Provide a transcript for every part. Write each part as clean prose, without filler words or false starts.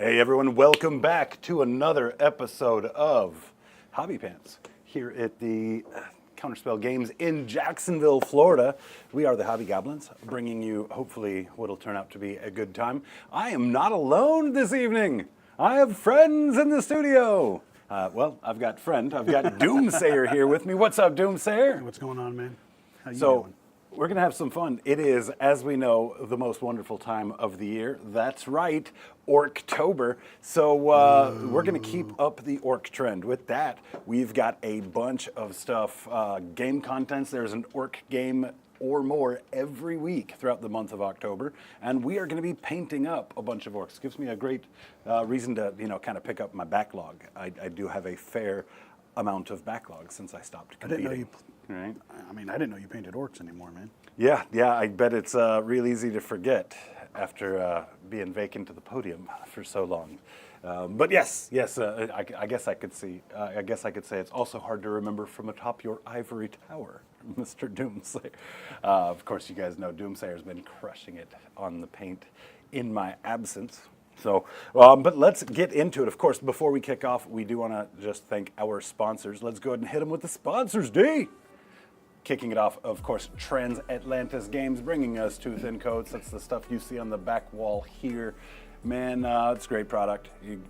Hey everyone, welcome back to another episode of Hobby Pants here at the Counterspell Games in Jacksonville, Florida. We are the Hobby Goblins, bringing you hopefully what'll turn out to be a good time. I am not alone this evening. I have friends in the studio. I've got Doomsayer here with me. What's up, Doomsayer? What's going on, man? How you So, doing? we're going to have some fun. It is, as we know, the most wonderful time of the year. That's right, Orktober. So we're going to keep up the orc trend. With that, we've got a bunch of stuff, game contents. There's an orc game or more every week throughout the month of October, and we are going to be painting up a bunch of orcs. Gives me a great reason to, kind of pick up my backlog. I do have a fair amount of backlog since I stopped competing. I didn't know you. Right? I mean, I didn't know you painted orcs anymore, man. Yeah, I bet it's real easy to forget after being vacant to the podium for so long. But yes, I guess I could say it's also hard to remember from atop your ivory tower, Mr. Doomsayer. Of course, you guys know Doomsayer's been crushing it on the paint in my absence. So, but let's get into it. Of course, before we kick off, we do want to just thank our sponsors. Let's go ahead and hit them with the sponsors, D. Kicking it off, of course, Transatlantis Games, bringing us Tooth and Coats. That's the stuff you see on the back wall here. Man, it's a great product.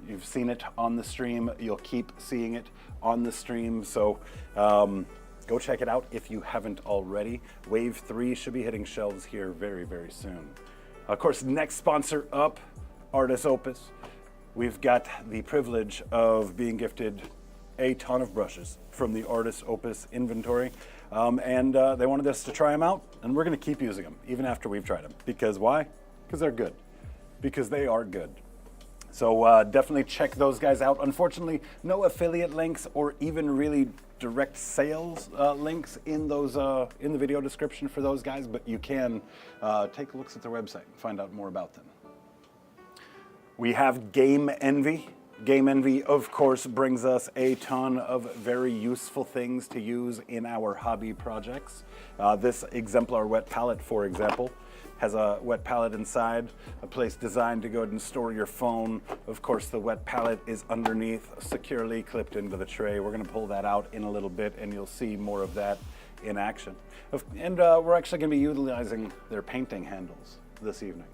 You've seen it on the stream. You'll keep seeing it on the stream. So go check it out if you haven't already. Wave 3 should be hitting shelves here very, very soon. Of course, next sponsor up, Artis Opus. We've got the privilege of being gifted a ton of brushes from the Artis Opus inventory. And they wanted us to try them out, and we're going to keep using them, even after we've tried them. Because why? Because they're good. Because they are good. So definitely check those guys out. Unfortunately, no affiliate links or even really direct sales links in those in the video description for those guys, but you can take a look at their website and find out more about them. We have Game Envy. Game Envy, of course, brings us a ton of very useful things to use in our hobby projects. This exemplar wet palette, for example, has a wet palette inside, a place designed to go ahead and store your phone. Of course, the wet palette is underneath, securely clipped into the tray. We're going to pull that out in a little bit, and you'll see more of that in action. And we're actually going to be utilizing their painting handles this evening.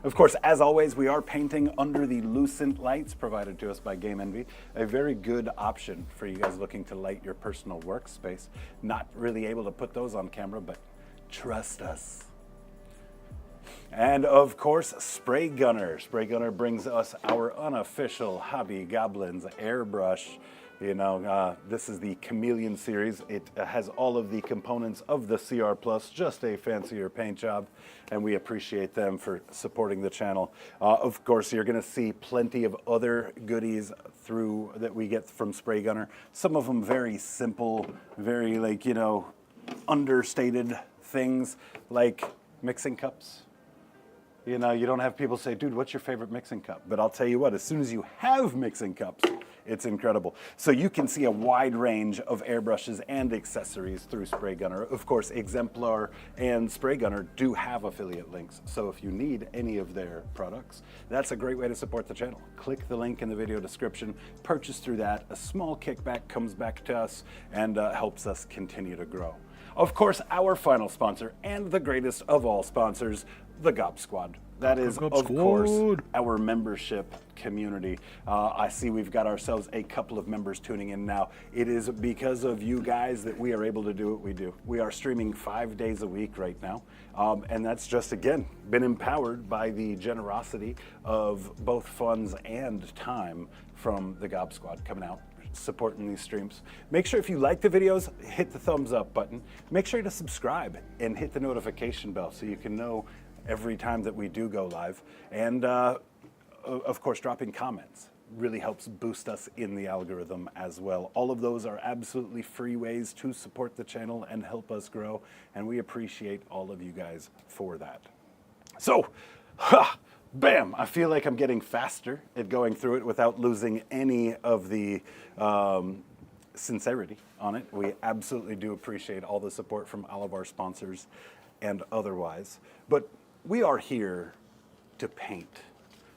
Of course, as always, we are painting under the Lucent lights provided to us by Game Envy. A very good option for you guys looking to light your personal workspace. Not really able to put those on camera, but trust us. And of course, Spray Gunner. Spray Gunner brings us our unofficial Hobby Goblins airbrush. This is the Chameleon series. It has all of the components of the CR Plus, just a fancier paint job, and we appreciate them for supporting the channel. Of course, you're going to see plenty of other goodies that we get from Spray Gunner. Some of them very simple, very understated things like mixing cups. You don't have people say, dude, what's your favorite mixing cup? But I'll tell you what, as soon as you have mixing cups, it's incredible. So you can see a wide range of airbrushes and accessories through Spray Gunner. Of course, Exemplar and Spray Gunner do have affiliate links. So if you need any of their products, that's a great way to support the channel. Click the link in the video description, purchase through that. A small kickback comes back to us and helps us continue to grow. Of course, our final sponsor and the greatest of all sponsors, the Gob Squad. That is, of course, our membership community. I see we've got ourselves a couple of members tuning in now. It is because of you guys that we are able to do what we do. We are streaming 5 days a week right now. And that's just, again, been empowered by the generosity of both funds and time from the Gob Squad coming out, supporting these streams. Make sure if you like the videos, hit the thumbs up button. Make sure to subscribe and hit the notification bell so you can know every time that we do go live. And of course, dropping comments really helps boost us in the algorithm as well. All of those are absolutely free ways to support the channel and help us grow, and we appreciate all of you guys for that. So, bam, I feel like I'm getting faster at going through it without losing any of the sincerity on it. We absolutely do appreciate all the support from all of our sponsors and otherwise. But we are here to paint.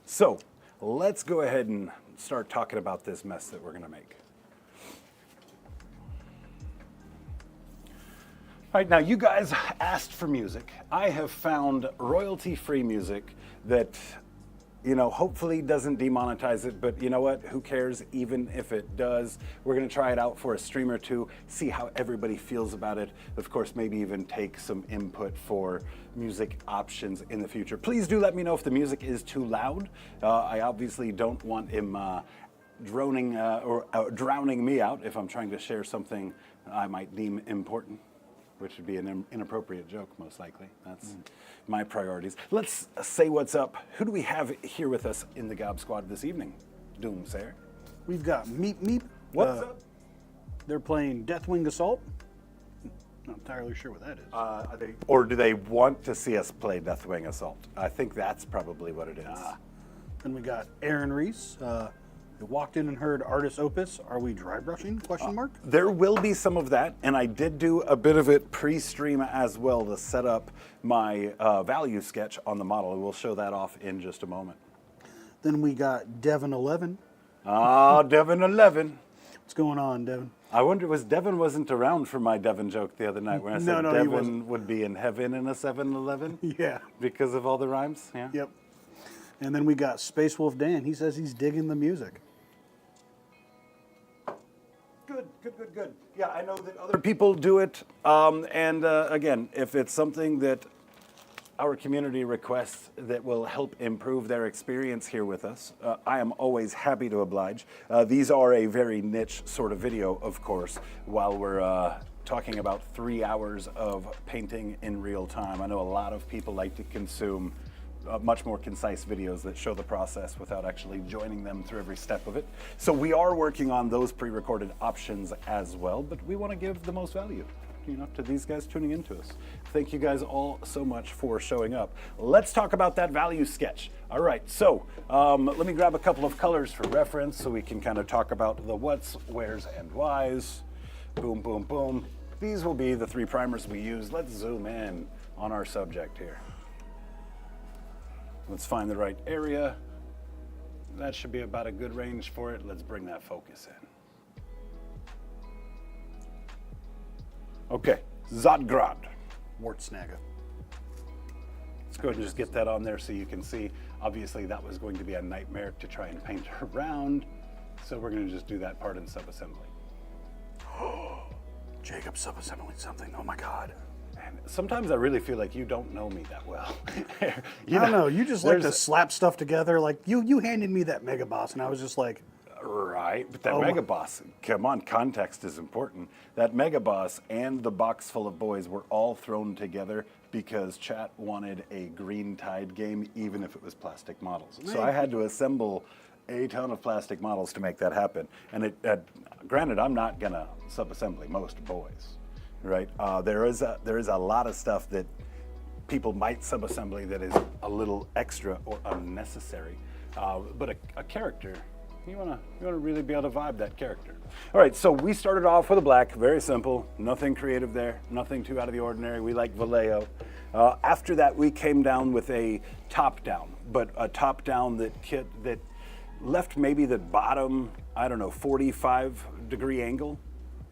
So let's go ahead and start talking about this mess that we're going to make. All right, now you guys asked for music. I have found royalty-free music that, hopefully doesn't demonetize it, but you know what? Who cares? Even if it does, we're gonna try it out for a stream or two, see how everybody feels about it. Of course, maybe even take some input for music options in the future. Please do let me know if the music is too loud. I obviously don't want him drowning me out if I'm trying to share something I might deem important, which would be an inappropriate joke, most likely. That's my priorities. Let's say what's up. Who do we have here with us in the Gob Squad this evening? Doomsayer. We've got Meep Meep. What's up? They're playing Deathwing Assault. Not entirely sure what that is. Or do they want to see us play Deathwing Assault? I think that's probably what it is. Then we got Aaron Reese. They walked in and heard Artist Opus. Are we dry brushing? Question mark. There will be some of that, and I did do a bit of it pre-stream as well to set up my value sketch on the model. We'll show that off in just a moment. Then we got Devin 11. Devin 11. What's going on, Devin? I wonder, Devin wasn't around for my Devin joke the other night when I said No, he Devin wasn't. would be in heaven in a 7-Eleven? Yeah. Because of all the rhymes? Yeah. Yep. And then we got Space Wolf Dan. He says he's digging the music. Good. Yeah, I know that other people do it. Again, if it's something that our community requests that will help improve their experience here with us, I am always happy to oblige. These are a very niche sort of video, of course, while we're talking about 3 hours of painting in real time. I know a lot of people like to consume much more concise videos that show the process without actually joining them through every step of it. So we are working on those pre-recorded options as well, but we want to give the most value, to these guys tuning into us. Thank you guys all so much for showing up. Let's talk about that value sketch. All right, so let me grab a couple of colors for reference so we can kind of talk about the what's, where's, and why's. Boom, boom, boom. These will be the 3 primers we use. Let's zoom in on our subject here. Let's find the right area. That should be about a good range for it. Let's bring that focus in. Okay, Zodgrod Wortsnagga. Let's go ahead and just get that on there so you can see. Obviously, that was going to be a nightmare to try and paint around. So we're going to just do that part in subassembly. Jacob subassembling something. Oh my God. And sometimes I really feel like you don't know me that well. I don't know. You just like to slap stuff together. Like you handed me that Mega Boss, and I was just like, right. But that Mega Boss, come on, context is important. That Mega Boss and the box full of boys were all thrown together because chat wanted a green tide game, even if it was plastic models. So I had to assemble a ton of plastic models to make that happen. And granted, I'm not gonna subassembly most boys. Right, there is a lot of stuff that people might subassembly that is a little extra or unnecessary, but a character, you wanna really be able to vibe that character. All right, so we started off with a black, very simple, nothing creative there, nothing too out of the ordinary. We like Vallejo. After that, we came down with a top down, but a top down that left maybe the bottom, 45-degree angle.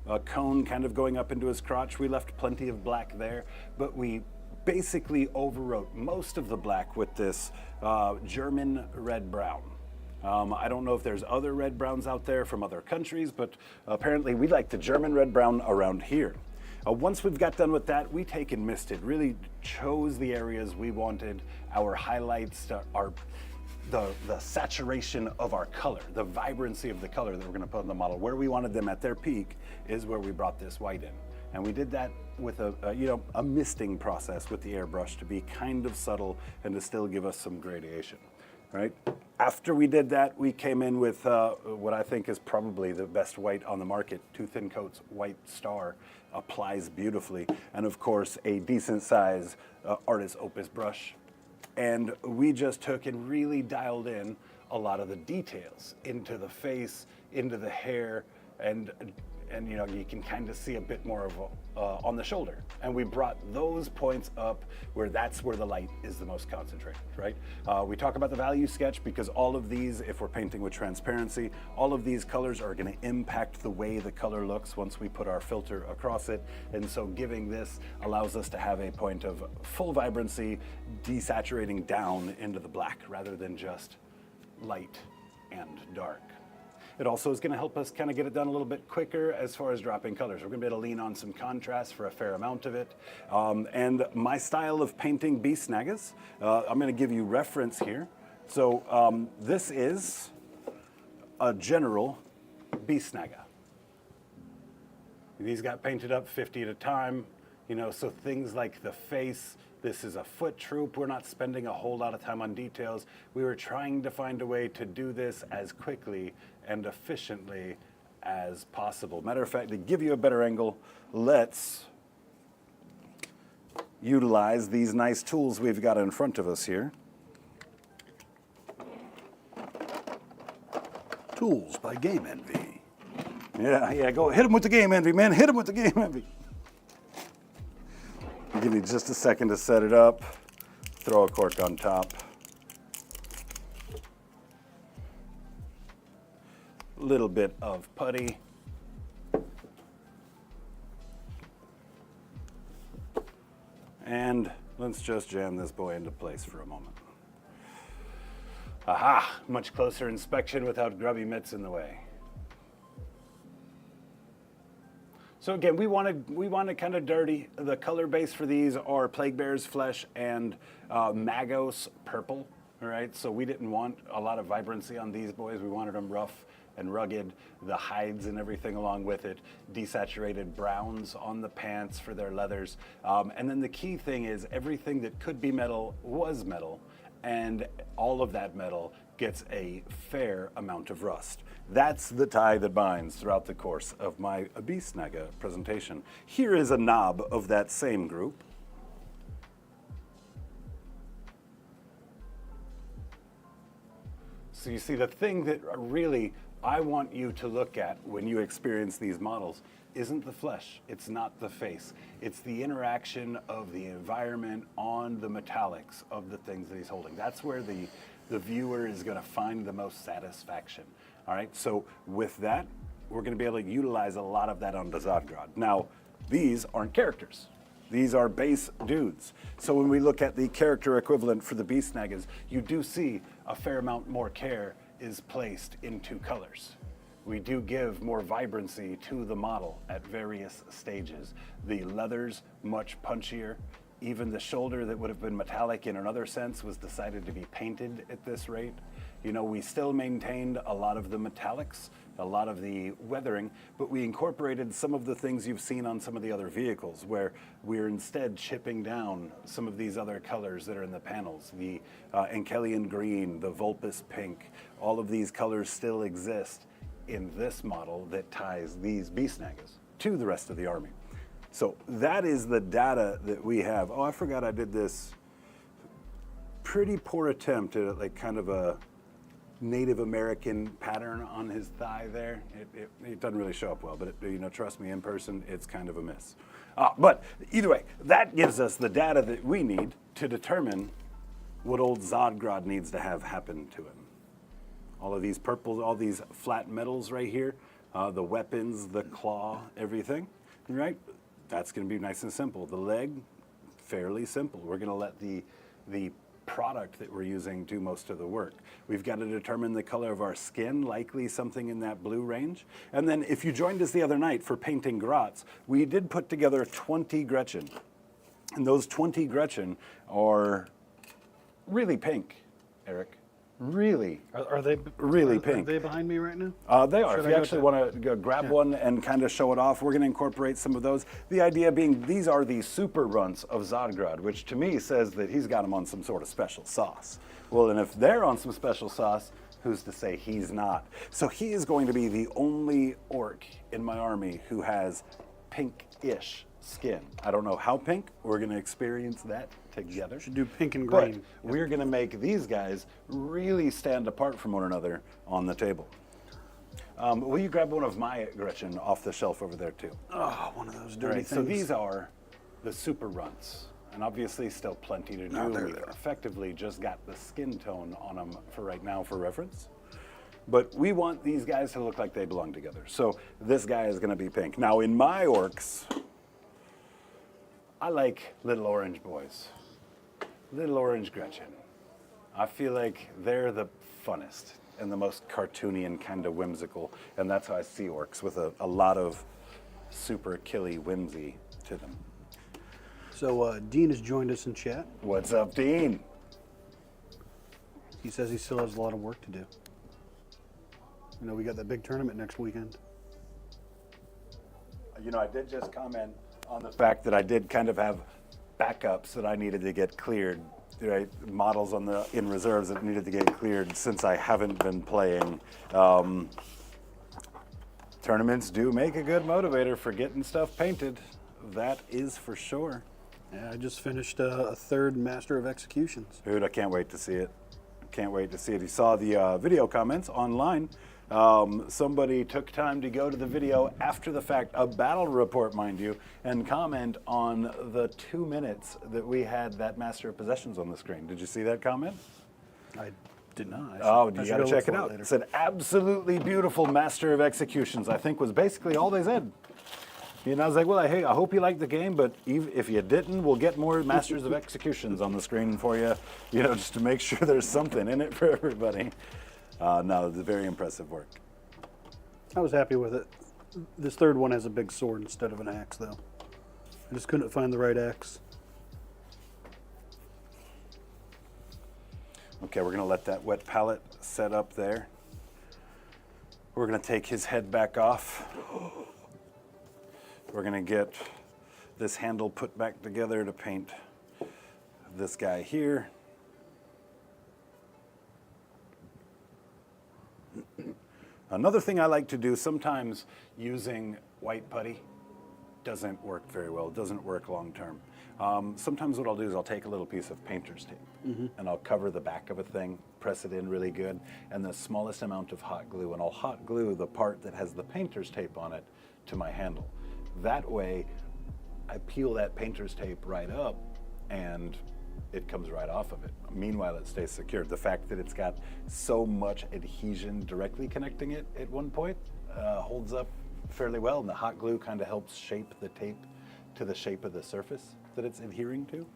A cone kind of going up into his crotch. We left plenty of black there, but we basically overwrote most of the black with this German red-brown. I don't know if there's other red-browns out there from other countries, but apparently we like the German red-brown around here. Once we've got done with that, we take and misted, really chose the areas we wanted, our highlights, the saturation of our color, the vibrancy of the color that we're going to put on the model. Where we wanted them at their peak is where we brought this white in. And we did that with a misting process with the airbrush to be kind of subtle and to still give us some gradation, right? After we did that, we came in with what I think is probably the best white on the market, 2 thin coats white star, applies beautifully. And of course, a decent size Artist Opus brush. And we just took and really dialed in a lot of the details into the face, into the hair, and and you know, you can kind of see a bit more of on the shoulder. And we brought those points up where that's where the light is the most concentrated, right? We talk about the value sketch because all of these, if we're painting with transparency, all of these colors are going to impact the way the color looks once we put our filter across it. And so giving this allows us to have a point of full vibrancy, desaturating down into the black rather than just light and dark. It also is going to help us kind of get it done a little bit quicker as far as dropping colors. We're going to be able to lean on some contrast for a fair amount of it. And my style of painting beast snaggas, I'm going to give you reference here. So this is a general beast snagga. These got painted up 50 at a time, you know, so things like the face. This is a foot troop. We're not spending a whole lot of time on details. We were trying to find a way to do this as quickly and efficiently as possible. Matter of fact, to give you a better angle, let's utilize these nice tools we've got in front of us here. Tools by Game Envy. Yeah, go hit him with the Game Envy, man. Hit him with the Game Envy. Give me just a second to set it up. Throw a cork on top. Little bit of putty. And let's just jam this boy into place for a moment. Aha! Much closer inspection without grubby mitts in the way. So again, we want it kind of dirty. The color base for these are Plague Bear's flesh and Magos purple. All right, so we didn't want a lot of vibrancy on these boys. We wanted them rough and rugged, the hides and everything along with it, desaturated browns on the pants for their leathers. And then the key thing is everything that could be metal was metal, and all of that metal gets a fair amount of rust. That's the tie that binds throughout the course of my beast snagga presentation. Here is a knob of that same group. So you see, the thing that really I want you to look at when you experience these models isn't the flesh, it's not the face. It's the interaction of the environment on the metallics of the things that he's holding. That's where the viewer is going to find the most satisfaction. All right, so with that, we're going to be able to utilize a lot of that on the Zodgrod. Now, these aren't characters. These are base dudes. So when we look at the character equivalent for the beast snaggas, you do see a fair amount more care is placed into colors. We do give more vibrancy to the model at various stages. The leather's much punchier. Even the shoulder that would have been metallic in another sense was decided to be painted at this rate. You know, we still maintained a lot of the metallics, a lot of the weathering, but we incorporated some of the things you've seen on some of the other vehicles where we're instead chipping down some of these other colors that are in the panels. The Ankelian green, the Vulpus pink, all of these colors still exist in this model that ties these beast snaggas to the rest of the army. So that is the data that we have. Oh, I forgot I did this pretty poor attempt at like kind of a Native American pattern on his thigh there. It doesn't really show up well, but you know, trust me, in person, it's kind of a miss. But either way, that gives us the data that we need to determine what old Zodgrod needs to have happen to him. All of these purples, all these flat metals right here, the weapons, the claw, everything, right? That's going to be nice and simple. The leg, fairly simple. We're going to let the product that we're using do most of the work. We've got to determine the color of our skin, likely something in that blue range. And then if you joined us the other night for painting grots, we did put together 20 Gretchen. And those 20 Gretchen are really pink, Eric. Really, Are they really pink? Are they behind me right now? They are. If you actually want to grab one and kind of show it off, we're going to incorporate some of those. The idea being these are the super runts of Zodgrod, which to me says that he's got them on some sort of special sauce. Well, and if they're on some special sauce, who's to say he's not? So he is going to be the only orc in my army who has pink-ish skin. I don't know how pink. We're going to experience that together. Should do pink and green. But we're going to make these guys really stand apart from one another on the table. Will you grab one of my Gretchen off the shelf over there too? Oh, one of those All dirty right, things. so these are the super runts. And obviously still plenty to do. there We've they are. effectively just got the skin tone on them for right now for reference. But we want these guys to look like they belong together. So this guy is going to be pink. Now in my orcs, I like little orange boys. Little orange Gretchen. I feel like they're the funnest and the most cartoony and kind of whimsical. And that's how I see orcs, with a lot of super killy whimsy to them. So Dean has joined us in chat. What's up, Dean? He says he still has a lot of work to do. You know, we got that big tournament next weekend. You know, I did just comment on the fact that I did kind of have backups that I needed to get cleared, right? Models in reserves that needed to get cleared since I haven't been playing. Tournaments do make a good motivator for getting stuff painted. That is for sure. Yeah, I just finished a third Master of Executions. Dude, I can't wait to see it. Can't wait to see it. You saw the video comments online. Somebody took time to go to the video after the fact, a battle report, mind you, and comment on the 2 minutes that we had that Master of Possessions on the screen. Did you see that comment? I did not. You got to check it out. It said, absolutely beautiful Master of Executions, I think was basically all they said. And I was like, well, hey, I hope you liked the game, but if you didn't, we'll get more Masters of Executions on the screen for you, just to make sure there's something in it for everybody. No, it's very impressive work. I was happy with it. This third one has a big sword instead of an axe, though. I just couldn't find the right axe. Okay, we're going to let that wet palette set up there. We're going to take his head back off. We're going to get this handle put back together to paint this guy here. Another thing I like to do, sometimes using white putty doesn't work very well, doesn't work long term. Sometimes what I'll do is I'll take a little piece of painter's tape and I'll cover the back of a thing, press it in really good, and the smallest amount of hot glue, and I'll hot glue the part that has the painter's tape on it to my handle. That way, I peel that painter's tape right up and it comes right off of it. Meanwhile, it stays secured. The fact that it's got so much adhesion directly connecting it at one point holds up fairly well, and the hot glue kind of helps shape the tape to the shape of the surface that it's adhering to.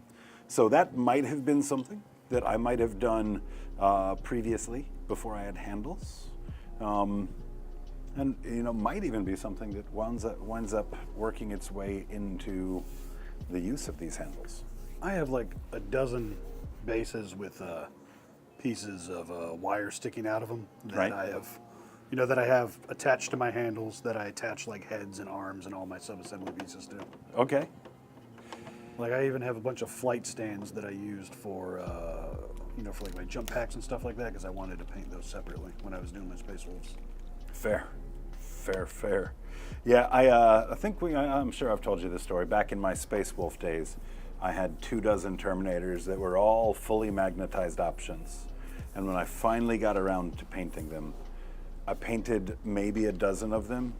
So that might have been something that I might have done previously before I had handles. And might even be something that winds up working its way into the use of these handles. I have like a dozen bases with pieces of wire sticking out of them that Right. I have, that I have attached to my handles, that I attach like heads and arms and all my sub-assembly pieces to. Okay. Like I even have a bunch of flight stands that I used for, for like my jump packs and stuff like that, because I wanted to paint those separately when I was doing my Space Wolves. Fair. Yeah, I think I'm sure I've told you this story. Back in my Space Wolf days, I had 24 Terminators that were all fully magnetized options. And when I finally got around to painting them, I painted maybe a dozen of them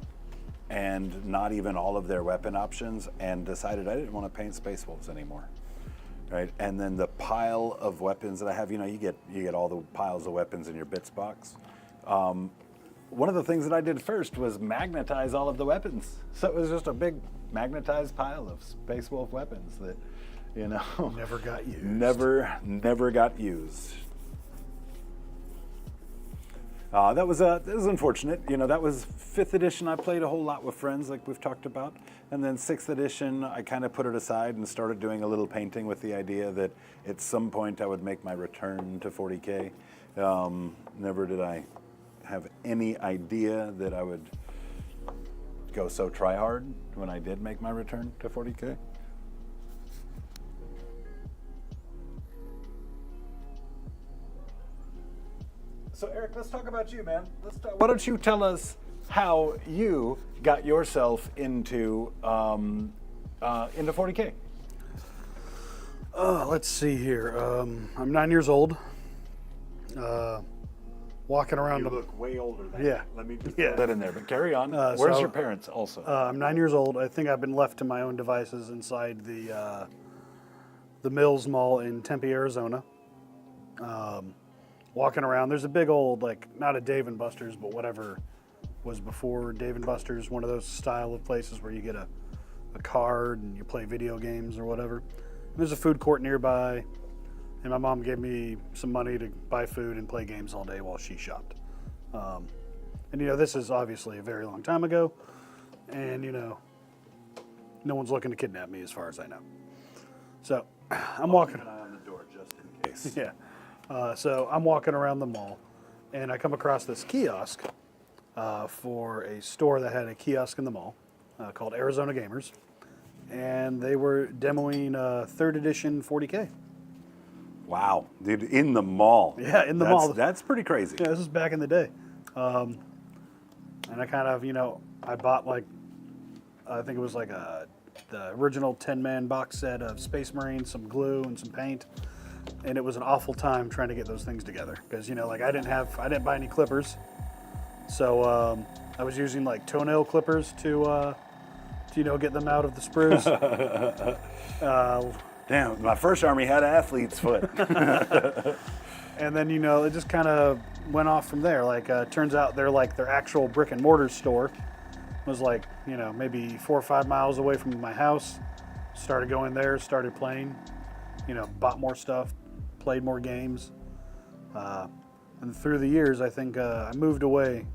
and not even all of their weapon options, and decided I didn't want to paint Space Wolves anymore. Right? And then the pile of weapons that I have, you get all the piles of weapons in your bits box. One of the things that I did first was magnetize all of the weapons. So it was just a big magnetized pile of Space Wolf weapons that, Never got used. Never got used. That was unfortunate. That was 5th edition. I played a whole lot with friends, like we've talked about. And then 6th edition, I kind of put it aside and started doing a little painting with the idea that at some point I would make my return to 40K. Never did I have any idea that I would go so try hard when I did make my return to 40K. So Eric, let's talk about you, man. Why don't you tell us how you got yourself into 40K? Let's see here. I'm 9 years old. walking around You the. look way older than Yeah. Let me just Yeah. throw that in there. But carry on. Where's so- your parents also? I'm 9 years old. I think I've been left to my own devices inside the Mills Mall in Tempe, Arizona. Walking around, there's a big old, like, not a Dave and Buster's, but whatever was before Dave and Buster's, one of those style of places where you get a card and you play video games or whatever. There's a food court nearby, and my mom gave me some money to buy food and play games all day while she shopped. And this is obviously a very long time ago, and no one's looking to kidnap me as far as I know. So I'm walking. Keep an eye on the door just in case. Yeah. So I'm walking around the mall, and I come across this kiosk for a store that had a kiosk in the mall called Arizona Gamers, and they were demoing 3rd edition 40K. Wow, dude, in the mall. Yeah, in the mall. That's pretty crazy. Yeah, this is back in the day. And I kind of, I bought I think it was the original 10-man box set of Space Marines, some glue and some paint. And it was an awful time trying to get those things together because, I didn't buy any clippers. So I was using toenail clippers to get them out of the sprues. Damn, my first army had athlete's foot. And then, it just kind of went off from there. Turns out their actual brick and mortar store was maybe 4 or 5 miles away from my house. Started going there, started playing, bought more stuff, played more games. And through the years, I think I moved away.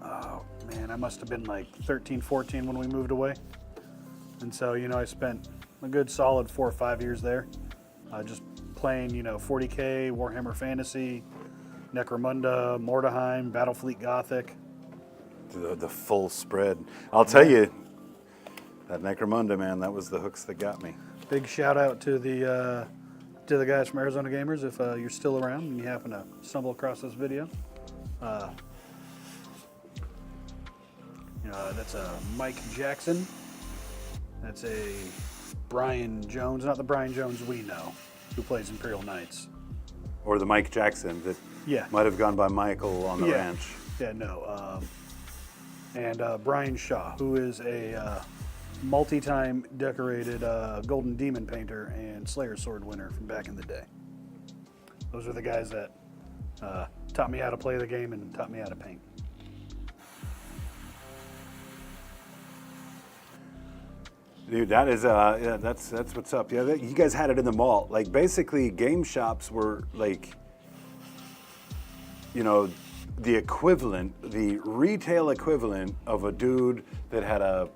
Oh, man, I must have been 13, 14 when we moved away. And so, I spent a good solid 4 or 5 years there, just playing, 40K, Warhammer Fantasy, Necromunda, Mordheim, Battlefleet Gothic. The full spread. I'll tell you, that Necromunda, man, that was the hooks that got me. Big shout out to the guys from Arizona Gamers. If you're still around and you happen to stumble across this video, that's a Mike Jackson. That's a Brian Jones, not the Brian Jones we know, who plays Imperial Knights. Or the Mike Jackson that Yeah. might have gone by Michael on the ranch. Yeah, no. And Brian Shaw, who is a multi-time decorated Golden Demon painter and Slayer Sword winner from back in the day. Those are the guys that taught me how to play the game and taught me how to paint. Dude, that is that's what's up. Yeah, you guys had it in the mall. Basically, game shops were the equivalent, the retail equivalent of a dude that had a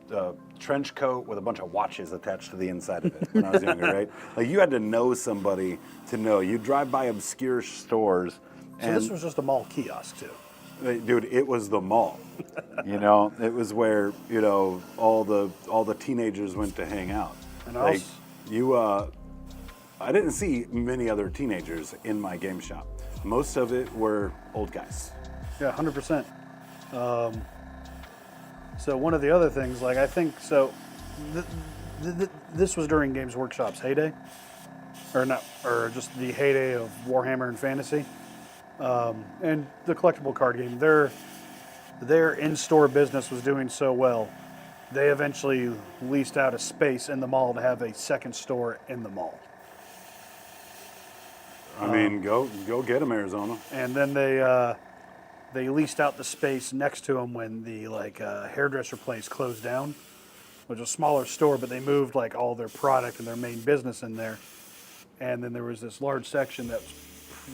trench coat with a bunch of watches attached to the inside of it when I was younger, right? You had to know somebody to know. You drive by obscure stores. So this was just a mall kiosk too. Dude, it was the mall. It was where all the teenagers went to hang out. And I didn't see many other teenagers in my game shop. Most of it were old guys. Yeah, 100%. So one of the other things, I think, so this was during Games Workshop's heyday, or just the heyday of Warhammer and Fantasy, and the collectible card game. Their in-store business was doing so well, they eventually leased out a space in the mall to have a second store in the mall. I mean, go get them, Arizona. And then they leased out the space next to them when the hairdresser place closed down. It was a smaller store, but they moved all their product and their main business in there. And then there was this large section that was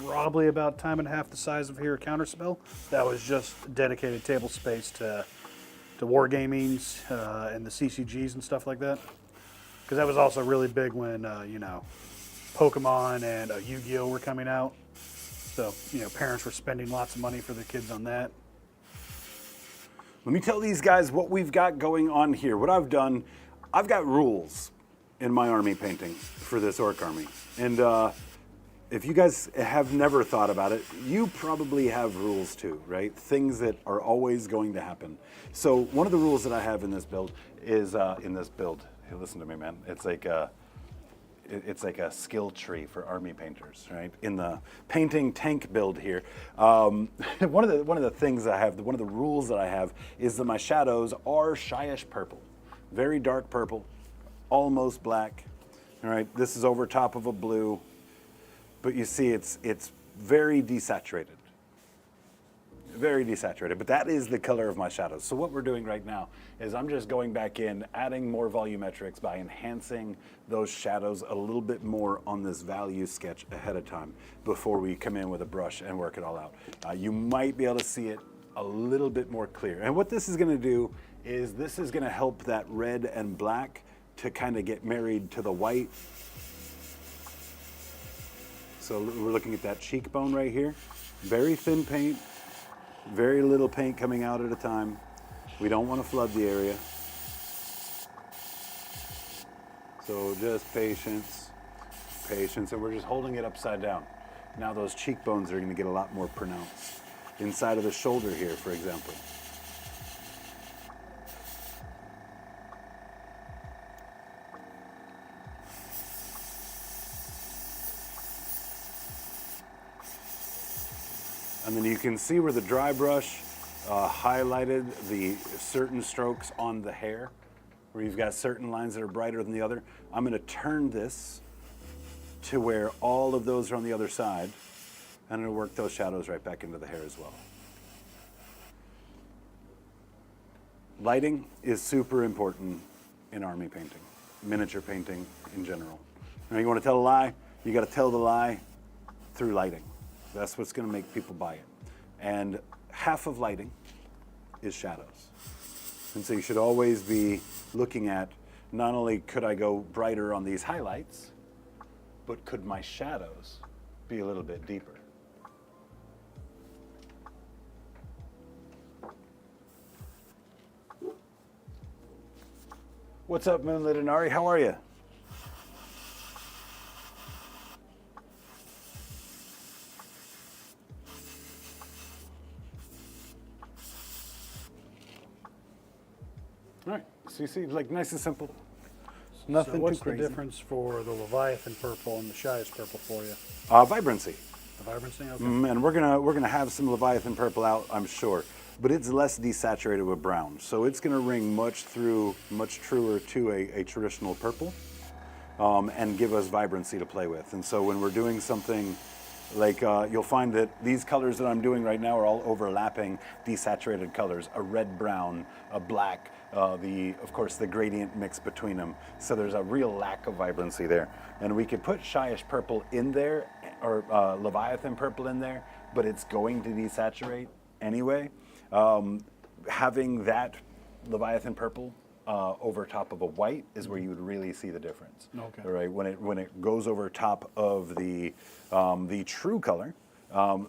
probably about time and a half the size of here, Counterspell, that was just dedicated table space to wargamings and the CCGs and stuff like that. Because that was also really big when Pokemon and Yu-Gi-Oh were coming out. So, parents were spending lots of money for their kids on that. Let me tell these guys what we've got going on here. What I've done, I've got rules in my army painting for this orc army. And if you guys have never thought about it, you probably have rules too, right? Things that are always going to happen. So one of the rules that I have in this build is, hey, listen to me, man. It's it's like a skill tree for army painters, right? In the painting tank build here, one of the things I have, one of the rules that I have is that my shadows are shyish purple, very dark purple, almost black. All right, this is over top of a blue, but you see it's very desaturated. Very desaturated, but that is the color of my shadows. So what we're doing right now is I'm just going back in, adding more volumetrics by enhancing those shadows a little bit more on this value sketch ahead of time before we come in with a brush and work it all out. You might be able to see it a little bit more clear. And what this is gonna do is this is gonna help that red and black to kind of get married to the white. So we're looking at that cheekbone right here. Very thin paint. Very little paint coming out at a time. We don't want to flood the area. So just patience, patience, and we're just holding it upside down. Now those cheekbones are going to get a lot more pronounced. Inside of the shoulder here, for example. And then you can see where the dry brush highlighted the certain strokes on the hair, where you've got certain lines that are brighter than the other. I'm going to turn this to where all of those are on the other side, and I'm going to work those shadows right back into the hair as well. Lighting is super important in army painting, miniature painting in general. Now you want to tell a lie, you got to tell the lie through lighting. That's what's going to make people buy it. And half of lighting is shadows. And so you should always be looking at, not only could I go brighter on these highlights, but could my shadows be a little bit deeper? What's up, Moonlit and Ari? How are you? All right, so you see, like nice and simple. Nothing So what's too crazy. the difference for the Leviathan purple and the shyest purple for you? Vibrancy. The vibrancy? Okay. And we're gonna have some Leviathan purple out, I'm sure, but it's less desaturated with brown, so it's gonna ring much truer to a traditional purple, and give us vibrancy to play with. And so when we're doing something like, you'll find that these colors that I'm doing right now are all overlapping desaturated colors, a red-brown, a black, of course, the gradient mix between them. So there's a real lack of vibrancy there. And we could put shyish purple in there, or Leviathan purple in there, but it's going to desaturate anyway. Having that Leviathan purple over top of a white is where you would really see the difference. Okay. All right, when it goes over top of the true color,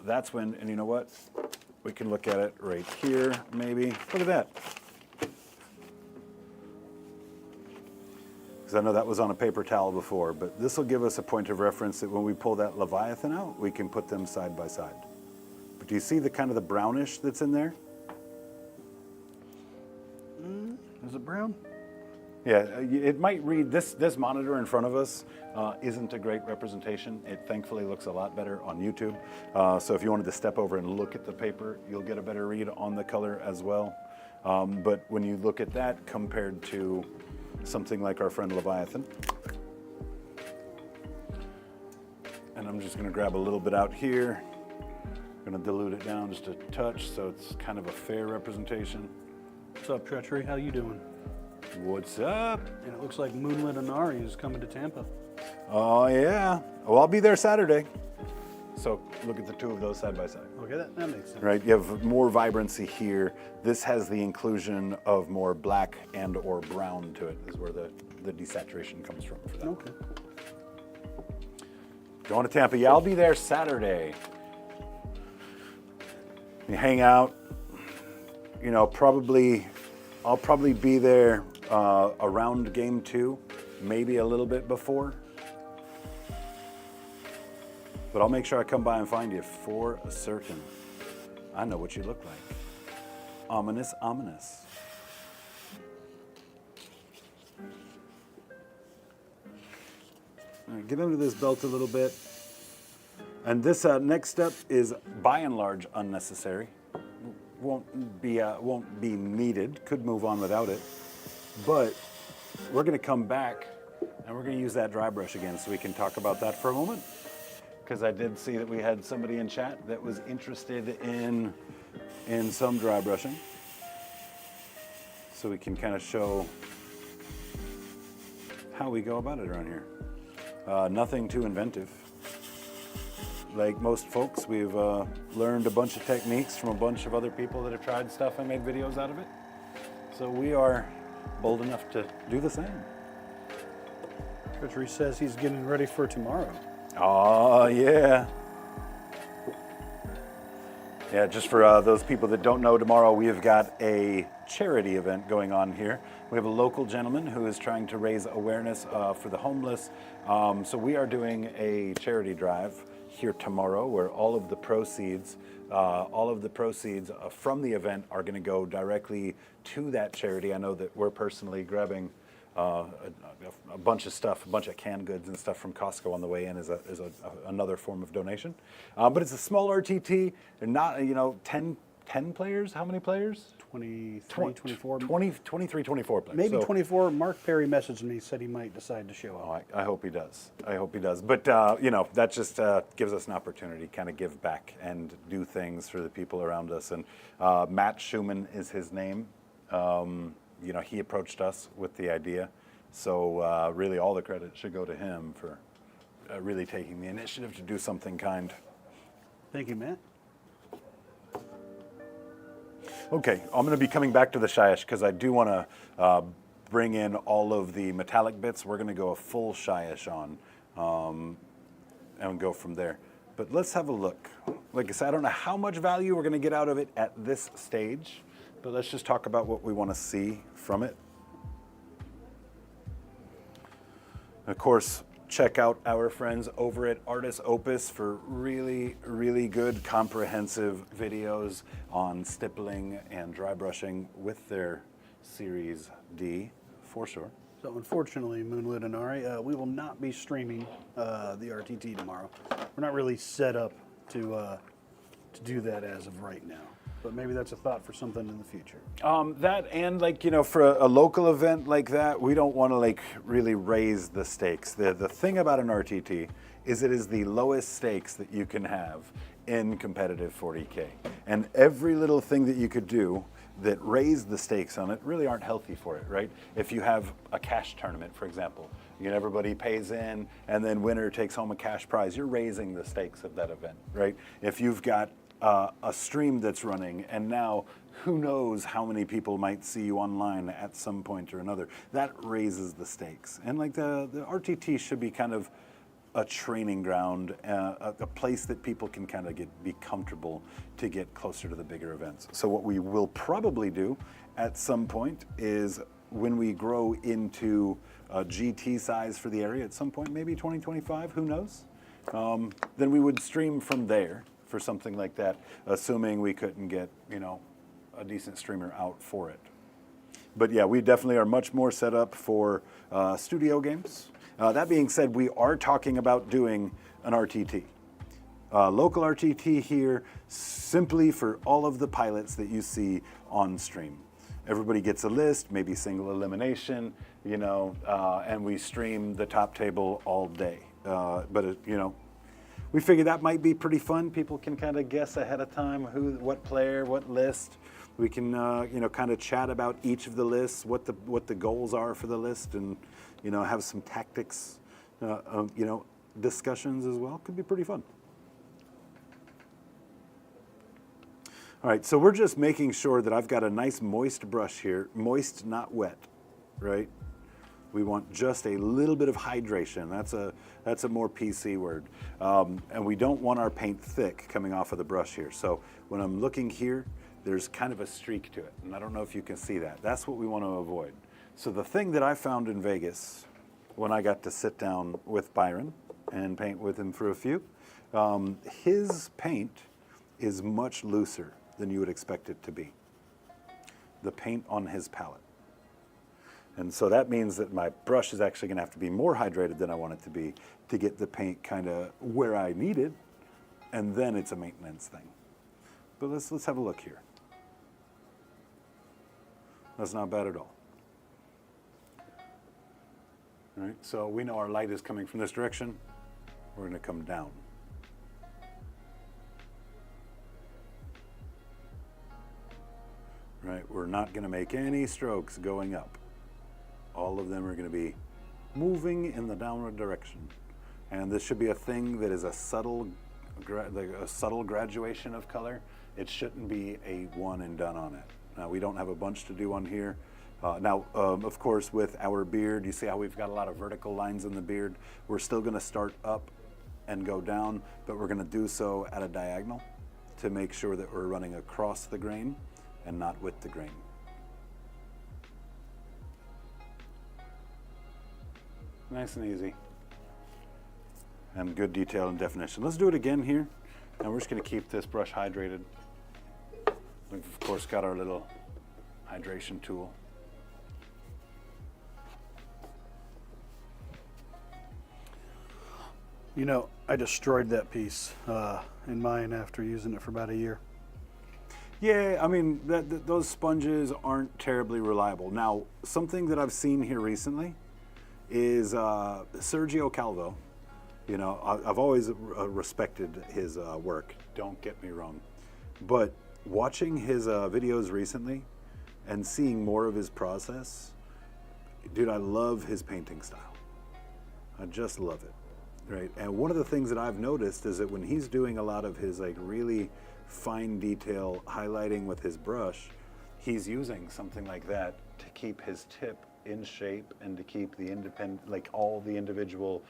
that's when, and you know what? We can look at it right here, maybe. Look at that. Because I know that was on a paper towel before, but this will give us a point of reference that when we pull that Leviathan out, we can put them side by side. But do you see the kind of the brownish that's in there? Is it brown? Yeah, it might read, this monitor in front of us isn't a great representation. It thankfully looks a lot better on YouTube. So if you wanted to step over and look at the paper, you'll get a better read on the color as well. But when you look at that compared to something like our friend Leviathan, and I'm just gonna grab a little bit out here. I'm gonna dilute it down just a touch so it's kind of a fair representation. What's up, Treachery? How you doing? What's up? And it looks like Moonlit Anari is coming to Tampa. Oh yeah. Well, I'll be there Saturday. So look at the two of those side by side. Okay, that makes sense. Right, you have more vibrancy here. This has the inclusion of more black and or brown to it, is where the desaturation comes from for that. Okay. Going to Tampa. Yeah, I'll be there Saturday. You hang out. You know, I'll probably be there around game 2, maybe a little bit before. But I'll make sure I come by and find you for certain. I know what you look like. Ominous, ominous. All right, get under this belt a little bit. And this next step is by and large unnecessary. Won't be needed. Could move on without it. But we're going to come back and we're going to use that dry brush again so we can talk about that for a moment. Because I did see that we had somebody in chat that was interested in some dry brushing. So we can kind of show how we go about it around here. Nothing too inventive. Like most folks, we've learned a bunch of techniques from a bunch of other people that have tried stuff and made videos out of it. So we are bold enough to do the same. Treachery says he's getting ready for tomorrow. Oh, yeah. Yeah, just for those people that don't know, tomorrow we have got a charity event going on here. We have a local gentleman who is trying to raise awareness for the homeless. So we are doing a charity drive here tomorrow where all of the proceeds from the event are going to go directly to that charity. I know that we're personally grabbing a bunch of stuff, a bunch of canned goods and stuff from Costco on the way in as another form of donation. But it's a small RTT. They're not, 10 players. How many players? 23, 24. 23, 24 players. Maybe So, 24. Mark Perry messaged me, said he might decide to show oh, up. I hope he does. I hope he does. But, that just gives us an opportunity to kind of give back and do things for the people around us. And Matt Schumann is his name. He approached us with the idea. So really all the credit should go to him for really taking the initiative to do something kind. Thank you, Matt. Okay, I'm going to be coming back to the Shyish because I do want to bring in all of the metallic bits. We're going to go a full Shyish on and go from there. But let's have a look. Like I said, I don't know how much value we're going to get out of it at this stage, but let's just talk about what we want to see from it. Of course, check out our friends over at Artis Opus for really, really good comprehensive videos on stippling and dry brushing with their Series D, for sure. So unfortunately, Moonlit and Ari, we will not be streaming the RTT tomorrow. We're not really set up to do that as of right now. But maybe that's a thought for something in the future. That and for a local event like that, we don't want to really raise the stakes. The thing about an RTT is it is the lowest stakes that you can have in competitive 40K. And every little thing that you could do that raise the stakes on it really aren't healthy for it, right? If you have a cash tournament, for example, everybody pays in and then winner takes home a cash prize, you're raising the stakes of that event, right? If you've got a stream that's running, and now who knows how many people might see you online at some point or another. That raises the stakes. And the RTT should be kind of a training ground, a place that people can kind of be comfortable to get closer to the bigger events. So what we will probably do at some point is when we grow into a GT size for the area at some point, maybe 2025, who knows? Then we would stream from there for something like that, assuming we couldn't get, a decent streamer out for it. But yeah, we definitely are much more set up for studio games. That being said, we are talking about doing an RTT. Local RTT here, simply for all of the pilots that you see on stream. Everybody gets a list, maybe single elimination, and we stream the top table all day. We figured that might be pretty fun. People can kind of guess ahead of time what player, what list. We can, kind of chat about each of the lists, what the goals are for the list, and, have some tactics, discussions as well. Could be pretty fun. All right, so we're just making sure that I've got a nice moist brush here. Moist, not wet, right? We want just a little bit of hydration. That's a more PC word. And we don't want our paint thick coming off of the brush here. So when I'm looking here, there's kind of a streak to it. And I don't know if you can see that. That's what we want to avoid. So the thing that I found in Vegas when I got to sit down with Byron and paint with him for a few, his paint is much looser than you would expect it to be. The paint on his palette. And so that means that my brush is actually going to have to be more hydrated than I want it to be to get the paint kind of where I need it, and then it's a maintenance thing. But let's have a look here. That's not bad at all. All right, so we know our light is coming from this direction. We're going to come down. Right, we're not going to make any strokes going up. All of them are going to be moving in the downward direction. And this should be a thing that is a subtle graduation of color. It shouldn't be a one and done on it. Now, we don't have a bunch to do on here. Of course, with our beard, you see how we've got a lot of vertical lines in the beard. We're still going to start up and go down, but we're going to do so at a diagonal to make sure that we're running across the grain and not with the grain. Nice and easy. And good detail and definition. Let's do it again here. And we're just going to keep this brush hydrated. We've, of course, got our little hydration tool. You know, I destroyed that piece in mine after using it for about a year. Yeah, I mean, those sponges aren't terribly reliable. Now, something that I've seen here recently is Sergio Calvo. You know, I've always respected his work, don't get me wrong. But watching his videos recently and seeing more of his process, dude, I love his painting style. I just love it, right? And one of the things that I've noticed is that when he's doing a lot of his like really fine detail highlighting with his brush, he's using something like that to keep his tip in shape and to keep the like all the individual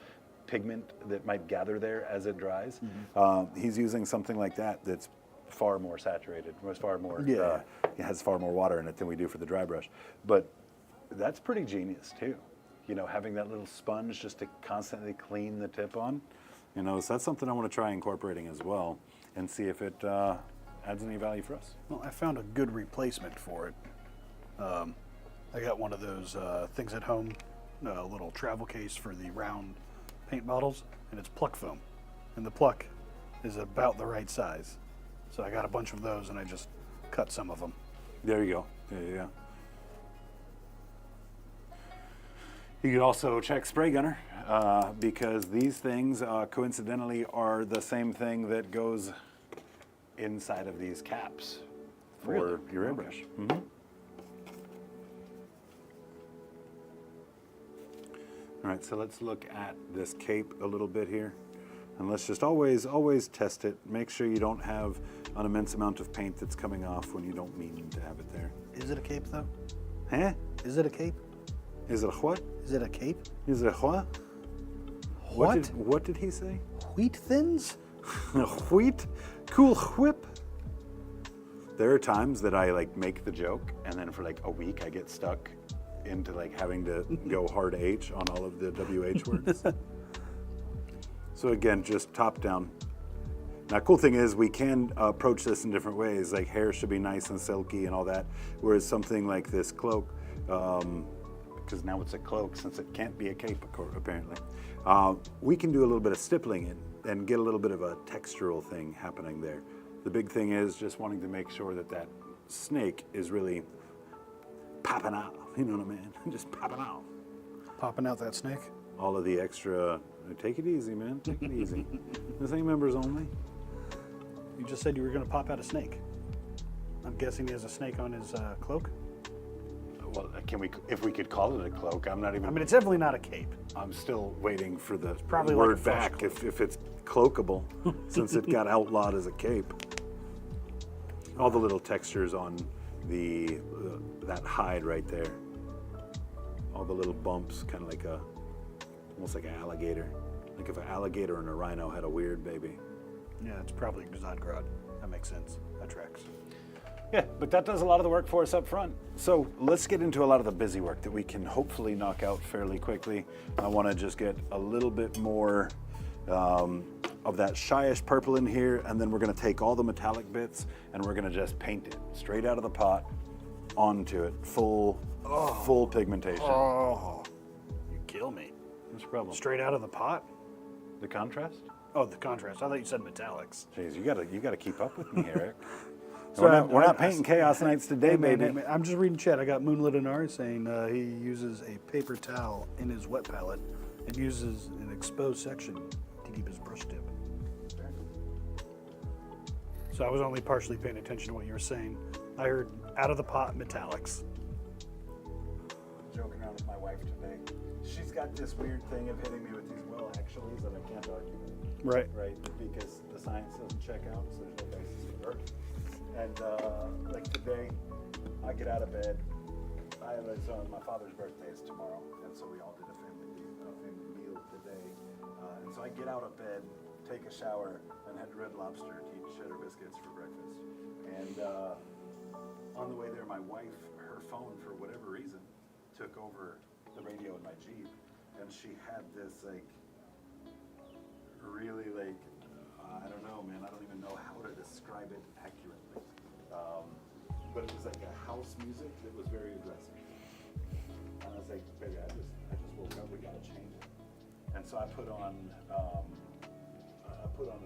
pigment that might gather there as it dries. Mm-hmm. He's using something like that that's far more saturated, far more, it has far more water in it than we do for the dry brush. But that's pretty genius too. You know, having that little sponge just to constantly clean the tip on. You know, so that's something I want to try incorporating as well and see if it adds any value for us. Well, I found a good replacement for it. I got one of those things at home, a little travel case for the round paint bottles, and it's pluck foam. And the pluck is about the right size. So I got a bunch of those and I just cut some of them. There you go. Yeah. You could also check Spray Gunner because these things coincidentally are the same thing that goes inside of these caps for your airbrush. Mm-hmm. All right, so let's look at this cape a little bit here. And let's just always test it. Make sure you don't have an immense amount of paint that's coming off when you don't mean to have it there. Is it a cape though? Huh? Is it a cape? Is it a what? Is it a cape? Is it a what? What? What did he say? Wheat thins? Wheat? Cool whip? There are times that I like make the joke and then for like a week I get stuck into like having to go hard H on all of the WH words. So again, just top down. Now, cool thing is we can approach this in different ways. Like hair should be nice and silky and all that. Whereas something like this cloak, because now it's a cloak since it can't be a cape apparently, we can do a little bit of stippling in and get a little bit of a textural thing happening there. The big thing is just wanting to make sure that that snake is really popping out. You know what I mean? Just popping out. Popping out that snake? All of the extra, take it easy, man, take it easy. This ain't members only. You just said you were going to pop out a snake. I'm guessing he has a snake on his cloak? Well, if we could call it a cloak, I'm not even. I mean, it's definitely not a cape. I'm still waiting for the probably word like back if it's cloakable, since it got outlawed as a cape. All the little textures on the that hide right there. All the little bumps, kind of like almost like an alligator. Like if an alligator and a rhino had a weird baby. Yeah, it's probably Zodgrod. That makes sense. That tracks. Yeah, but that does a lot of the work for us up front. So let's get into a lot of the busy work that we can hopefully knock out fairly quickly. I want to just get a little bit more of that shyish purple in here, and then we're going to take all the metallic bits and we're going to just paint it straight out of the pot onto it, full pigmentation. Oh, you kill me. What's the problem? Straight out of the pot? The contrast? Oh, the contrast. I thought you said metallics. Jeez, you gotta keep up with me, Eric. So we're not painting Chaos Knights today, Hey, man, baby. hey, man, I'm just reading chat. I got Moonlit Anari saying he uses a paper towel in his wet palette and uses an exposed section to keep his brush tip. So I was only partially paying attention to what you were saying. I heard out of the pot metallics. Joking around with my wife today. She's got this weird thing of hitting me with these actuallys that I can't argue with. Right. Right, because the science doesn't check out, so there's no basis for it. And like today, I get out of bed. My father's birthday is tomorrow, and so we all did a family meal today. And so I get out of bed, take a shower, and head to Red Lobster to eat cheddar biscuits for breakfast. And on the way there, my wife, her phone, for whatever reason, took over the radio in my Jeep, and she had this really I don't know, man. I don't even know how to describe it accurately. But it was like a house music that was very aggressive. And I was like, baby, I just woke up. We gotta change it. And so I put on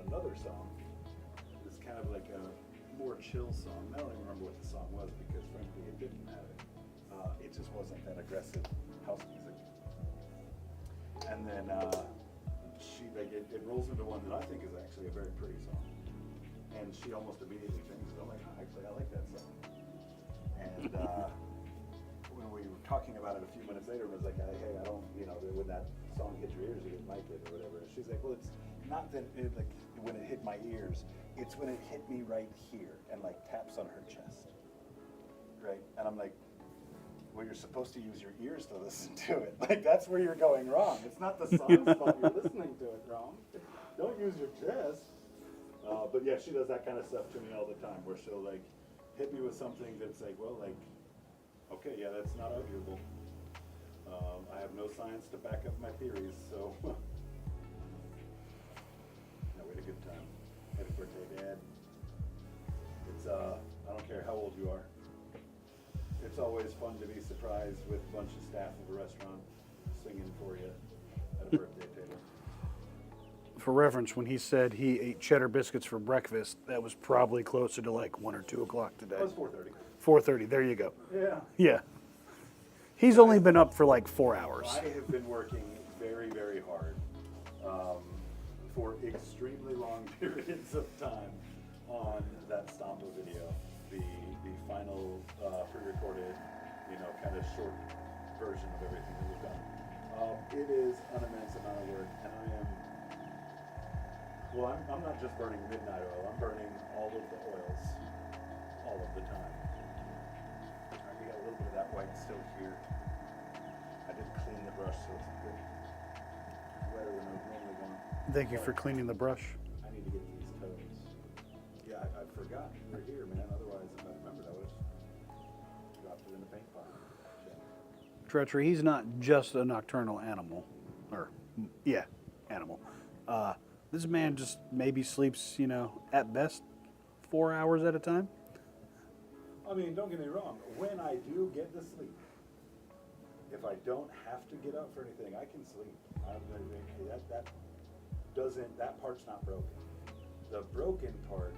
another song. It's kind of like a more chill song. I don't even remember what the song was because frankly it didn't matter. It just wasn't that aggressive house music. And then it rolls into one that I think is actually a very pretty song. And she almost immediately thinks, oh my God, actually I like that song. And when we were talking about it a few minutes later, it was like, hey, I don't, when that song hit your ears, you didn't like it or whatever. And she's like, well, it's not that when it hit my ears, it's when it hit me right here and taps on her chest. Right? And I'm like, well, you're supposed to use your ears to listen to it. That's where you're going wrong. It's not the song's fault you're listening to it wrong. Don't use your chest. But yeah, she does that kind of stuff to me all the time, where she'll hit me with something that's okay, yeah, that's not arguable. I have no science to back up my theories, so. No, we had a good time. Happy birthday, Dad. It's I don't care how old you are. It's always fun to be surprised with a bunch of staff of a restaurant singing for you at a birthday table. For reference, when he said he ate cheddar biscuits for breakfast, that was probably closer to 1 or 2 o'clock today. It was 4:30. 4:30. There you go. Yeah. Yeah. He's only been up for 4 hours. I have been working very, very hard for extremely long periods of time on that Stampa video, the final pre-recorded, kind of short version of everything that we've done. It is an immense amount of work, and I'm not just burning midnight oil, I'm burning all of the oils all of the time. We got a little bit of that white still here. I did clean the brush so it's a bit wetter than I was normally going. Thank you for cleaning the brush. I need to get these toes. Yeah, I forgot you were here, man. Otherwise, if I remembered, I would have dropped it in the paint pot. Treachery, he's not just a nocturnal animal. Animal. This man just maybe sleeps, at best 4 hours at a time. I mean, don't get me wrong. When I do get to sleep, if I don't have to get up for anything, I can sleep. That part's not broken. The broken part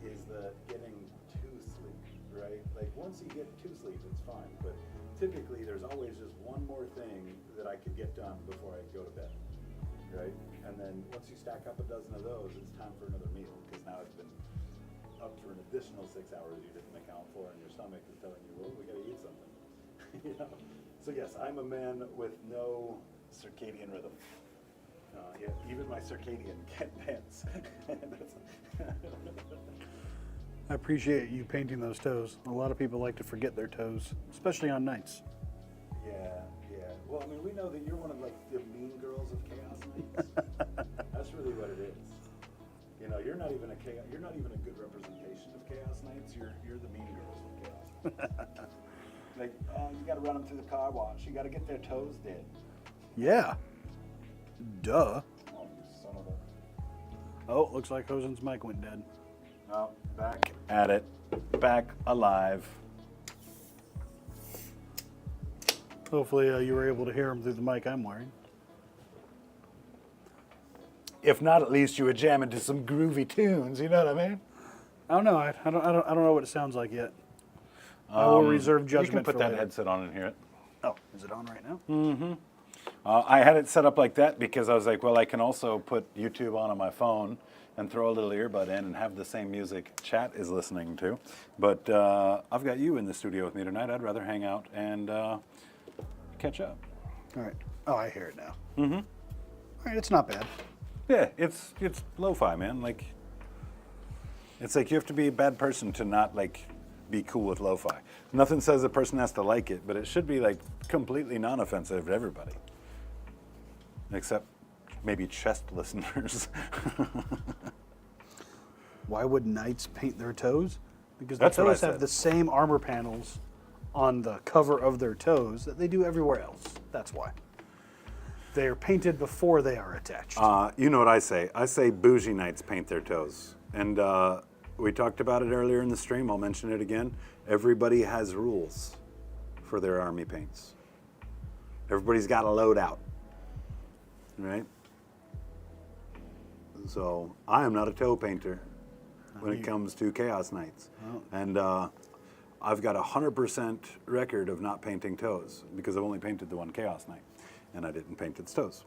is the getting to sleep, right? Once you get to sleep, it's fine. But typically, there's always just one more thing that I could get done before I go to bed, right? And then once you stack up a dozen of those, it's time for another meal, because now it's been up for an additional 6 hours you didn't account for, and your stomach is telling you, well, we gotta eat something. So yes, I'm a man with no circadian rhythm. Even my circadian can't dance. I appreciate you painting those toes. A lot of people like to forget their toes, especially on nights. Yeah. Well, I mean, we know that you're one of the mean girls of Chaos Knights. That's really what it is. You're not even a good representation of Chaos Knights. You're the mean girls of Chaos. You got to run them through the car wash. You got to get their toes dead. Yeah. Duh. Oh, you son of a. Oh, looks like Hosen's mic went dead. No, back at it. Back alive. Hopefully you were able to hear them through the mic I'm wearing. If not, at least you were jamming to some groovy tunes. You know what I mean? I don't know. I don't know what it sounds like yet. I will reserve judgment. You can put for that later. headset on and hear it. Oh, is it on right now? I had it set up like that because I was like, well, I can also put YouTube on my phone and throw a little earbud in and have the same music chat is listening to. But I've got you in the studio with me tonight. I'd rather hang out and catch up. All right. Oh, I hear it now. Mm-hmm. All right, it's not bad. Yeah, it's lo-fi, man. Like, it's like you have to be a bad person to not like be cool with lo-fi. Nothing says a person has to like it, but it should be like completely non-offensive to everybody, except maybe chest listeners. Why would knights paint their toes? Because That's the what I toes have said. the same armor panels on the cover of their toes that they do everywhere else. That's why. They are painted before they are attached. You know what I say? I say bougie knights paint their toes. And we talked about it earlier in the stream. I'll mention it again. Everybody has rules for their army paints. Everybody's got a loadout, right? So I am not a toe painter when it comes to Chaos Knights. And I've got 100% record of not painting toes because I've only painted the one Chaos Knight and I didn't paint its toes.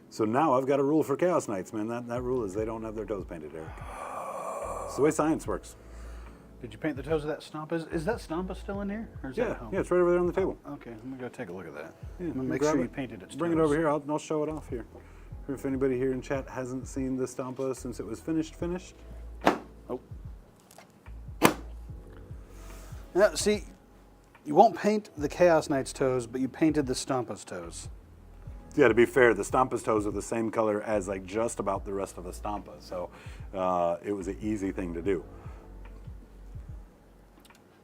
So now I've got a rule for Chaos Knights, man. That rule is they don't have their toes painted, Eric. It's the way science works. Did you paint the toes of that Stampa? Is that Stampa still in here? Or is that Yeah, at home? yeah, it's right over there on the table. Okay, I'm going to go take a look at that. Yeah, I'm going to make grab sure it. you painted its Bring toes. it over here. I'll show it off here. If anybody here in chat hasn't seen the Stampa since it was finished. Oh. Yeah, see, you won't paint the Chaos Knight's toes, but you painted the Stampa's toes. Yeah, to be fair, the Stampa's toes are the same color as like just about the rest of the Stampa, so it was an easy thing to do.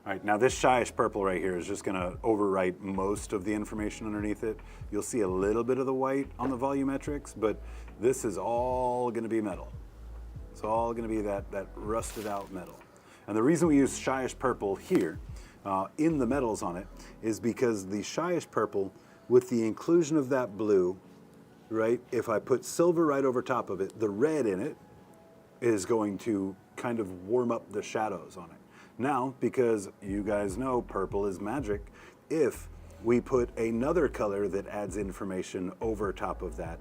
All right, now this shyish purple right here is just going to overwrite most of the information underneath it. You'll see a little bit of the white on the volumetrics, but this is all going to be metal. It's all going to be that rusted out metal. And the reason we use shyish purple here in the metals on it is because the shyish purple, with the inclusion of that blue, right, if I put silver right over top of it, the red in it is going to kind of warm up the shadows on it. Now, because you guys know purple is magic, if we put another color that adds information over top of that,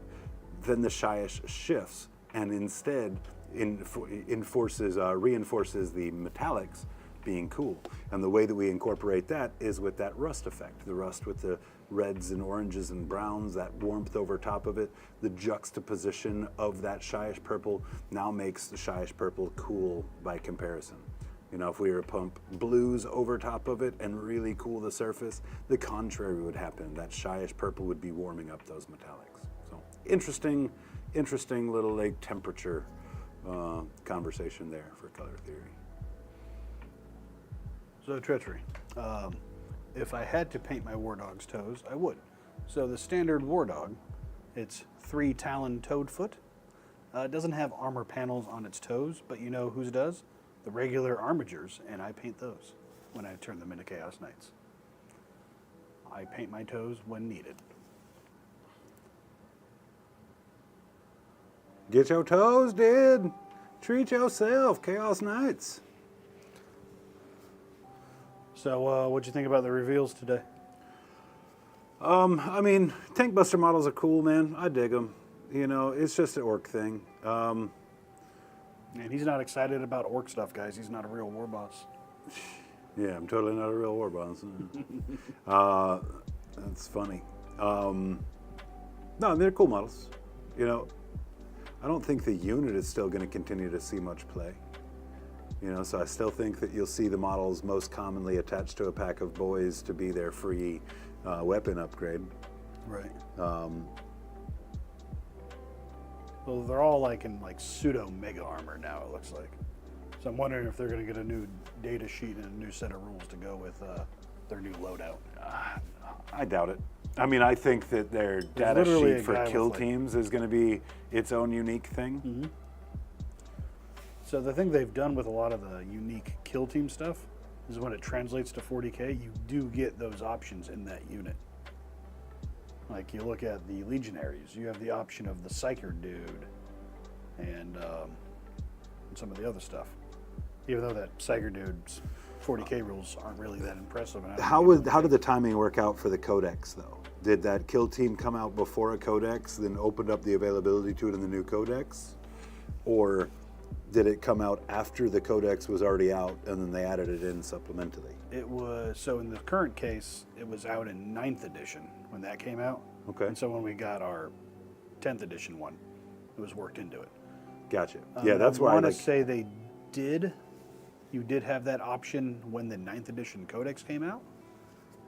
then the shyish shifts and instead reinforces the metallics being cool. And the way that we incorporate that is with that rust effect. The rust with the reds and oranges and browns, that warmth over top of it, the juxtaposition of that shyish purple now makes the shyish purple cool by comparison. You know, if we were to pump blues over top of it and really cool the surface, the contrary would happen. That shyish purple would be warming up those metallics. So interesting little like temperature conversation there for color theory. So treachery. If I had to paint my war dog's toes, I would. So the standard war dog, it's 3 talon toed foot. It doesn't have armor panels on its toes, but you know whose does? The regular armigers, and I paint those when I turn them into Chaos Knights. I paint my toes when needed. Get your toes, dude. Treat yourself, Chaos Knights. So what'd you think about the reveals today? I mean, tank buster models are cool, man. I dig them. You know, it's just an orc thing. And he's not excited about orc stuff, guys. He's not a real war boss. Yeah, I'm totally not a real war boss. That's funny. No, I mean, they're cool models. You know, I don't think the unit is still going to continue to see much play. You know, so I still think that you'll see the models most commonly attached to a pack of boys to be their free weapon upgrade. Right. Well, they're all like in pseudo mega armor now, it looks like. So I'm wondering if they're going to get a new data sheet and a new set of rules to go with their new loadout. I doubt it. I mean, I think that their data literally sheet a for guy kill with, teams is going to be its own unique thing. Mm-hmm. So the thing they've done with a lot of the unique kill team stuff is when it translates to 40K, you do get those options in that unit. Like you look at the Legionaries, you have the option of the Psyker dude and some of the other stuff. Even though that Psyker dude's 40k rules aren't really that impressive. And How did the timing work out for the Codex though? Did that kill team come out before a Codex, then opened up the availability to it in the new Codex, or did it come out after the Codex was already out and then they added it in supplementally? It was, so in the current case, it was out in 9th edition when that came out. Okay. And so when we got our 10th edition one, it was worked into it. Gotcha. Yeah, that's why I want to say they did. You did have that option when the 9th edition Codex came out.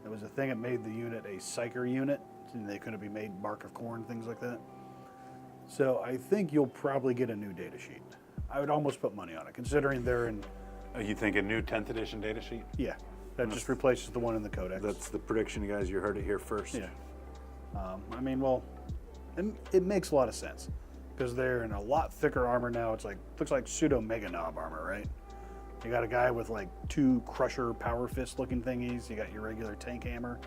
It was a thing that made the unit a Psyker unit, and they couldn't be made Bark of Corn, things like that. So I think you'll probably get a new data sheet. I would almost put money on it, considering they're in. You think a new 10th edition data sheet? Yeah, that just replaces the one in the Codex. that's the prediction, you guys. You heard it here first. Yeah. I mean, well, it makes a lot of sense because they're in a lot thicker armor now. It's like looks like pseudo mega knob armor, right? You got a guy with like 2 Crusher Power Fist looking thingies. You got your regular tank hammer.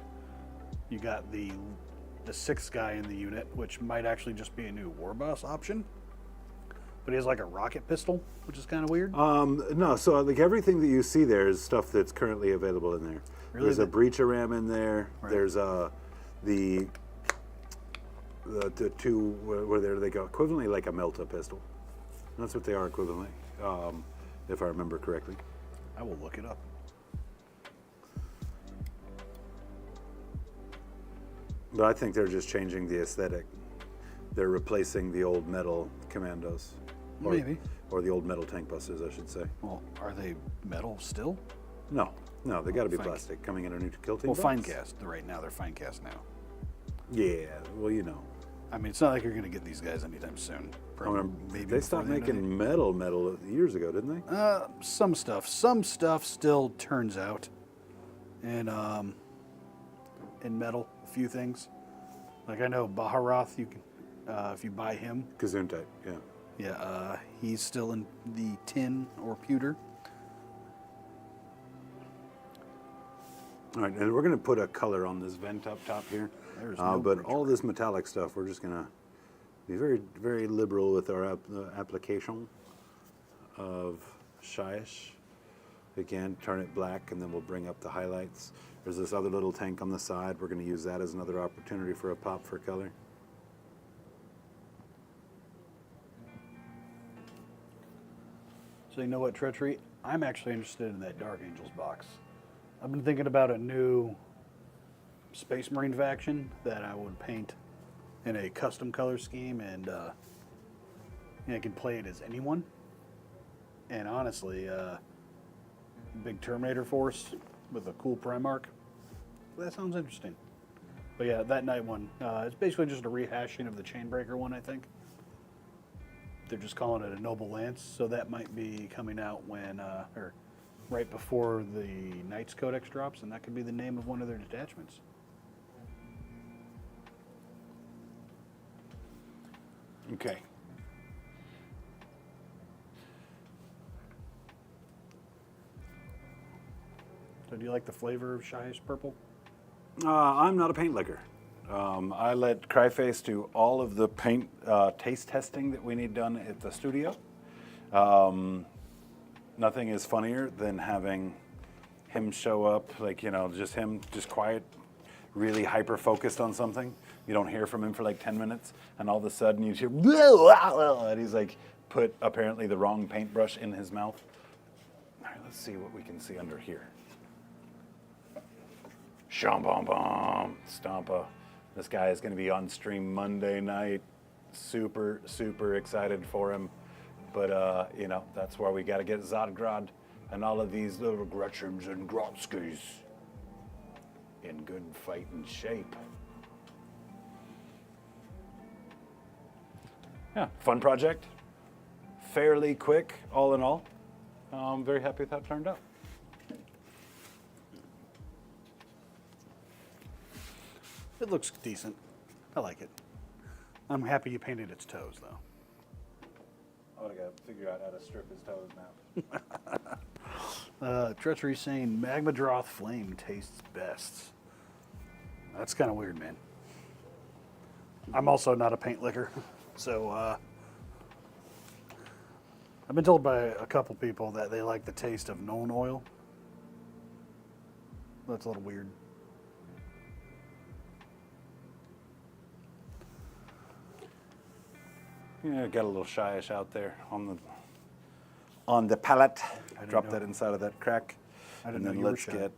You got the 6th guy in the unit, which might actually just be a new war boss option. But he has like a rocket pistol, which is kind of weird. No, so like everything that you see there is stuff that's currently available in there. Really? There's a breacher ram in there. Right. There's the 2 where they go equivalently like a Melta pistol. That's what they are equivalently, if I remember correctly. I will look it up. But I think they're just changing the aesthetic. They're replacing the old metal commandos. Maybe. Or the old metal tank busters, I should say. Well, are they metal still? No, they got to be Fine. plastic. Coming in a new kill team Well, box? fine cast. Right now, they're fine cast now. Yeah, well, you know. I mean, it's not like you're going to get these guys anytime soon. Maybe They stopped making metal years ago, didn't they? Some stuff still turns out in metal. A few things, like I know Baharoth. You can if you buy him. Kazoon type, yeah. Yeah, he's still in the tin or pewter. All right, and we're going to put a color on this vent up top here. There's no but bridge all this metallic stuff, we're just going to be very, very liberal with our application of Shyish. Again, turn it black, and then we'll bring up the highlights. There's this other little tank on the side. We're going to use that as another opportunity for a pop for color. So you know what, Treachery? I'm actually interested in that Dark Angels box. I've been thinking about a new Space Marine faction that I would paint in a custom color scheme, and I can play it as anyone. And honestly, big Terminator force with a cool Primarch. That sounds interesting. But yeah, that night one, it's basically just a rehashing of the Chainbreaker one, I think. They're just calling it a Noble Lance, so that might be coming out when, or right before the Knights Codex drops, and that could be the name of one of their detachments. Okay. So do you like the flavor of Shyish purple? I'm not a paint licker. I let Cryface do all of the paint taste testing that we need done at the studio. Nothing is funnier than having him show up, like, you know, just him, just quiet, really hyper-focused on something. You don't hear from him for like 10 minutes, and all of a sudden you hear, and he's like put apparently the wrong paintbrush in his mouth. All right, let's see what we can see under here. Shom-bom-bom, Stompa. This guy is going to be on stream Monday night. Super, super excited for him. But, you know, that's where we got to get Zodgrod and all of these little Gretchens and Grotskys in good fighting shape. Yeah, fun project. Fairly quick, all in all. I'm very happy with how it turned out. It looks decent. I like it. I'm happy you painted its toes, though. I would have got to figure out how to strip his toes now. Treachery saying Magma Droth Flame tastes best. That's kind of weird, man. I'm also not a paint licker, so I've been told by a couple people that they like the taste of known oil. That's a little weird. Yeah, got a little shyish out there on the pallet. Drop know. that inside of that crack. I didn't And know then you were let's shy.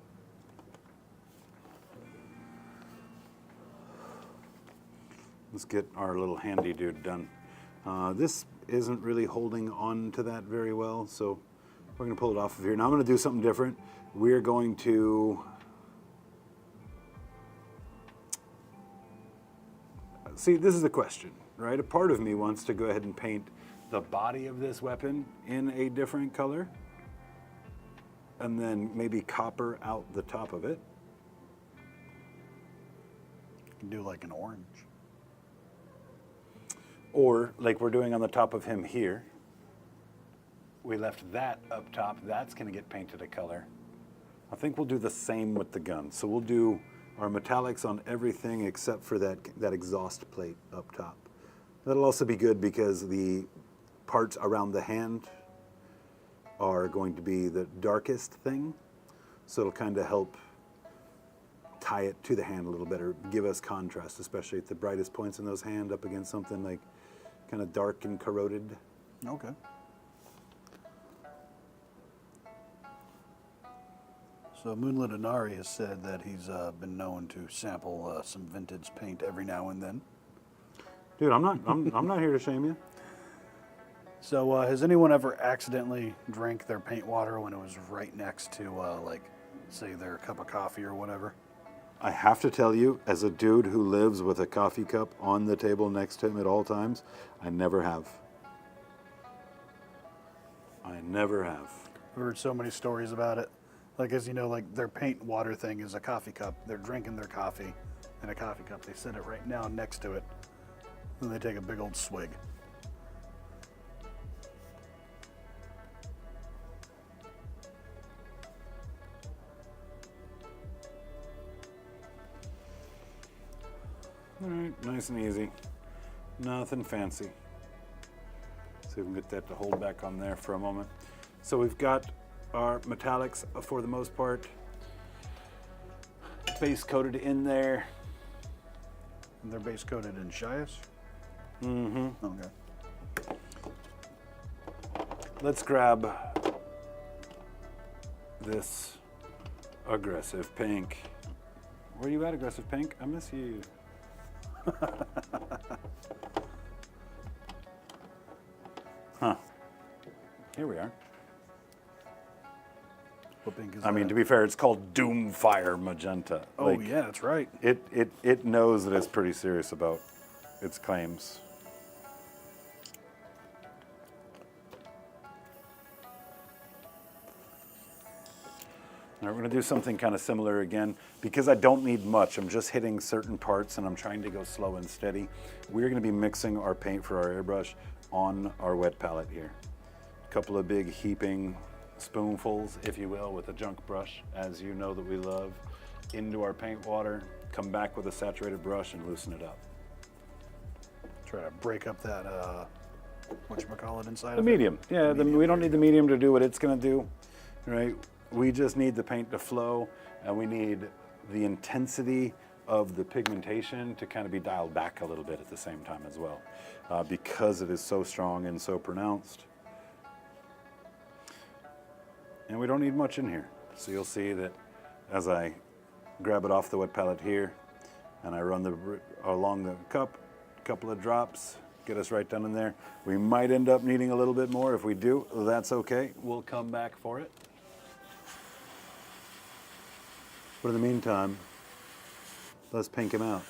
Let's get our little handy dude done. This isn't really holding on to that very well, so we're going to pull it off of here. Now I'm going to do something different. We're going to see, this is a question, right? A part of me wants to go ahead and paint the body of this weapon in a different color, and then maybe copper out the top of it. You can do like an orange. Or like we're doing on the top of him here. We left that up top. That's going to get painted a color. I think we'll do the same with the gun. So we'll do our metallics on everything except for that exhaust plate up top. That'll also be good because the parts around the hand are going to be the darkest thing. So it'll kind of help tie it to the hand a little better, give us contrast, especially at the brightest points in those hand up against something like kind of dark and corroded. Okay. So Moonlit Inari has said that he's been known to sample some vintage paint every now and then. Dude, I'm not here to shame you. So has anyone ever accidentally drank their paint water when it was right next to, like, say, their cup of coffee or whatever? I have to tell you, as a dude who lives with a coffee cup on the table next to him at all times, I never have. I never have. I've heard so many stories about it. Like, as you know, like their paint water thing is a coffee cup. They're drinking their coffee in a coffee cup. They set it right now next to it. Then they take a big old swig. All right, nice and easy. Nothing fancy. See if we can get that to hold back on there for a moment. So we've got our metallics for the most part base coated in there. And they're base coated in Shias? Mm-hmm. Okay. Let's grab this aggressive pink. Where you at, aggressive pink? I miss you. Huh. Here we are. What pink is I mean, that? to be fair, it's called Doomfire Magenta. Oh, Like, yeah, that's right. It knows that it's pretty serious about its claims. All right, we're going to do something kind of similar again. Because I don't need much, I'm just hitting certain parts and I'm trying to go slow and steady. We're going to be mixing our paint for our airbrush on our wet palette here. A couple of big heaping spoonfuls, if you will, with a junk brush, as you know that we love, into our paint water. Come back with a saturated brush and loosen it up. Try to break up that, whatchamacallit inside The of it. medium. Yeah, medium, we don't there need the medium to do what it's going to do, right? We just need the paint to flow, and we need the intensity of the pigmentation to kind of be dialed back a little bit at the same time as well, because it is so strong and so pronounced. And we don't need much in here. So you'll see that as I grab it off the wet palette here, and I run along the cup, a couple of drops, get us right down in there. We might end up needing a little bit more. If we do, that's okay. We'll come back for it. But in the meantime, let's pink him out.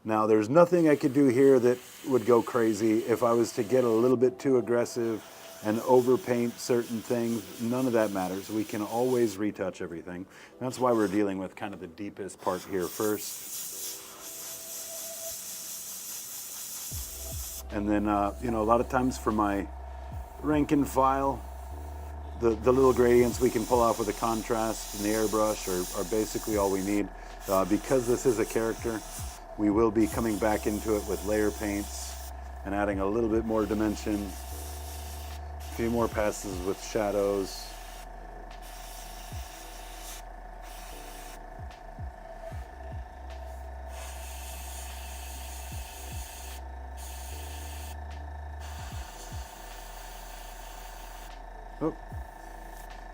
Now, there's nothing I could do here that would go crazy. If I was to get a little bit too aggressive and overpaint certain things, none of that matters. We can always retouch everything. That's why we're dealing with kind of the deepest part here first. And then, you know, a lot of times for my rank and file, the little gradients we can pull off with the contrast and the airbrush are basically all we need. Because this is a character, we will be coming back into it with layer paints and adding a little bit more dimension, a few more passes with shadows. Oh,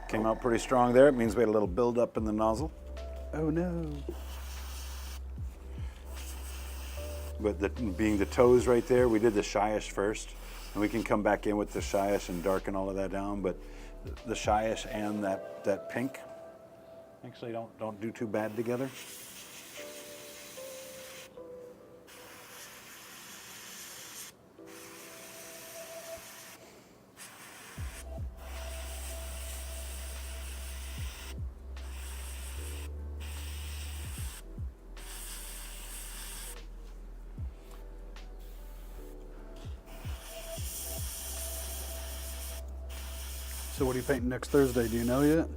came out pretty strong there. It means we had a little build up in the nozzle. Oh no. But being the toes right there, we did the shyish first, and we can come back in with the shyish and darken all of that down. But the shyish and that pink actually don't do too bad together. So what are you painting next Thursday? Do you know yet?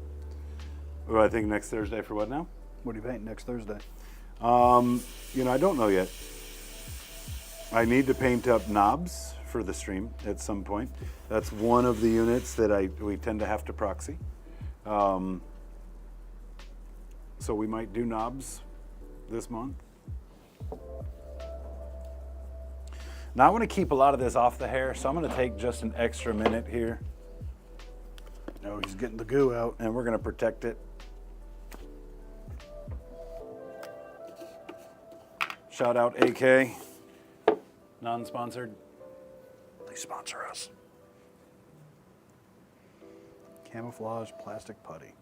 Well, I think next Thursday for what now? What are you painting next Thursday? I don't know yet. I need to paint up knobs for the stream at some point. That's one of the units that we tend to have to proxy. So we might do knobs this month. Now I want to keep a lot of this off the hair, so I'm going to take just an extra minute here. Oh, he's getting the goo out. And we're going to protect it. Shout out AK, non-sponsored. They sponsor us. Camouflage plastic putty.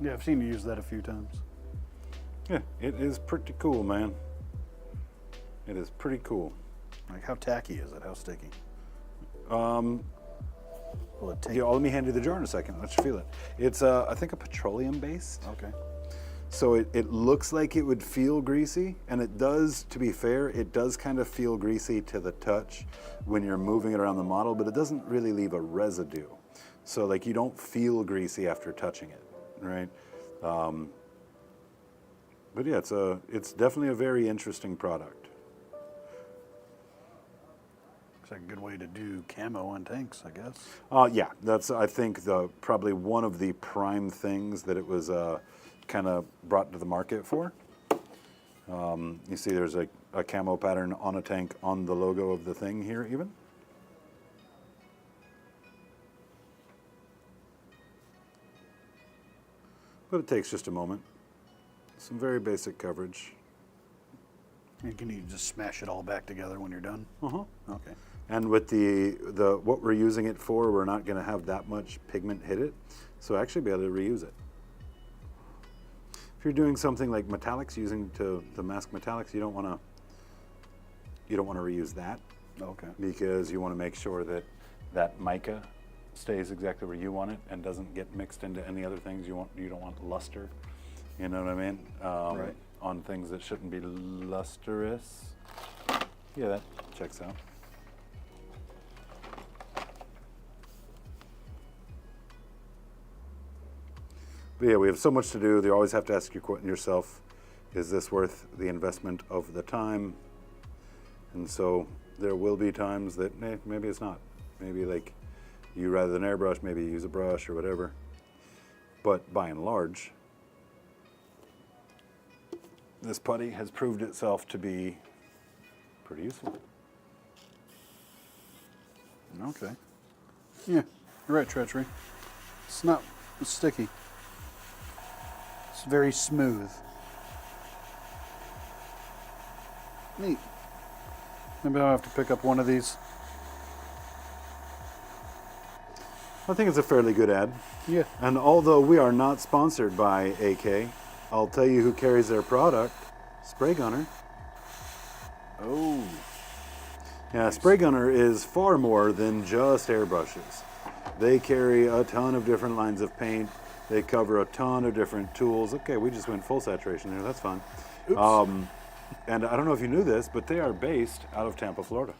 Yeah, I've seen you use that a few times. Yeah, it is pretty cool, man. It is pretty cool. Like, how tacky is it? How sticky? Will it take? Yeah, let me hand you the jar in a second. Let you feel it. It's, I think, a petroleum based. Okay. So it looks like it would feel greasy, and it does, to be fair, it does kind of feel greasy to the touch when you're moving it around the model, but it doesn't really leave a residue. So, like, you don't feel greasy after touching it, right? But yeah, it's definitely a very interesting product. Looks like a good way to do camo on tanks, I guess. Yeah, that's, I think, probably one of the prime things that it was kind of brought to the market for. You see there's a camo pattern on a tank on the logo of the thing here even. But it takes just a moment. Some very basic coverage. And can you just smash it all back together when you're done? Uh-huh. Okay. And with the what we're using it for, we're not going to have that much pigment hit it, so actually be able to reuse it. If you're doing something like metallics, using the mask metallics, you don't want to reuse that. Okay. Because you want to make sure that mica stays exactly where you want it and doesn't get mixed into any other things. You don't want luster. You know what I mean? Right. On things that shouldn't be lustrous. Yeah, that checks out. But yeah, we have so much to do. You always have to ask yourself, is this worth the investment of the time? And so there will be times that maybe it's not. Maybe like you rather than airbrush, maybe you use a brush or whatever. But by and large, this putty has proved itself to be pretty useful. Okay. Yeah, you're right, Treachery. It's not sticky. It's very smooth. Neat. Maybe I'll have to pick up one of these. I think it's a fairly good ad. Yeah. And although we are not sponsored by AK, I'll tell you who carries their product, Spray Gunner. Oh. Yeah, Spray Gunner is far more than just airbrushes. They carry a ton of different lines of paint. They cover a ton of different tools. Okay, we just went full saturation there. That's fine. Oops. And I don't know if you knew this, but they are based out of Tampa, Florida.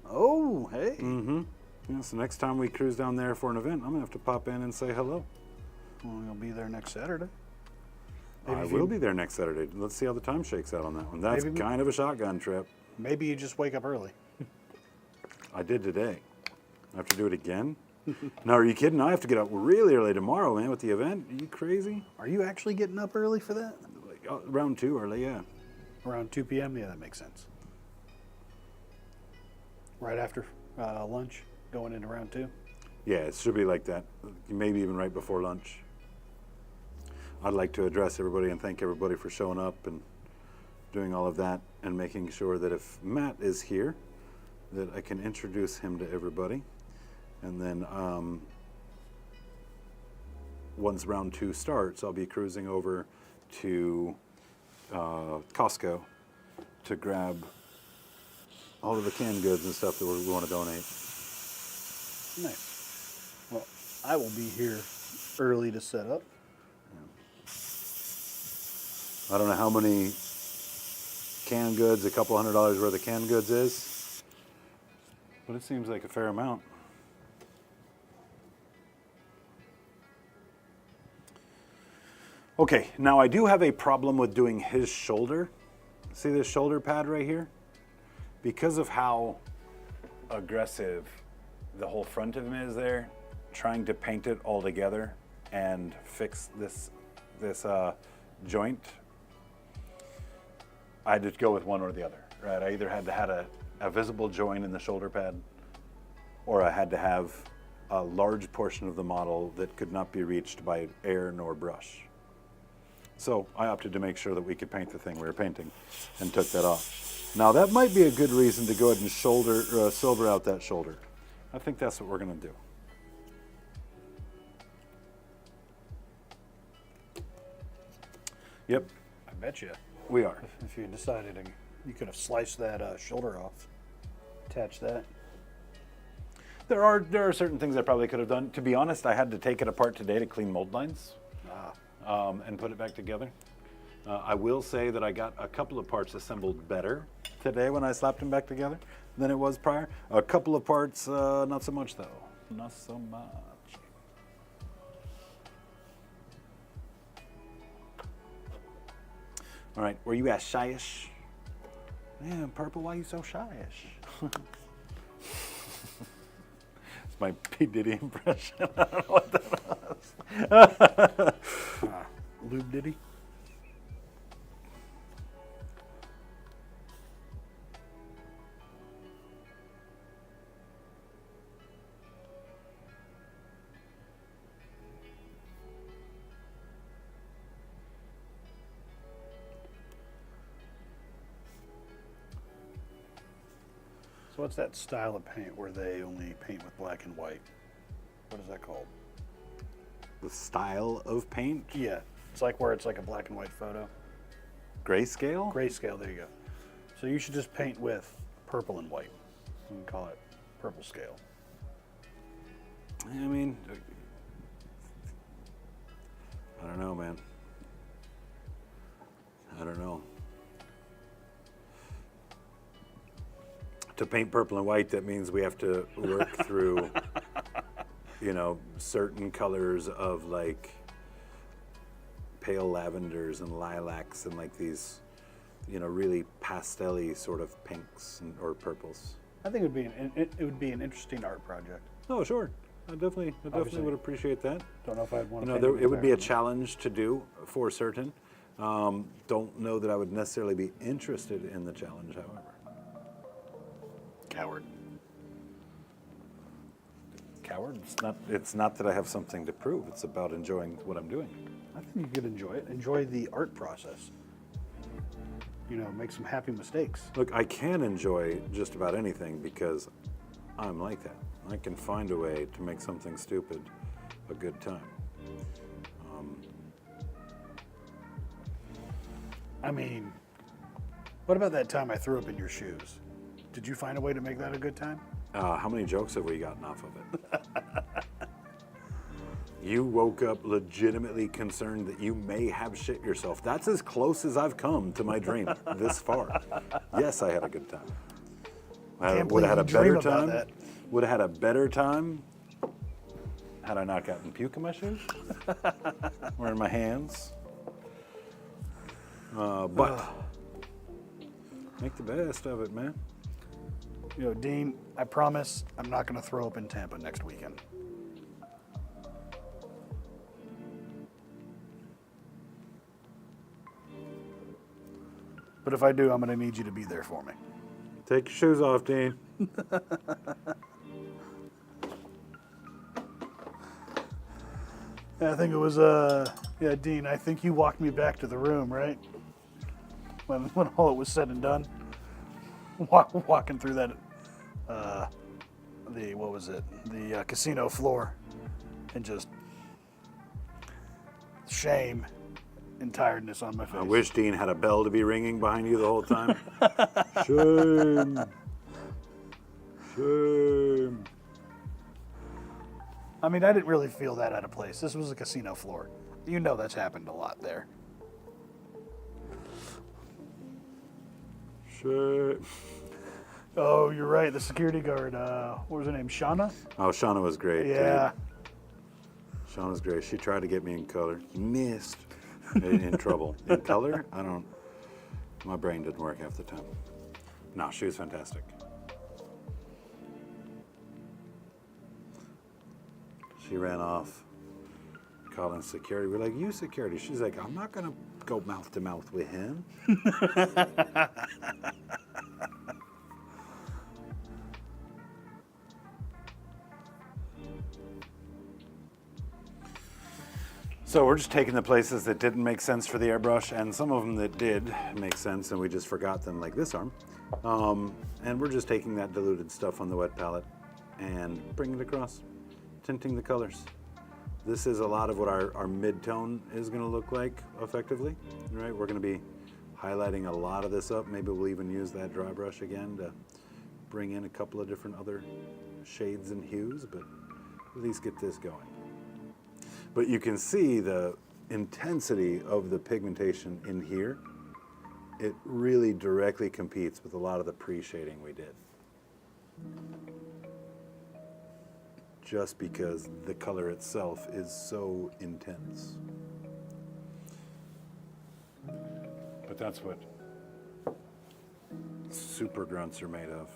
Oh, hey. Mm-hmm. Yeah, so next time we cruise down there for an event, I'm gonna have to pop in and say hello. Well, you'll be there next Saturday. I will be there next Saturday. Let's see how the time shakes out on that one. That's Maybe- kind of a shotgun trip. Maybe you just wake up early. I did today. I have to do it again? No, are you kidding? I have to get up really early tomorrow, man, with the event. Are you crazy? Are you actually getting up early for that? Like, round 2 early, yeah. Around 2 p.m.? Yeah, that makes sense. Right after lunch, going into round 2? Yeah, it should be like that. Maybe even right before lunch. I'd like to address everybody and thank everybody for showing up and doing all of that and making sure that if Matt is here, that I can introduce him to everybody. And then once round 2 starts, I'll be cruising over to Costco to grab all of the canned goods and stuff that we want to donate. Nice. Well, I will be here early to set up. I don't know how many canned goods, a couple $100 worth of canned goods is, but it seems like a fair amount. Okay, now I do have a problem with doing his shoulder. See this shoulder pad right here? Because of how aggressive the whole front of him is there, trying to paint it all together and fix this joint, I had to go with one or the other, right? I either had to have a visible joint in the shoulder pad, or I had to have a large portion of the model that could not be reached by air nor brush. So I opted to make sure that we could paint the thing we were painting and took that off. Now that might be a good reason to go ahead and silver out that shoulder. I think that's what we're gonna do. Yep, I bet you. we are. If you decided to, you could have sliced that shoulder off, attached that. There are certain things I probably could have done. To be honest, I had to take it apart today to clean mold lines. And put it back together. I will say that I got a couple of parts assembled better today when I slapped them back together than it was prior. A couple of parts, not so much though. Not so much. All right, were you as shyish? Man, Purple, why are you so shyish? It's my P. Diddy impression. I don't know what that was. Lube Diddy? So what's that style of paint where they only paint with black and white? What is that called? The style of paint? Yeah, it's like where it's like a black and white photo. Grayscale? Grayscale, there you go. So you should just paint with purple and white. You can call it purple scale. I mean, I don't know, man. I don't know. To paint purple and white, that means we have to work through, certain colors of like pale lavenders and lilacs and like these, really pastel-y sort of pinks or purples. I think it would be an interesting art project. Oh, sure. I definitely Obviously. would appreciate that. Don't know if I'd want to. It would be a challenge to do for certain. Don't know that I would necessarily be interested in the challenge, however. Coward. Coward? It's not that I have something to prove. It's about enjoying what I'm doing. I think you could enjoy it. Enjoy the art process. Make some happy mistakes. Look, I can enjoy just about anything because I'm like that. I can find a way to make something stupid a good time. I mean, what about that time I threw up in your shoes? Did you find a way to make that a good time? How many jokes have we gotten off of it? You woke up legitimately concerned that you may have shit yourself. That's as close as I've come to my dream this far. Yes, I had a good time. Can't Would believe I had a you dream better about time? that. Would have had a better time had I not gotten puke in my shoes or in my hands. But make the best of it, man. You know, Dean, I promise I'm not going to throw up in Tampa next weekend. But if I do, I'm going to need you to be there for me. Take your shoes off, Dean. Yeah, I think it was, yeah, Dean, I think you walked me back to the room, right? When all it was said and done. Walking through that, what was it? The casino floor. And just shame and tiredness on my face. I wish Dean had a bell to be ringing behind you the whole time. Shame. Shame. I mean, I didn't really feel that out of place. This was a casino floor. You know that's happened a lot there. Shame. Oh, you're right. The security guard, what was her name? Shauna? Oh, Shauna was great. Yeah. Dude. Shauna was great. She tried to get me in color. Missed. In trouble. In color? My brain didn't work half the time. No, she was fantastic. She ran off, calling security. We're like, you security. She's like, I'm not going to go mouth to mouth with him. So we're just taking the places that didn't make sense for the airbrush, and some of them that did make sense, and we just forgot them, like this arm. And we're just taking that diluted stuff on the wet palette and bringing it across, tinting the colors. This is a lot of what our mid-tone is going to look like effectively, right? We're going to be highlighting a lot of this up. Maybe we'll even use that dry brush again to bring in a couple of different other shades and hues, but at least get this going. But you can see the intensity of the pigmentation in here. It really directly competes with a lot of the pre-shading we did. Just because the color itself is so intense. But that's what super grunts are made of.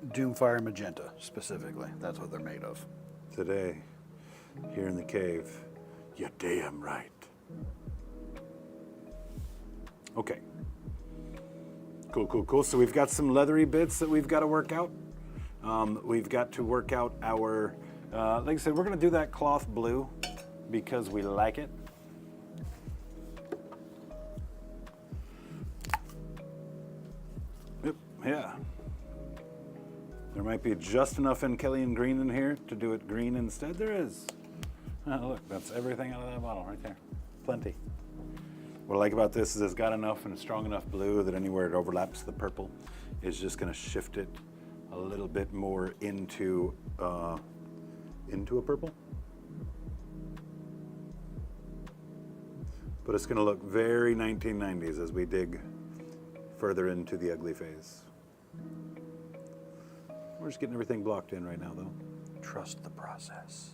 Doomfire Magenta, specifically. That's what they're made of. Today, here in the cave, you're damn right. Okay. Cool. So we've got some leathery bits that we've got to work out. We've got to work out our, like I said, we're going to do that cloth blue because we like it. Yep, yeah. There might be just enough Ankelian green in here to do it green instead. There is. Oh, look, that's everything out of that bottle right there. Plenty. What I like about this is it's got enough and strong enough blue that anywhere it overlaps the purple is just going to shift it a little bit more into a purple. But it's going to look very 1990s as we dig further into the ugly phase. We're just getting everything blocked in right now, though. Trust the process.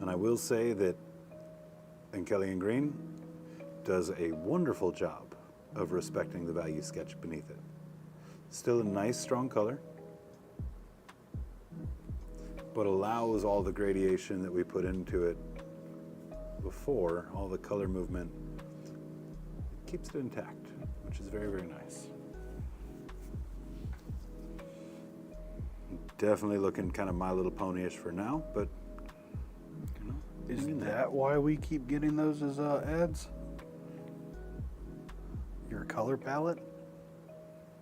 And I will say that Ankelian Green does a wonderful job of respecting the value sketch beneath it. Still a nice, strong color, but allows all the gradation that we put into it before, all the color movement, keeps it intact, which is very, very nice. Definitely looking kind of My Little Pony-ish for now, but you know, Is that why we keep getting those as ads? Your color palette?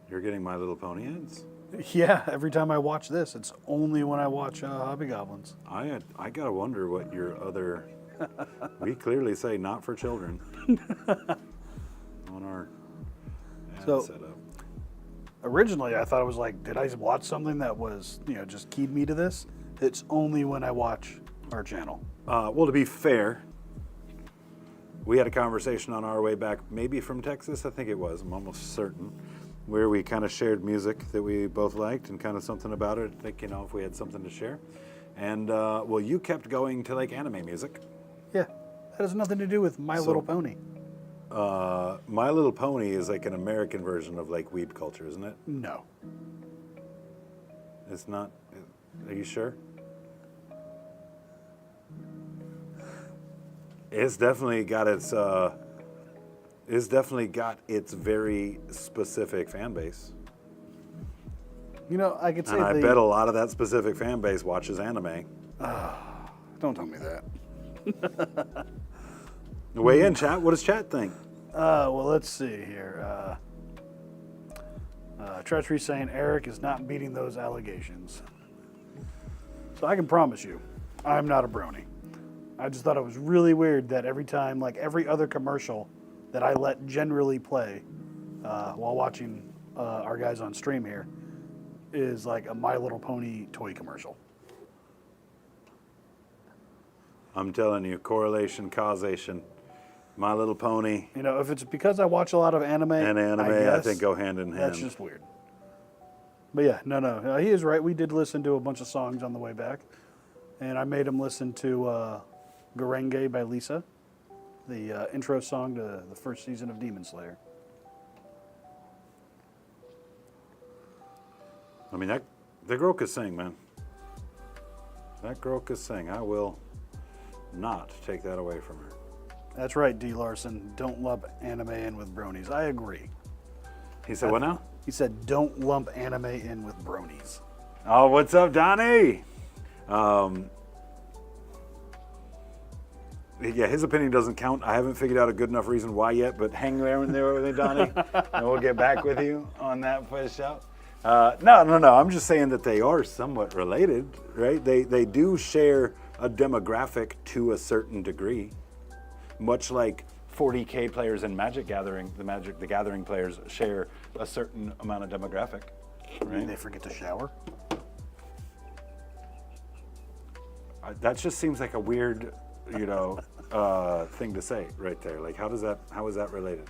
You're getting My Little Pony ads? Yeah, every time I watch this, it's only when I watch Hobby Goblins. I gotta wonder what your other. We clearly say not for children on our ad setup. Originally, I thought it was like, did I watch something that was, just keyed me to this? It's only when I watch our channel. Well, to be fair, we had a conversation on our way back, maybe from Texas, I think it was, I'm almost certain, where we kind of shared music that we both liked and kind of something about it, like, you know, if we had something to share. And, well, you kept going to like anime music. Yeah, that has nothing to do with My Little Pony. My Little Pony is like an American version of like weeb culture, isn't it? No. It's not. Are you sure? It's definitely got its. It's definitely got its very specific fan base. You know, I could say And I bet a lot of that specific fan base watches anime. Don't tell me that. Weigh in, chat. What does chat think? Well, let's see here. Treachery saying Eric is not beating those allegations. So I can promise you, I'm not a brony. I just thought it was really weird that every time, like every other commercial that I let generally play while watching our guys on stream here is like a My Little Pony toy commercial. I'm telling you, correlation, causation. My Little Pony You know, if it's because I watch a lot of anime, and anime, I guess think, go hand in hand. that's just weird. But yeah, no, he is right. We did listen to a bunch of songs on the way back, and I made him listen to Garenge by Lisa, the intro song to the first season of Demon Slayer. I mean, that girl could sing, man. That girl could sing. I will not take that away from her. That's right, D. Larson. Don't lump anime in with bronies. I agree. He said, what now? He said, don't lump anime in with bronies. Oh, what's up, Donnie? Yeah, his opinion doesn't count. I haven't figured out a good enough reason why yet, but hang there with me, Donnie, and we'll get back with you on that for the show. No. I'm just saying that they are somewhat related, right? They do share a demographic to a certain degree, much like 40K players in Magic Gathering, the Gathering players share a certain amount of demographic, right? They forget to shower. That just seems like a weird, thing to say right there. Like, how is that related?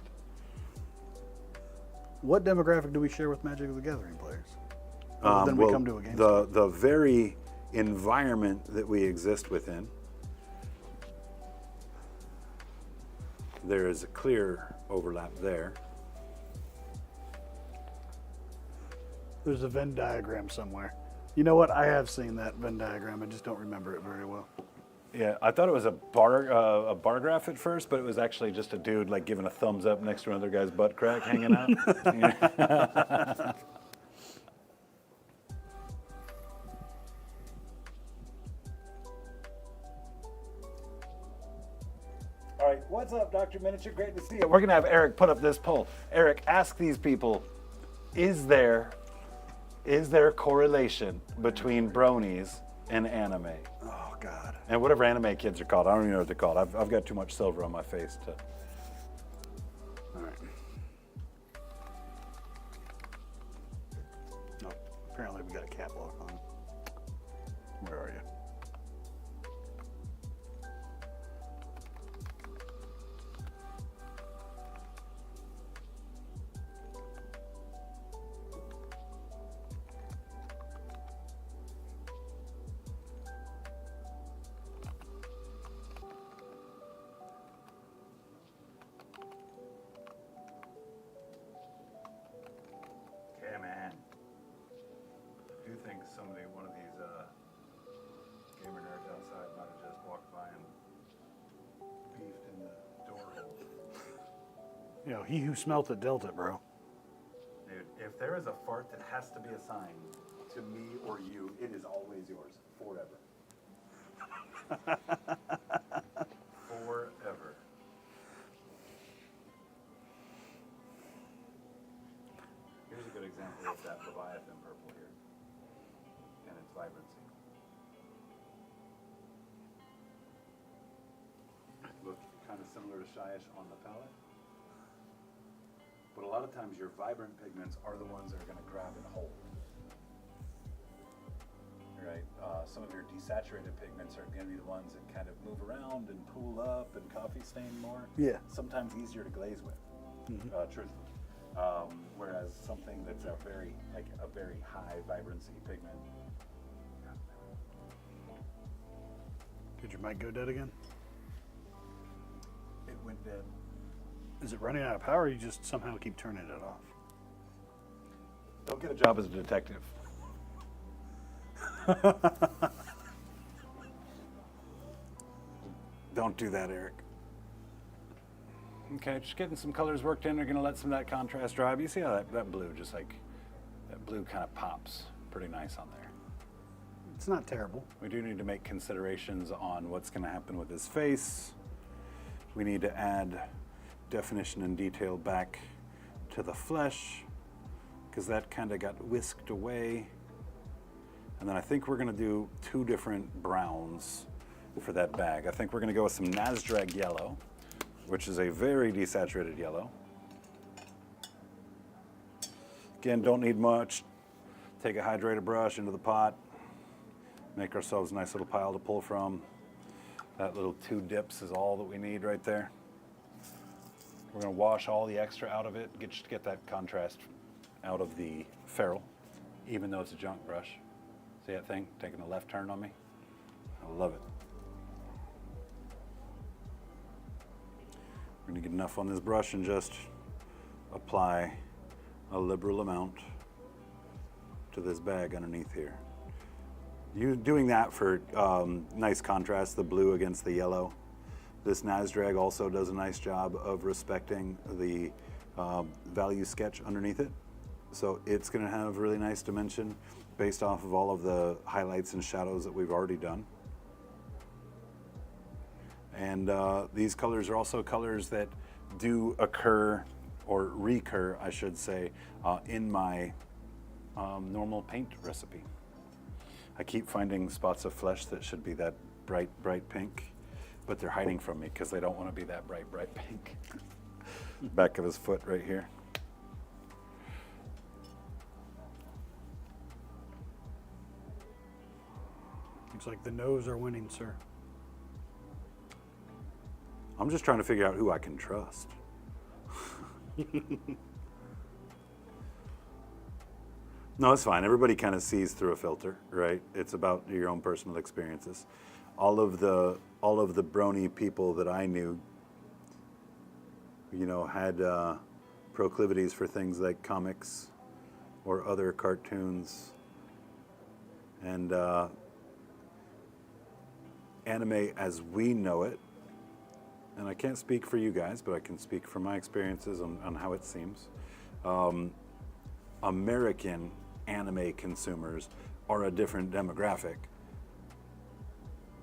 What demographic do we share with Magic the Gathering players? Then we come to a game. The very environment that we exist within, there is a clear overlap there. There's a Venn diagram somewhere. You know what? I have seen that Venn diagram. I just don't remember it very well. Yeah, I thought it was a bar graph at first, but it was actually just a dude like giving a thumbs up next to another guy's butt crack hanging out. All right, what's up, Dr. Miniature? Great to see you. We're going to have Eric put up this poll. Eric, ask these people, is there correlation between bronies and anime? Oh, God. And whatever anime kids are called. I don't even know what they're called. I've got too much silver on my face to... All right. Oh, apparently we got a cap lock on. Where are you? Yeah, man. I do think one of these gamer nerds outside might have just walked by and beefed in the door hole. He who smelt it dealt it, bro. Dude, if there is a fart that has to be assigned to me or you, it is always yours. Forever. Forever. Here's a good example of that Leviathan purple here and its vibrancy. Look kind of similar to Shyish on the palette. But a lot of times your vibrant pigments are the ones that are going to grab and hold. Right? some of your desaturated pigments are going to be the ones that kind of move around and pool up and coffee stain more. Yeah. Sometimes easier to glaze with, truthfully. Whereas something that's a very high vibrancy pigment. Did your mic go dead again? It went dead. Is it running out of power or you just somehow keep turning it off? Don't get a job as a detective. Don't do that, Eric. Okay, just getting some colors worked in. They're going to let some of that contrast dry. But you see how that blue just like, that blue kind of pops pretty nice on there. It's not terrible. We do need to make considerations on what's going to happen with his face. We need to add definition and detail back to the flesh because that kind of got whisked away. And then I think we're going to do 2 different browns for that bag. I think we're going to go with some Zodgrod yellow, which is a very desaturated yellow. Again, don't need much. Take a hydrated brush into the pot, make ourselves a nice little pile to pull from. That little 2 dips is all that we need right there. We're going to wash all the extra out of it, just to get that contrast out of the ferrule, even though it's a junk brush. See that thing taking a left turn on me? I love it. We're going to get enough on this brush and just apply a liberal amount to this bag underneath here. You doing that for nice contrast, the blue against the yellow. This Zodgrod also does a nice job of respecting the value sketch underneath it. So it's going to have really nice dimension based off of all of the highlights and shadows that we've already done. And these colors are also colors that do occur, or recur, I should say, in my normal paint recipe. I keep finding spots of flesh that should be that bright, bright pink, but they're hiding from me because they don't want to be that bright, bright pink. Back of his foot right here. Looks like the no's are winning, sir. I'm just trying to figure out who I can trust. No, it's fine. Everybody kind of sees through a filter, right? It's about your own personal experiences. All of the brony people that I knew, you know, had proclivities for things like comics or other cartoons and anime as we know it. And I can't speak for you guys, but I can speak from my experiences on how it seems. American anime consumers are a different demographic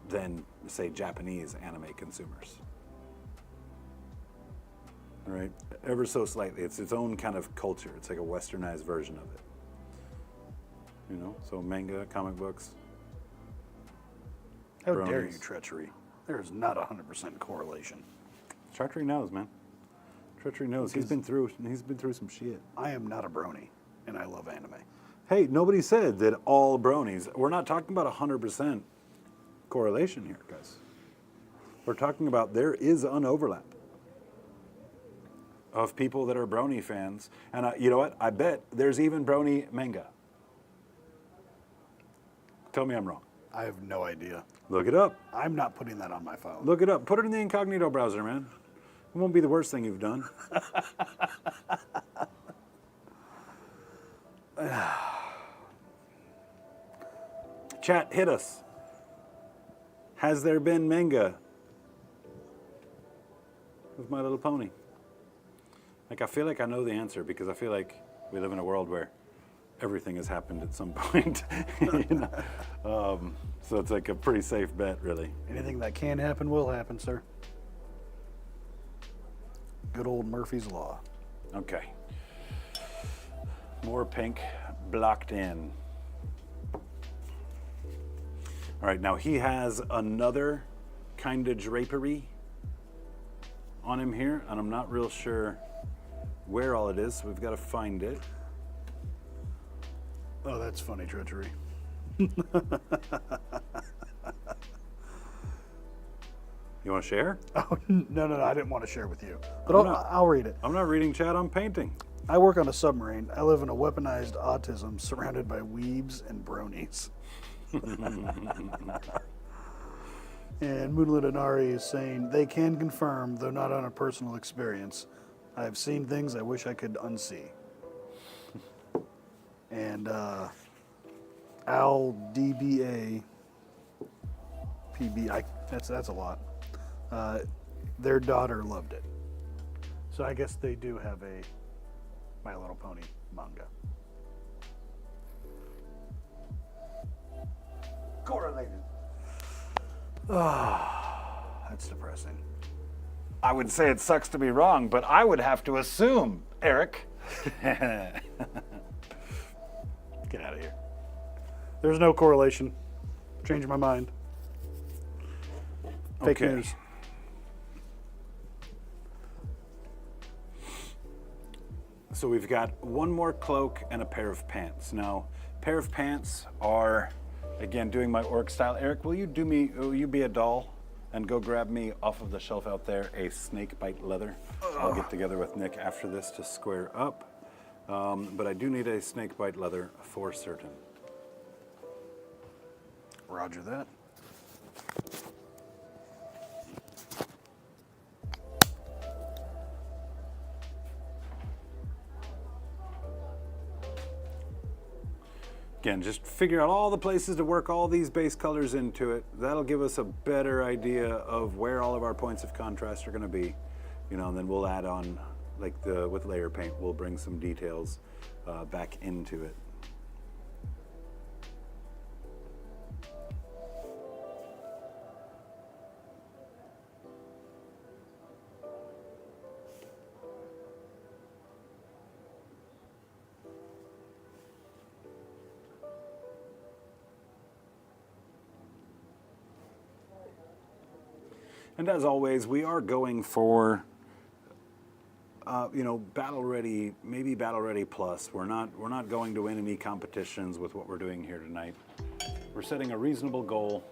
than, say, Japanese anime consumers. All right? Ever so slightly. It's its own kind of culture. It's like a westernized version of it. You know, so manga, comic books. How dare you, bronies. treachery? There is not 100% correlation. Treachery knows, man. Treachery knows. He's been through some shit. I am not a brony, and I love anime. Hey, nobody said that all bronies. We're not talking about 100% correlation here, guys. We're talking about there is an overlap of people that are brony fans. And you know what? I bet there's even brony manga. Tell me I'm wrong. I have no idea. Look it up. I'm not putting that on my phone. Look it up. Put it in the incognito browser, man. It won't be the worst thing you've done. Chat, hit us. Has there been manga with My Little Pony? Like, I feel like I know the answer because I feel like we live in a world where everything has happened at some point. You know? So it's like a pretty safe bet, really. Anything that can happen will happen, sir. Good old Murphy's Law. Okay. More pink blocked in. All right, now he has another kind of drapery on him here, and I'm not real sure where all it is, so we've got to find it. Oh, that's funny, treachery. You want to share? Oh, no, I didn't want to share with you. But I'll read it. I'm not reading chat, I'm painting. I work on a submarine. I live in a weaponized autism surrounded by weebs and bronies. And Moonlit Inari is saying, they can confirm, though not on a personal experience. I have seen things I wish I could unsee. And Al DBA PB, that's a lot. Their daughter loved it. So I guess they do have a My Little Pony manga. Correlated. That's depressing. I would say it sucks to be wrong, but I would have to assume, Eric. Get out of here. There's no correlation. Changed my mind. Fake Okay. news. So we've got one more cloak and a pair of pants. Now, pair of pants are, again, doing my orc style. Eric, will you be a doll and go grab me off of the shelf out there a snake bite leather? I'll get together with Nick after this to square up. But I do need a snake bite leather for certain. Roger that. Again, just figure out all the places to work all these base colors into it. That'll give us a better idea of where all of our points of contrast are going to be. You know, and then we'll add on, like with layer paint, we'll bring some details back into it. And as always, we are going for, battle ready, maybe battle ready plus. We're not going to win any competitions with what we're doing here tonight. We're setting a reasonable goal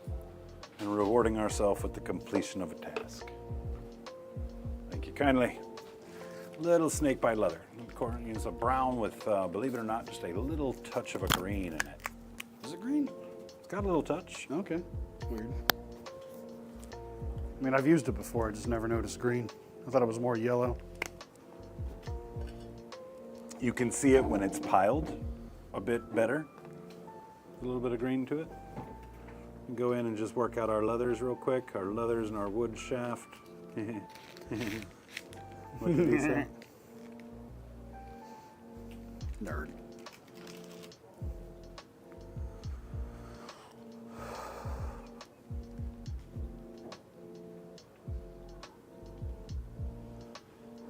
and rewarding ourselves with the completion of a task. Thank you kindly. Little snake bite leather. It's a brown with, believe it or not, just a little touch of a green in it. Is it green? It's got a little touch. Okay. Weird. I mean, I've used it before. I just never noticed green. I thought it was more yellow. You can see it when it's piled a bit better. A little bit of green to it. Go in and just work out our leathers real quick. Our leathers and our wood shaft. What did he say? Nerd.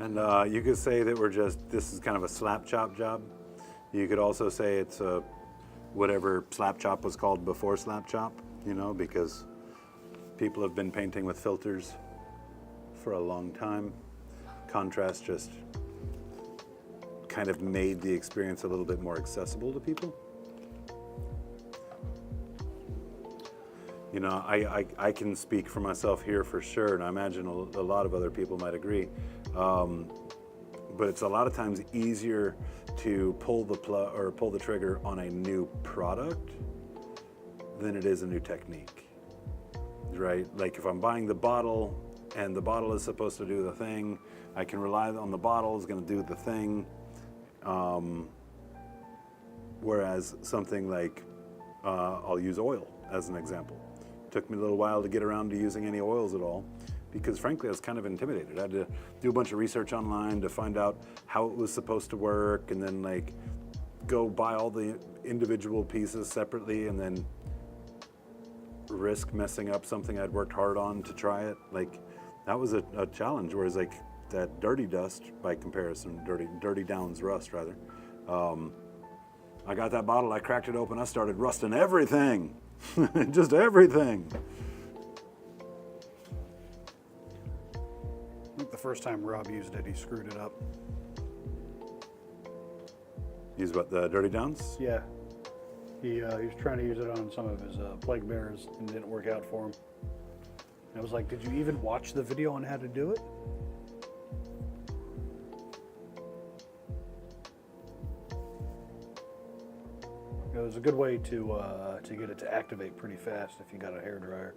And you could say that this is kind of a slap chop job. You could also say it's whatever slap chop was called before slap chop, because people have been painting with filters for a long time. Contrast just kind of made the experience a little bit more accessible to people. I can speak for myself here for sure, and I imagine a lot of other people might agree. But it's a lot of times easier to pull the trigger on a new product than it is a new technique, right? Like if I'm buying the bottle and the bottle is supposed to do the thing, I can rely on the bottle is going to do the thing. Whereas something like, I'll use oil as an example. Took me a little while to get around to using any oils at all, because frankly I was kind of intimidated. I had to do a bunch of research online to find out how it was supposed to work, and then like go buy all the individual pieces separately, and then risk messing up something I'd worked hard on to try it. Like that was a challenge. Whereas like that Dirty Dust, by comparison, Dirty Downs Rust rather, I got that bottle, I cracked it open, I started rusting everything. Just everything. I think the first time Rob used it, he screwed it up. Use what, the Dirty Downs? Yeah. He was trying to use it on some of his plague bearers and it didn't work out for him. And I was like, did you even watch the video on how to do it? It was a good way to get it to activate pretty fast if you got a hairdryer.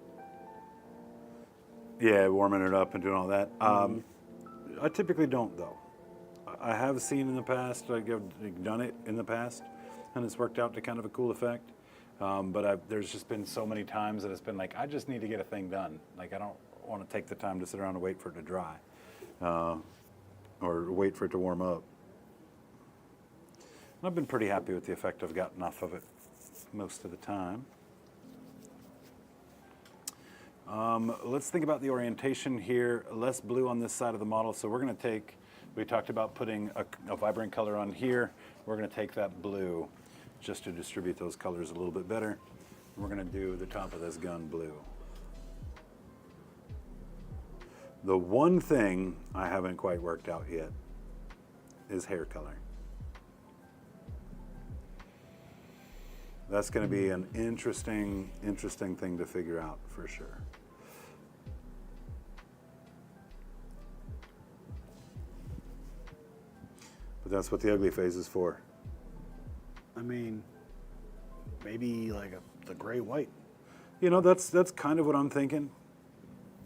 Yeah, warming it up and doing all that. I typically don't, though. I have seen in the past, I've done it in the past, and it's worked out to kind of a cool effect. But there's just been so many times that it's been like, I just need to get a thing done. Like, I don't want to take the time to sit around and wait for it to dry, or wait for it to warm up. And I've been pretty happy with the effect I've gotten off of it most of the time. Let's think about the orientation here. Less blue on this side of the model, so we're going to take, we talked about putting a vibrant color on here. We're going to take that blue just to distribute those colors a little bit better. We're going to do the top of this gun blue. The one thing I haven't quite worked out yet is hair color. That's going to be an interesting thing to figure out for sure. But that's what the ugly phase is for. I mean, maybe like the gray-white. You know, that's kind of what I'm thinking.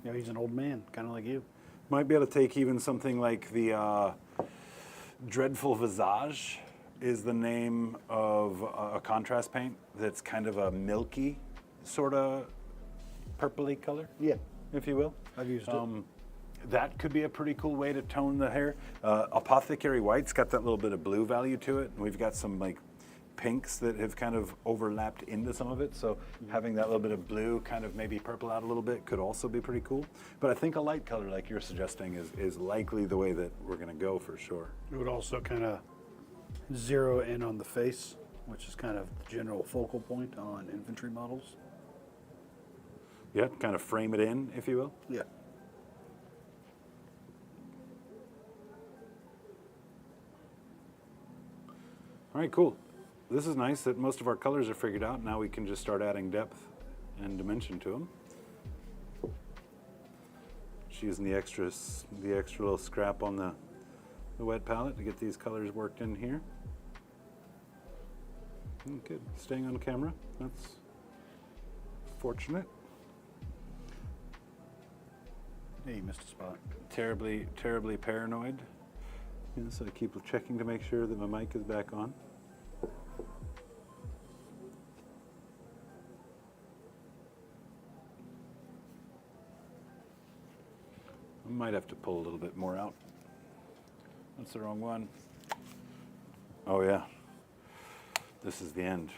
You know, he's an old man, kind of like you. Might be able to take even something like the Dreadful Visage is the name of a contrast paint that's kind of a milky sort of purpley color, Yeah, if you will. I've used it. That could be a pretty cool way to tone the hair. Apothecary White's got that little bit of blue value to it. And we've got some like pinks that have kind of overlapped into some of it. So having that little bit of blue kind of maybe purple out a little bit could also be pretty cool. But I think a light color like you're suggesting is likely the way that we're going to go for sure. It would also kind of zero in on the face, which is kind of the general focal point on infantry models. Yeah, kind of frame it in, if you will. Yeah. All right, cool. This is nice that most of our colors are figured out. Now we can just start adding depth and dimension to them. Just using the extra little scrap on the wet palette to get these colors worked in here. Good. Staying on camera. That's fortunate. Yeah, you missed a spot. Terribly paranoid. So I keep checking to make sure that my mic is back on. I might have to pull a little bit more out. That's the wrong one. Oh yeah. This is the end.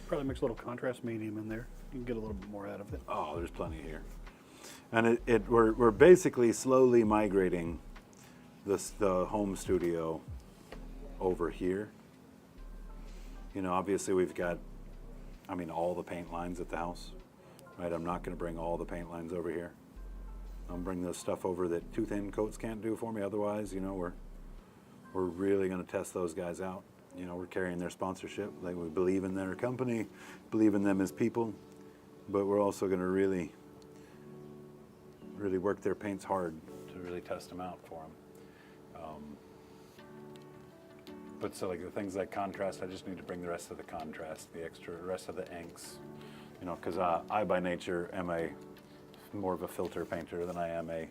Probably mix a little contrast medium in there. You can get a little bit more out of it. Oh, there's plenty here. And we're basically slowly migrating the home studio over here. You know, obviously we've got, I mean, all the paint lines at the house, right? I'm not going to bring all the paint lines over here. I'll bring the stuff over that too thin coats can't do for me. Otherwise, you know, we're really going to test those guys out. You know, we're carrying their sponsorship. Like, we believe in their company, believe in them as people, but we're also going to really work their paints hard to really test them out for them. But so like the things like contrast, I just need to bring the rest of the contrast, the rest of the inks, you know, because I by nature am more of a filter painter than I am a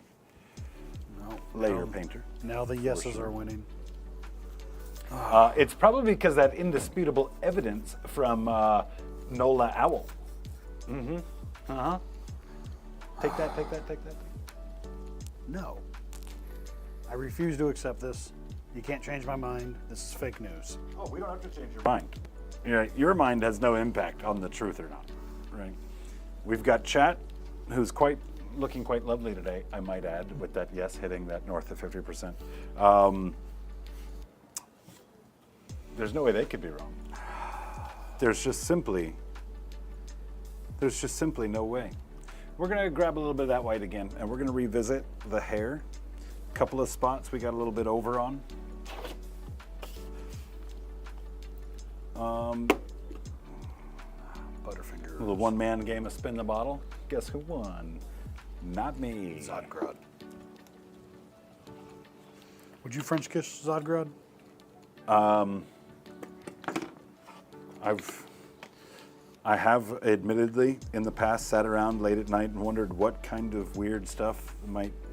layer painter. Now the yeses are winning. It's probably because that indisputable evidence from Nola Owl. Mm-hmm. Uh-huh. Take that. No. I refuse to accept this. You can't change my mind. This is fake news. Oh, we don't have to change your mind. Your mind has no impact on the truth or not, right? We've got chat, who's looking quite lovely today, I might add, with that yes hitting that north of 50%. There's no way they could be wrong. There's just simply no way. We're gonna grab a little bit of that white again, and we're gonna revisit the hair. A couple of spots we got a little bit over on. Butterfinger. A little one-man game of spin the bottle. Guess who won? Not me. Zodgrod. Would you French kiss Zodgrod? I have admittedly in the past sat around late at night and wondered what kind of weird stuff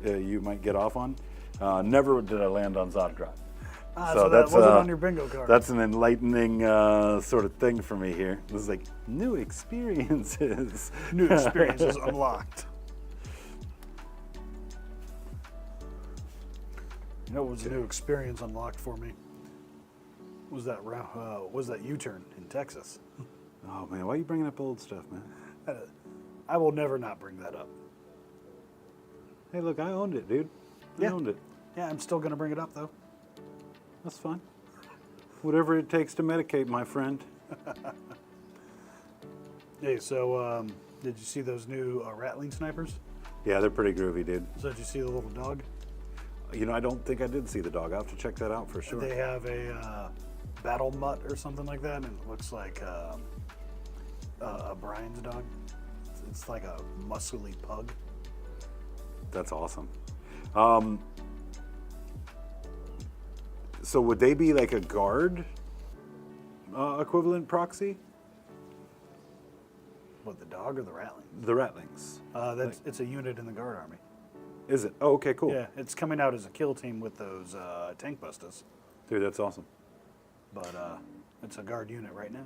you might get off on. Never did I land on Zodgrod. So that wasn't on your bingo card. That's an enlightening sort of thing for me here. This is like new experiences. New experiences unlocked. You know what was a new experience unlocked for me? Was that U-turn in Texas? Oh man, why are you bringing up old stuff, man? I will never not bring that up. Hey, look, I owned it, dude. I owned it. Yeah, I'm still gonna bring it up though. That's fine. Whatever it takes to medicate, my friend. Hey, so did you see those new rattling snipers? Yeah, they're pretty groovy, dude. So did you see the little dog? You know, I don't think I did see the dog. I'll have to check that out for sure. They have a battle mutt or something like that, and it looks like a Brian's dog. It's like a muscly pug. That's awesome. So would they be like a guard equivalent proxy? What, the dog or the rattling? The Ratlings. It's a unit in the guard army. Is it? Oh, okay, cool. Yeah, it's coming out as a kill team with those tank busters, Dude, that's awesome. but it's a guard unit right now.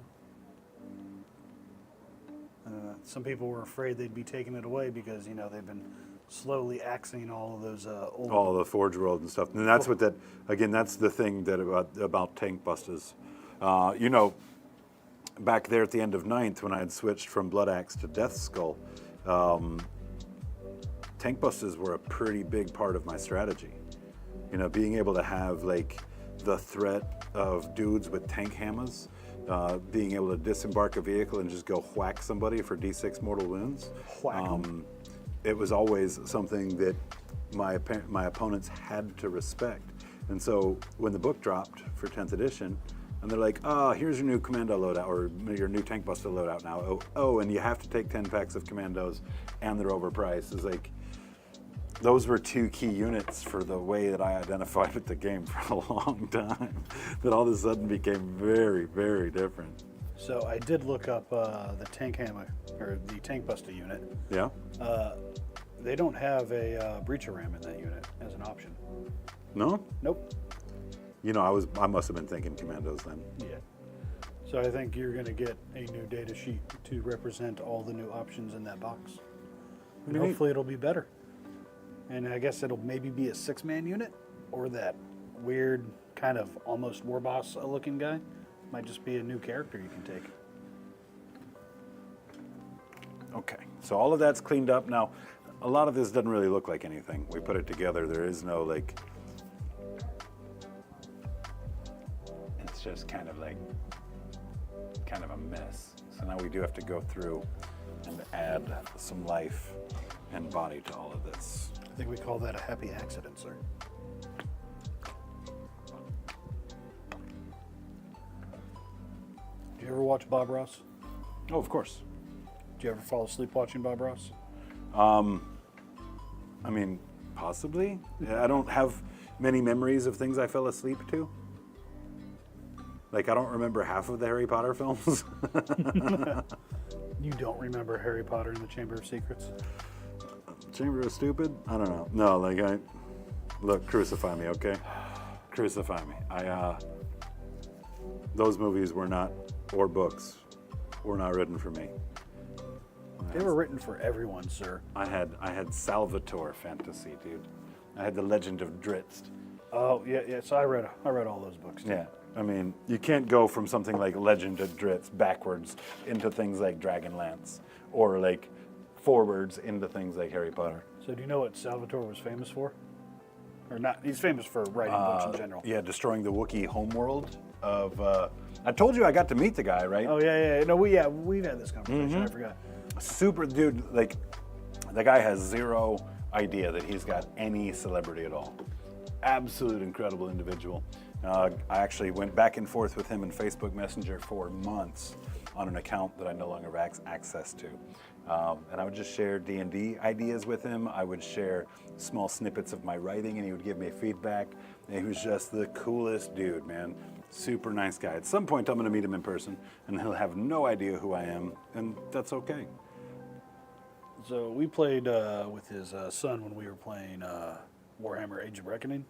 Some people were afraid they'd be taking it away because they've been slowly axing all of those old. All the Forge World and stuff. And that's what that's the thing that about tank busters. Back there at the end of 9th when I had switched from Blood Axe to Death Skull, tank busters were a pretty big part of my strategy. Being able to have like the threat of dudes with tank hammers, being able to disembark a vehicle and just go whack somebody for D6 mortal wounds. Whack 'em. It was always something that my opponents had to respect. And so when the book dropped for 10th edition, and they're like, oh, here's your new commando loadout, or your new tank buster loadout now. Oh, and you have to take 10 packs of commandos, and they're overpriced. It's like, those were two key units for the way that I identified with the game for a long time, that all of a sudden became very, very different. So I did look up the tank hammer or the tank buster unit. Yeah? They don't have a breacher ram in that unit as an option. No? Nope. I must have been thinking commandos then. Yeah. So I think you're going to get a new data sheet to represent all the new options in that box. And Neat. hopefully it'll be better. And I guess it'll maybe be a 6-man unit, or that weird kind of almost war boss looking guy. Might just be a new character you can take. Okay, so all of that's cleaned up. Now, a lot of this doesn't really look like anything. We put it together. There is no it's just kind of a mess. So now we do have to go through and add some life and body to all of this. I think we call that a happy accident, sir. Did you ever watch Bob Ross? Oh, of course. Did you ever fall asleep watching Bob Ross? I mean, possibly. Yeah, I don't have many memories of things I fell asleep to. Like, I don't remember half of the Harry Potter films. You don't remember Harry Potter and the Chamber of Secrets? Chamber of Stupid? I don't know. No, look, crucify me, okay? Crucify me. Those movies were not, or books, were not written for me. They were written for everyone, sir. I had Salvatore fantasy, dude. I had The Legend of Drizzt. Oh, yeah. So I read all those books, too. Yeah, I mean, you can't go from something like Legend of Drizzt backwards into things like Dragonlance, or like forwards into things like Harry Potter. So do you know what Salvatore was famous for? Or not? He's famous for writing books in general. Yeah, destroying the Wookiee homeworld of. I told you I got to meet the guy, right? Oh yeah. No, we've had this conversation. I forgot. Super dude. Like, the guy has zero idea that he's got any celebrity at all. Absolute incredible individual. I actually went back and forth with him in Facebook Messenger for months on an account that I no longer have access to. And I would just share D&D ideas with him. I would share small snippets of my writing, and he would give me feedback. And he was just the coolest dude, man. Super nice guy. At some point, I'm going to meet him in person, and he'll have no idea who I am, and that's okay. So we played with his son when we were playing Warhammer Age of Reckoning.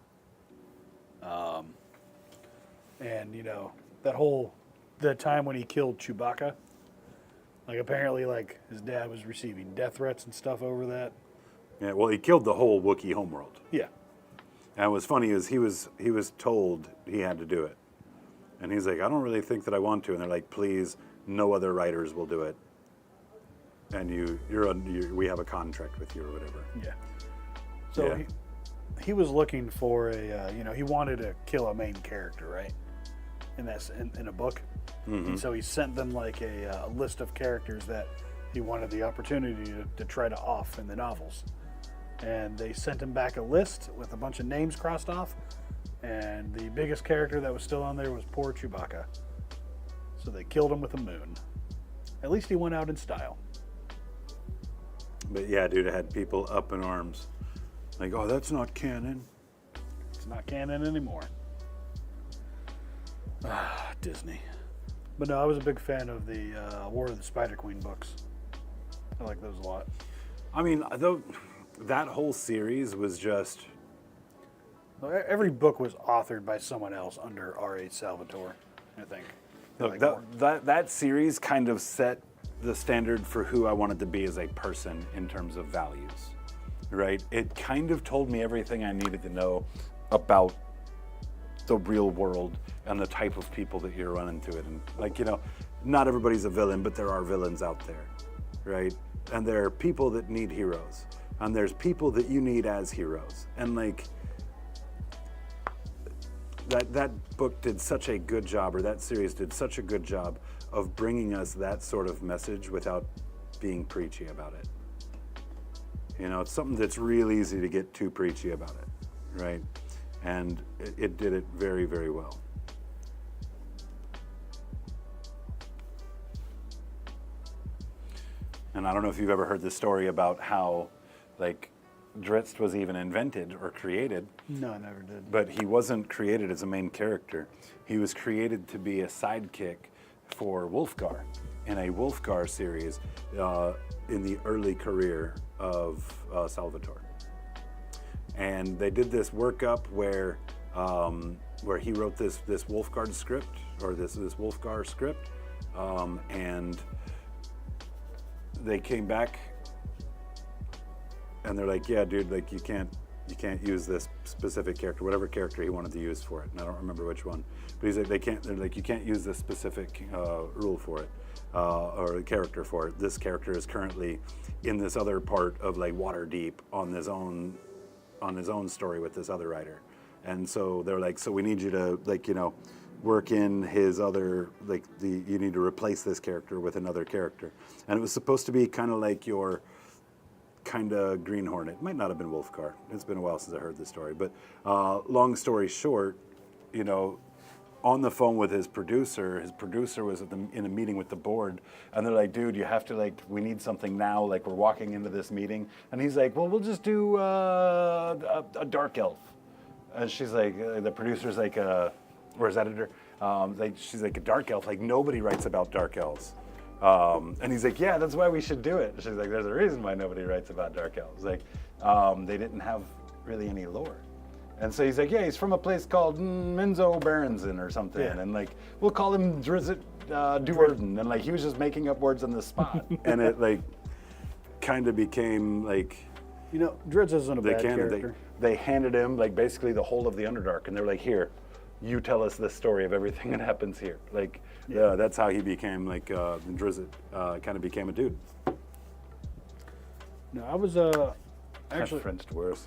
And, you know, the time when he killed Chewbacca, like apparently like his dad was receiving death threats and stuff over that. Yeah, well, he killed the whole Wookiee homeworld. Yeah. And what's funny is he was told he had to do it. And he's like, I don't really think that I want to. And they're like, please, no other writers will do it. And we have a contract with you or whatever. Yeah. So Yeah. he was looking for he wanted to kill a main character, right? In a book. Mm-hmm. And so he sent them like a list of characters that he wanted the opportunity to try to off in the novels. And they sent him back a list with a bunch of names crossed off. And the biggest character that was still on there was poor Chewbacca. So they killed him with a moon. At least he went out in style. But yeah, dude, it had people up in arms. Like, oh, that's not canon. It's not canon anymore. Disney. But no, I was a big fan of the War of the Spider Queen books. I like those a lot. I mean, though, that whole series was just... Every book was authored by someone else under R.A. Salvatore, I think. Look, that series kind of set the standard for who I wanted to be as a person in terms of values, right? It kind of told me everything I needed to know about the real world and the type of people that you run into it. And like, you know, not everybody's a villain, but there are villains out there, right? And there are people that need heroes, and there's people that you need as heroes. And like, that book did such a good job, or that series did such a good job of bringing us that sort of message without being preachy about it. You know, it's something that's real easy to get too preachy about it, right? And it did it very, very well. And I don't know if you've ever heard the story about how, like, Drizzt was even invented or created. No, I never did. But he wasn't created as a main character. He was created to be a sidekick for Wolfgar in a Wolfgar series in the early career of Salvatore. And they did this workup where he wrote this Wolfgar script, or this Wolfgar script, and they came back and they're like, yeah, dude, like you can't use this specific character, whatever character he wanted to use for it, and I don't remember which one. But he's like, they're like, you can't use this specific rule for it, or character for it. This character is currently in this other part of like Waterdeep on his own story with this other writer. And so they're like, so we need you to, like, you know, work in his other, like, you need to replace this character with another character. And it was supposed to be kind of like your kind of Green Hornet. It might not have been Wolfgar. It's been a while since I heard this story. But long story short, you know, on the phone with his producer was in a meeting with the board, and they're like, dude, you have to, like, we need something now, like, we're walking into this meeting. And he's like, well, we'll just do a dark elf. And she's like, the producer's like, or his editor, she's like, a dark elf? Like, nobody writes about dark elves. And he's like, yeah, that's why we should do it. She's like, there's a reason why nobody writes about dark elves. Like, they didn't have really any lore. And so he's like, yeah, he's from a place called Minzo Berenson or something. Yeah. And like, we'll call him Drizzt Duerden. And like, he was just making up words on the spot. And it like kind of became like, you know, Drizzt isn't a bad character. They handed him like basically the whole of the Underdark, and they're like, here, you tell us the story of everything that happens here. Like, yeah, that's how he became like Drizzt kind of became a dude. No, I was actually French dwarves.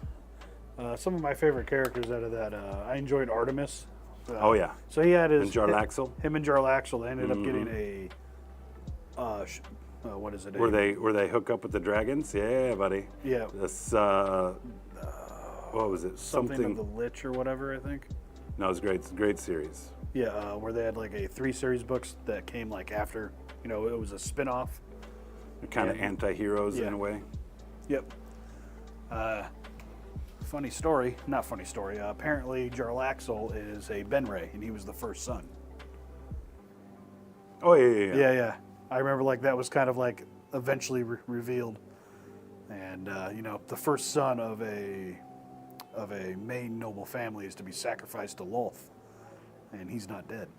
Some of my favorite characters out of that. I enjoyed Artemis. Oh yeah. So he had his and Jarlaxle. Him and Jarlaxle. They ended up getting a. What is it? Where they hook up with the dragons? Yeah, buddy. Yeah. This what was it? Something of the Lich or whatever, I think. No, it's great. It's a great series. Yeah, where they had like a 3 series books that came like after, it was a spin-off. They're kind of Yeah. anti-heroes Yeah. in a way. Yep. Funny story, not funny story. Apparently, Jarlaxle is a Benray, and he was the first son. Oh yeah. Yeah. I remember like that was kind of like eventually revealed, and the first son of a main noble family is to be sacrificed to Lolth, and he's not dead.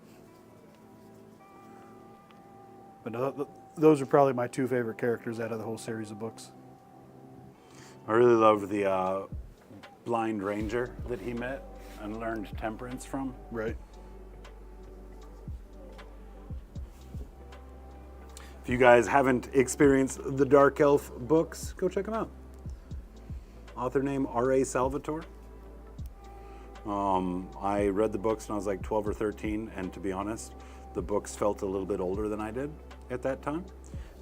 But no, those are probably my 2 favorite characters out of the whole series of books. I really loved the blind ranger that he met and learned temperance from. Right. If you guys haven't experienced the Dark Elf books, go check them out. Author name R.A. Salvatore. I read the books when I was like 12 or 13, and to be honest, the books felt a little bit older than I did at that time.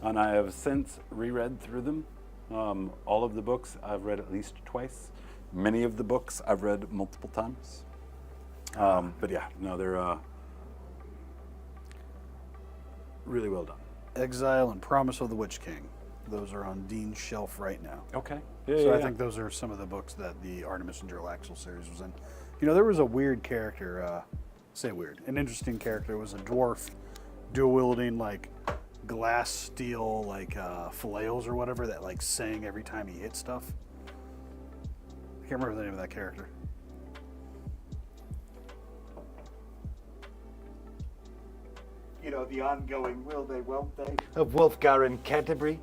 And I have since reread through them. All of the books I've read at least twice. Many of the books I've read multiple times. But yeah, no, they're really well done. Exile and Promise of the Witch King. Those are on Dean's shelf right now. Okay. So I think those are some of the books that the Artemis and Jarlaxle series was in. There was a weird character, an interesting character. It was a dwarf dual-wielding like glass steel like flails or whatever that like sang every time he hit stuff. I can't remember the name of that character. The ongoing will they, won't they of Wolfgar and Canterbury.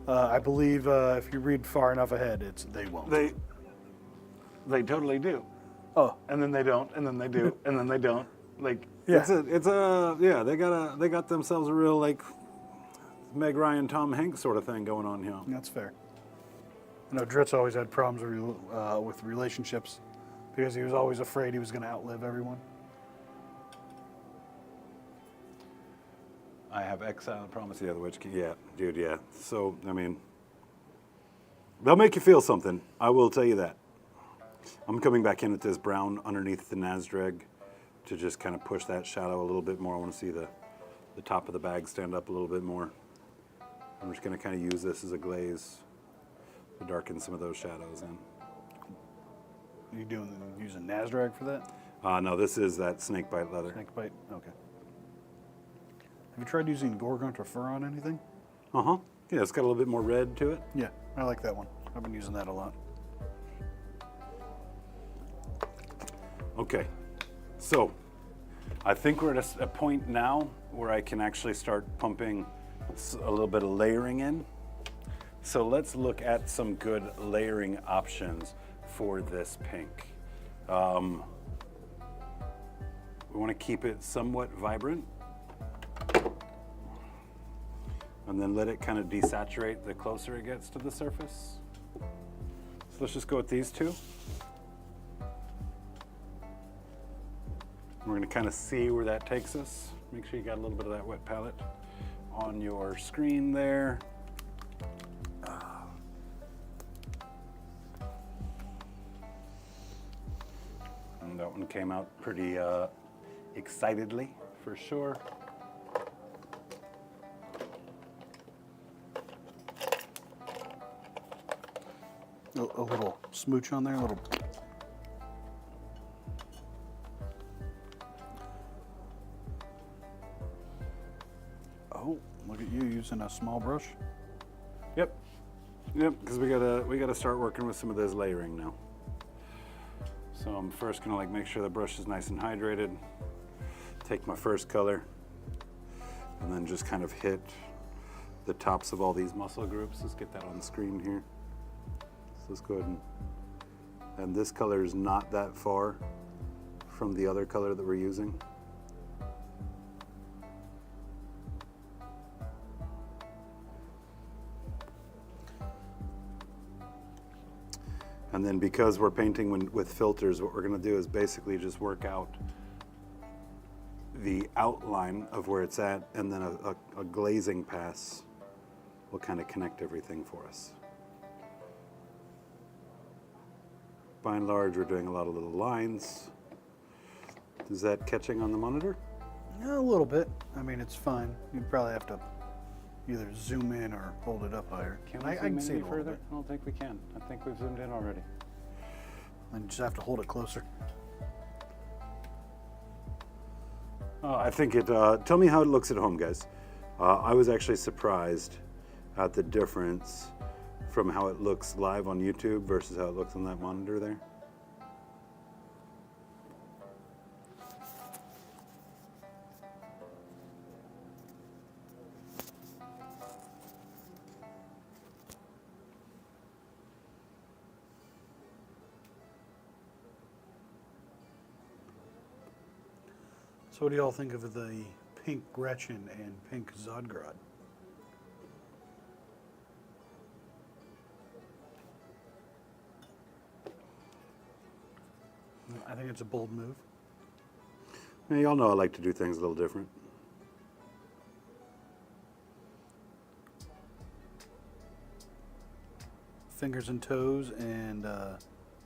I believe if you read far enough ahead, it's they won't. They totally do. Oh, And then they don't, and then they do, and then they don't. Like Yeah. they got themselves a real like Meg Ryan, Tom Hanks sort of thing going on here. that's fair. I know Dritz always had problems with relationships because he was always afraid he was going to outlive everyone. I have Exile and Promise of the Witch King. Yeah, dude, yeah. So, I mean, they'll make you feel something. I will tell you that. I'm coming back in at this brown underneath the Nazdrag to just kind of push that shadow a little bit more. I want to see the top of the bag stand up a little bit more. I'm just going to kind of use this as a glaze to darken some of those shadows in. You using Nazdrag for that? No, this is that snakebite leather. Snakebite? Okay. Have you tried using Gorgon to fur on anything? Uh-huh. Yeah, it's got a little bit more red to it. Yeah, I like that one. I've been using that a lot. Okay, so I think we're at a point now where I can actually start pumping a little bit of layering in. So let's look at some good layering options for this pink. We want to keep it somewhat vibrant and then let it kind of desaturate the closer it gets to the surface. So let's just go with these two. We're going to kind of see where that takes us. Make sure you got a little bit of that wet palette on your screen there. And that one came out pretty excitedly, for sure. A little smooch on there, a little. Oh, look at you using a small brush. Yep, because we gotta start working with some of this layering now. So I'm first gonna make sure the brush is nice and hydrated. Take my first color, and then just kind of hit the tops of all these muscle groups. Let's get that on the screen here. So let's go ahead and this color is not that far from the other color that we're using. And then because we're painting with filters, what we're going to do is basically just work out the outline of where it's at, and then a glazing pass will kind of connect everything for us. By and large, we're doing a lot of little lines, Is that catching on the monitor? Yeah, a little bit. I mean, it's fine. You'd probably have to either zoom in or hold it up higher. Can we I zoom can in see any it a little further? bit. I don't think we can. I think we've zoomed in already. And you just have to hold it closer. I think it. Tell me how it looks at home, guys. I was actually surprised at the difference from how it looks live on YouTube versus how it looks on that monitor there. So what do y'all think of the pink Gretchen and pink Zodgrod? I think it's a bold move. Yeah, y'all know I like to do things a little different. Fingers and toes and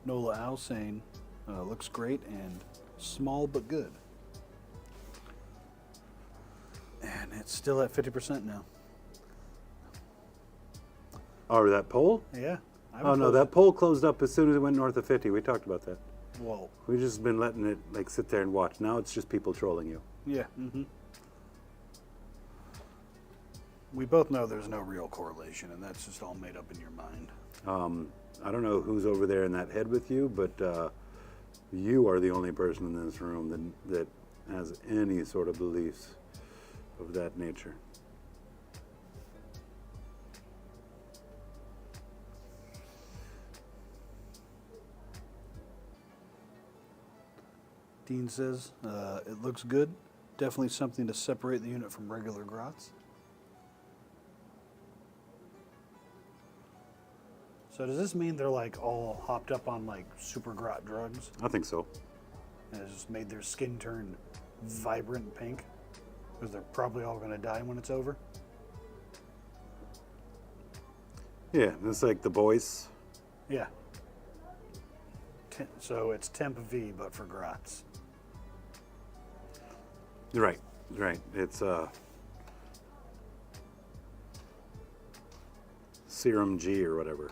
Nola Al saying looks great and small but good. And it's still at 50% now. Oh, that poll? Yeah. Oh no, that poll closed up as soon as it went north of 50. We talked about that. Whoa. We've just been letting it like sit there and watch. Now it's just people trolling you. Yeah. We both know there's no real correlation, and that's just all made up in your mind. I don't know who's over there in that head with you, but you are the only person in this room that has any sort of beliefs of that nature. Dean says it looks good. Definitely something to separate the unit from regular grots. So does this mean they're like all hopped up on like super grot drugs I think so. and it's just made their skin turn vibrant pink? Because they're probably all going to die when it's over. Yeah, it's like the boys. Yeah. So it's Temp V, but for grots. Right. It's Serum G or whatever.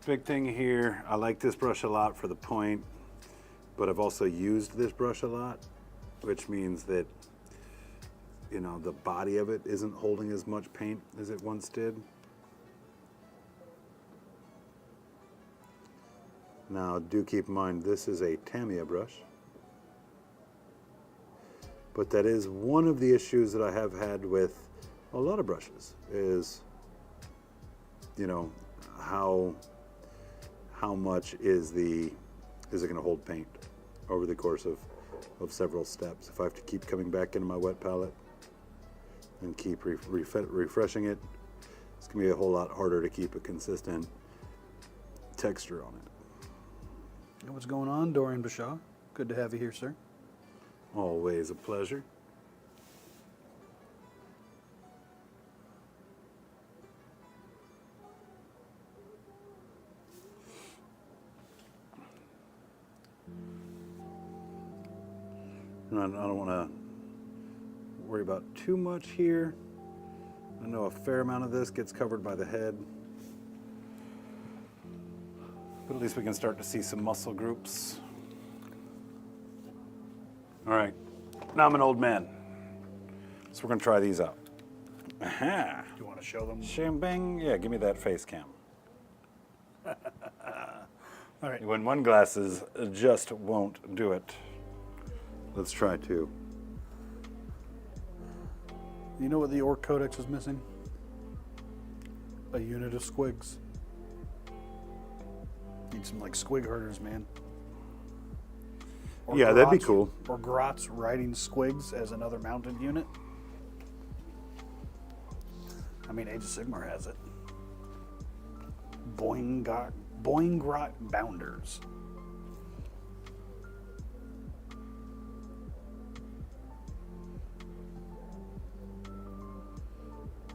Big thing here, I like this brush a lot for the point, but I've also used this brush a lot, which means that, you know, the body of it isn't holding as much paint as it once did. Now, do keep in mind, this is a Tamiya brush, but that is one of the issues that I have had with a lot of brushes is, you know, how much is it going to hold paint over the course of several steps. If I have to keep coming back into my wet palette and keep refreshing it, it's going to be a whole lot harder to keep a consistent texture on it. Hey, what's going on, Dorian Bashaw? Good to have you here, sir. Always a pleasure. And I don't want to worry about too much here. I know a fair amount of this gets covered by the head. But at least we can start to see some muscle groups. All right, now I'm an old man. So we're gonna try these out. Aha! Do you want to show them? Shambang, yeah, give me that face cam. All right. When one glasses just won't do it. Let's try two. You know what the Orc Codex is missing? A unit of squigs. Need some like squig herders, man. Or Yeah, that'd be grots- cool. Or grots riding squigs as another mounted unit. I mean, Age of Sigmar has it. Boingrot Bounders.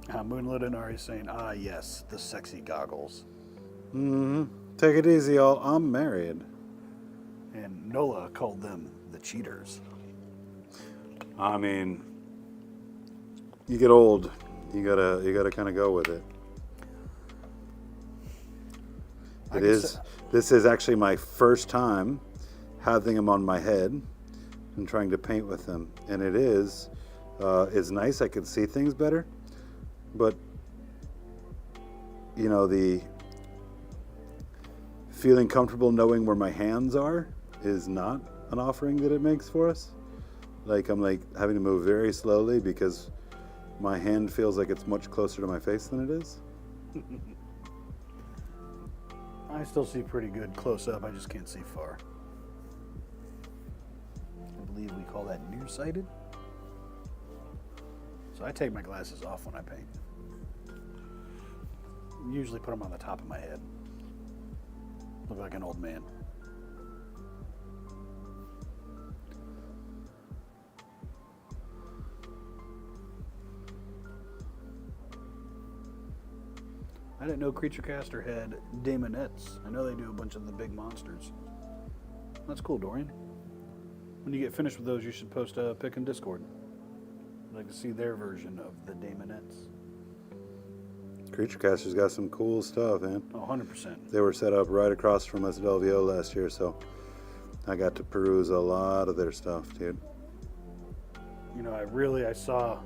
Moonlit and Ari saying, ah, yes, the sexy goggles. Take it easy, y'all. I'm married. And Nola called them the cheaters. I mean, you get old. You gotta kind of go with it. This is actually my first time having them on my head and trying to paint with them, and it's nice. I can see things better, but you know, the feeling comfortable knowing where my hands are is not an offering that it makes for us. Like, I'm like having to move very slowly because my hand feels like it's much closer to my face than it is. I still see pretty good close up. I just can't see far. I believe we call that nearsighted. So I take my glasses off when I paint. Usually put them on the top of my head. Look like an old man. I didn't know Creature Caster had daemonettes. I know they do a bunch of the big monsters. That's cool, Dorian. When you get finished with those, you should post a pic in Discord. I'd like to see their version of the daemonettes. Creature Caster's got some cool stuff, man. Oh, 100%. They were set up right across from us at LVO last year, so I got to peruse a lot of their stuff, dude. You know, I saw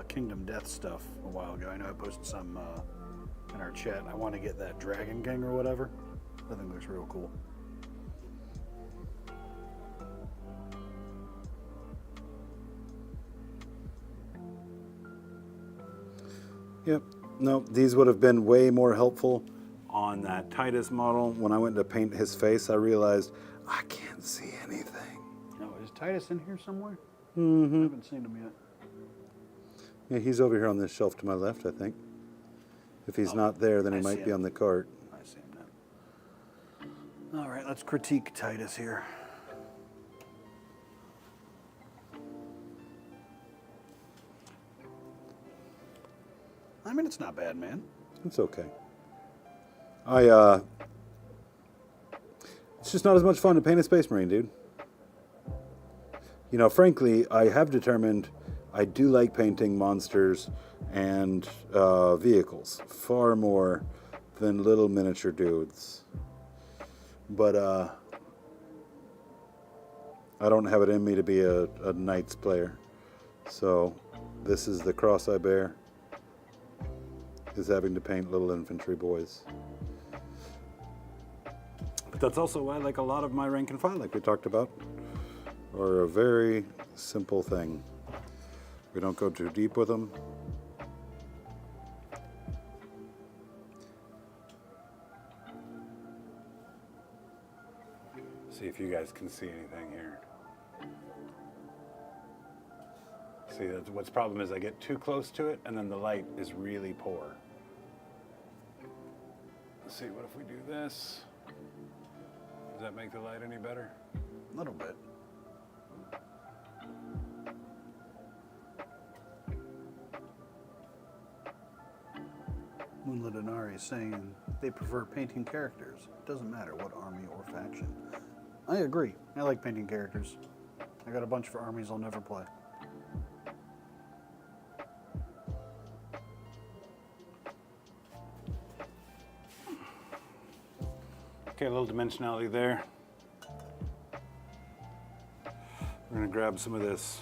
Kingdom Death stuff a while ago. I know I posted some in our chat. I want to get that Dragon King or whatever. I think it looks real cool. Yep. No, these would have been way more helpful on that Titus model. When I went to paint his face, I realized I can't see anything. Oh, is Titus in here somewhere? Mm-hmm. I haven't seen him yet. Yeah, he's over here on this shelf to my left, I think. If he's not there, then he I see might be him. on the cart. I see him now. All right, let's critique Titus here. I mean, it's not bad, man. It's okay. It's just not as much fun to paint a Space Marine, dude. You know, frankly, I have determined I do like painting monsters and vehicles far more than little miniature dudes. But I don't have it in me to be a Knights player. So this is the cross I bear, is having to paint little infantry boys. But that's also why, like, a lot of my rank and file, like we talked about, are a very simple thing. We don't go too deep with them. See if you guys can see anything here. See, that's what's problem is I get too close to it and then the light is really poor. Let's see, what if we do this? Does that make the light any better? A little bit. Moonlit Inari is saying they prefer painting characters. It doesn't matter what army or faction. I agree. I like painting characters. I got a bunch for armies I'll never play. Okay, a little dimensionality there. We're gonna grab some of this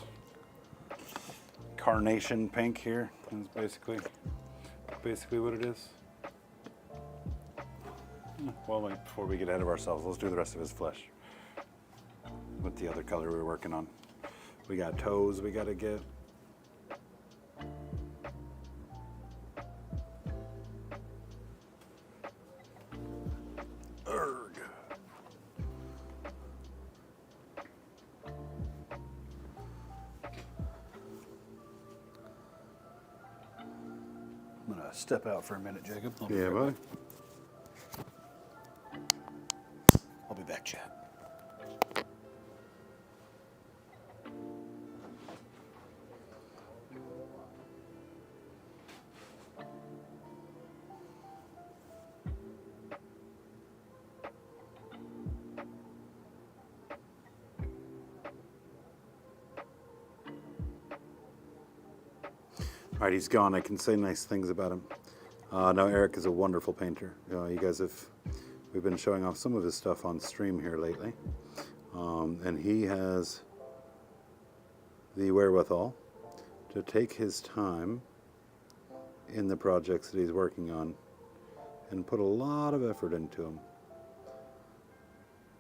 carnation pink here. That's basically what it is. Well, wait, before we get ahead of ourselves, let's do the rest of his flesh with the other color we're working on. We got toes we gotta get. Urgh. I'm gonna step out for a minute, Jacob. I'll be Yeah, right buddy. back. I'll be back, chat. right, he's gone. I can say nice things about him. No, Eric is a wonderful painter. You guys we've been showing off some of his stuff on stream here lately. And he has the wherewithal to take his time in the projects that he's working on and put a lot of effort into them.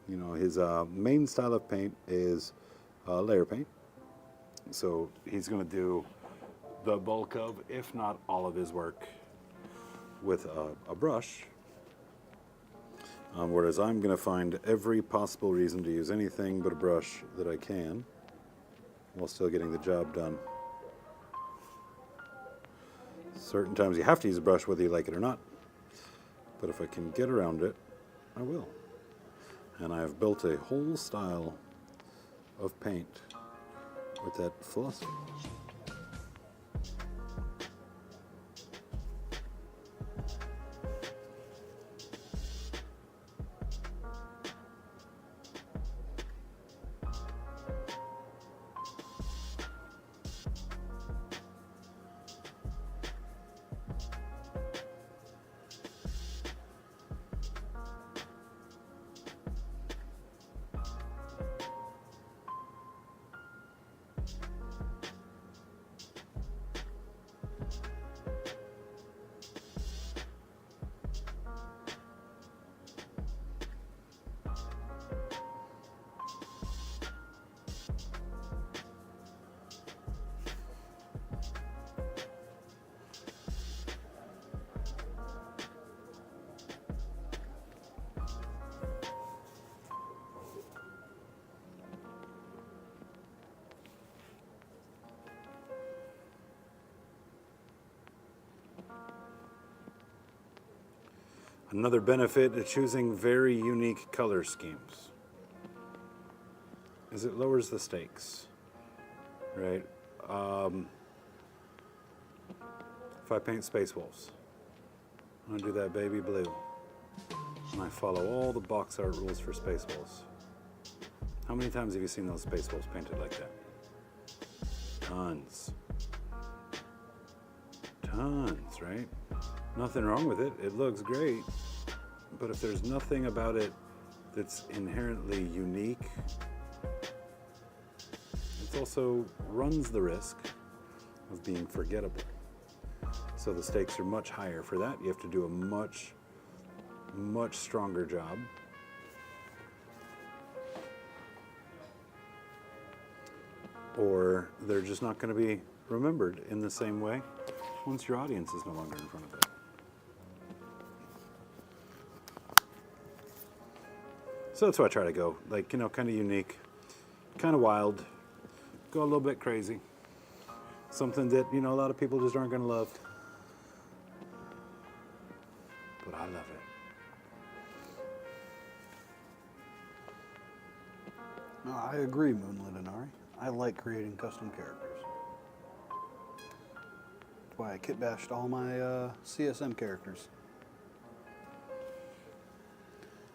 You know, his main style of paint is layer paint. So he's going to do the bulk of, if not all of his work with a brush. Whereas I'm going to find every possible reason to use anything but a brush that I can while still getting the job done. Certain times you have to use a brush whether you like it or not. But if I can get around it, I will. And I've built a whole style of paint with that philosophy. Another benefit of choosing very unique color schemes is it lowers the stakes, right? If I paint Space Wolves, I'm gonna do that baby blue, and I follow all the box art rules for Space Wolves. How many times have you seen those Space Wolves painted like that? Tons. Tons, right? Nothing wrong with it. It looks great. But if there's nothing about it that's inherently unique, it also runs the risk of being forgettable. So the stakes are much higher for that. You have to do a much, much stronger job. Or they're just not going to be remembered in the same way once your audience is no longer in front of it. So that's why I try to go, like, you know, kind of unique, kind of wild, go a little bit crazy. Something that, you know, a lot of people just aren't going to love. But I love it. No, I agree, Moonlit and Ari. I like creating custom characters. That's why I kit bashed all my CSM characters.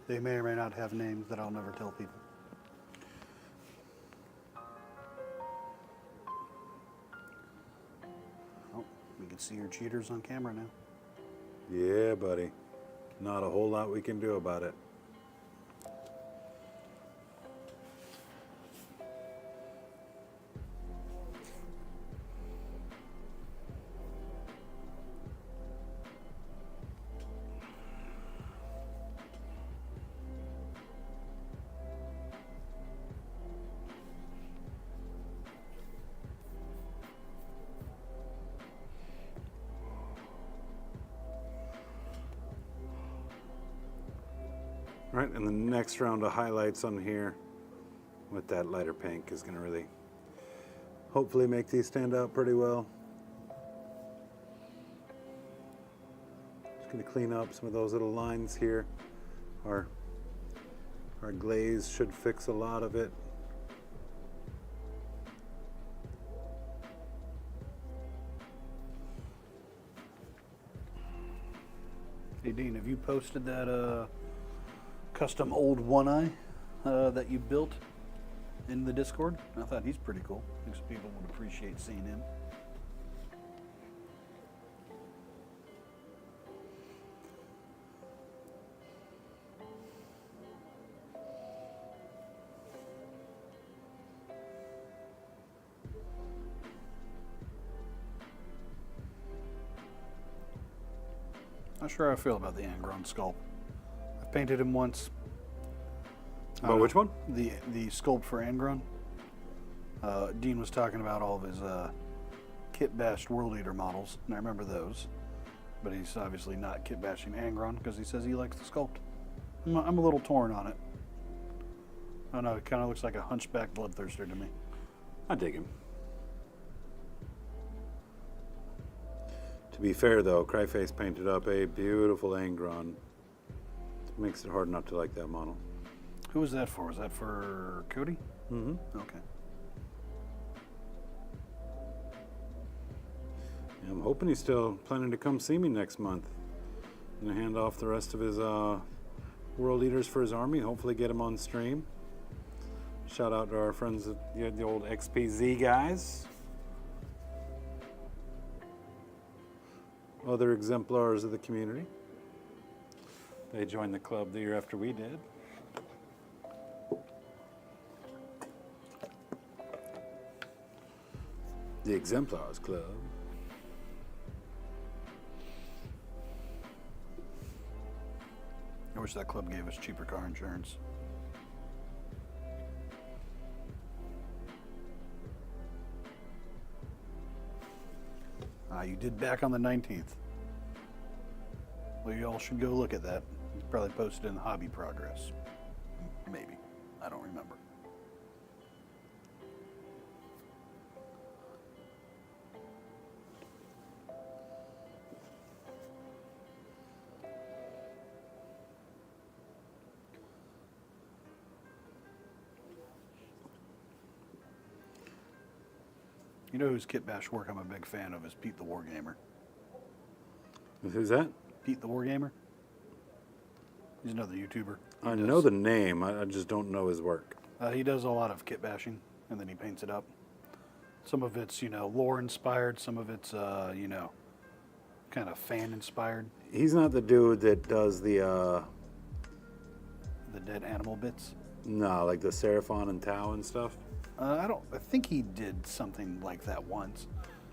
They may or may not have names that I'll never tell people. Oh, we can see your cheaters on camera now. Yeah, buddy. Not a whole lot we can do about it. Right, and the next round of highlights on here with that lighter pink is going to really hopefully make these stand out pretty well. Just going to clean up some of those little lines here. Our glaze should fix a lot of it. Hey Dean, have you posted that custom old One Eye that you built in the Discord? I thought he's pretty cool. I think some people would appreciate seeing him. Not sure how I feel about the Angron sculpt. I've painted him once. About which one? The sculpt for Angron. Dean was talking about all of his kit bashed World Eater models, and I remember those. But he's obviously not kit bashing Angron because he says he likes the sculpt. I'm a little torn on it. I don't know, it kind of looks like a hunchback bloodthirster to me. I dig him. To be fair, though, Cryface painted up a beautiful Angron. It makes it hard not to like that model. Who was that for? Was that for Cody? Mm-hmm. Okay. Yeah, I'm hoping he's still planning to come see me next month. I'm gonna hand off the rest of his World Eaters for his army. Hopefully get him on stream. Shout out to our friends at the old XPZ guys. Other exemplars of the community. They joined the club the year after we did. The Exemplars Club. I wish that club gave us cheaper car insurance. You did back on the 19th. Well, you all should go look at that. It's probably posted in the Hobby Progress. Maybe. I don't remember. You know whose kit bash work I'm a big fan of is Pete the Wargamer. Who's that? Pete the Wargamer. He's another YouTuber. I know the name, I just don't know his work. He does a lot of kit bashing, and then he paints it up. Some of it's, lore inspired. Some of it's, kind of fan inspired. He's not the dude that does the dead animal bits. no, like the Seraphon and Tau and stuff. I think he did something like that once.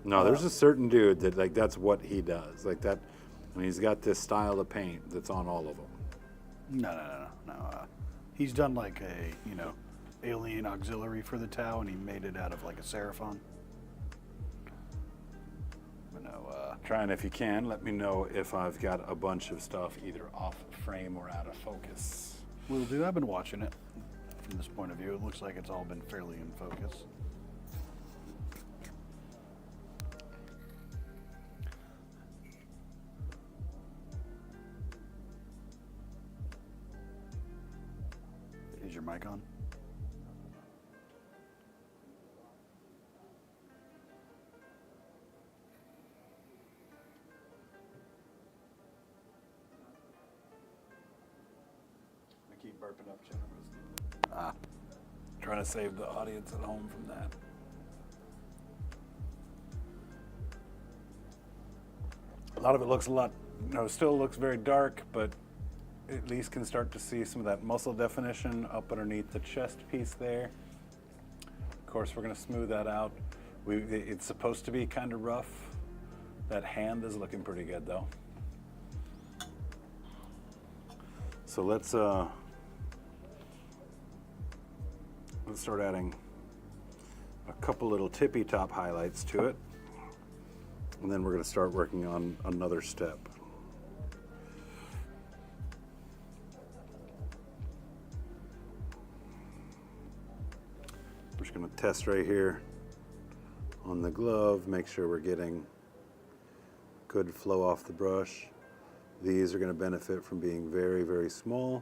No, there's a certain dude that that's what he does. Like that, and he's got this style of paint that's on all of them. No. He's done like a, alien auxiliary for the Tau, and he made it out of like a Seraphon. But no, Try and if you can, let me know if I've got a bunch of stuff either off frame or out of focus. will do. I've been watching it from this point of view. It looks like it's all been fairly in focus. Is your mic on? I keep burping up Jennifer's. Trying to save the audience at home from that. A lot of it looks still looks very dark, but at least can start to see some of that muscle definition up underneath the chest piece there. Of course, we're going to smooth that out. It's supposed to be kind of rough. That hand is looking pretty good, though. So let's start adding a couple little tippy top highlights to it, and then we're going to start working on another step. We're just going to test right here on the glove, make sure we're getting good flow off the brush. These are going to benefit from being very, very small.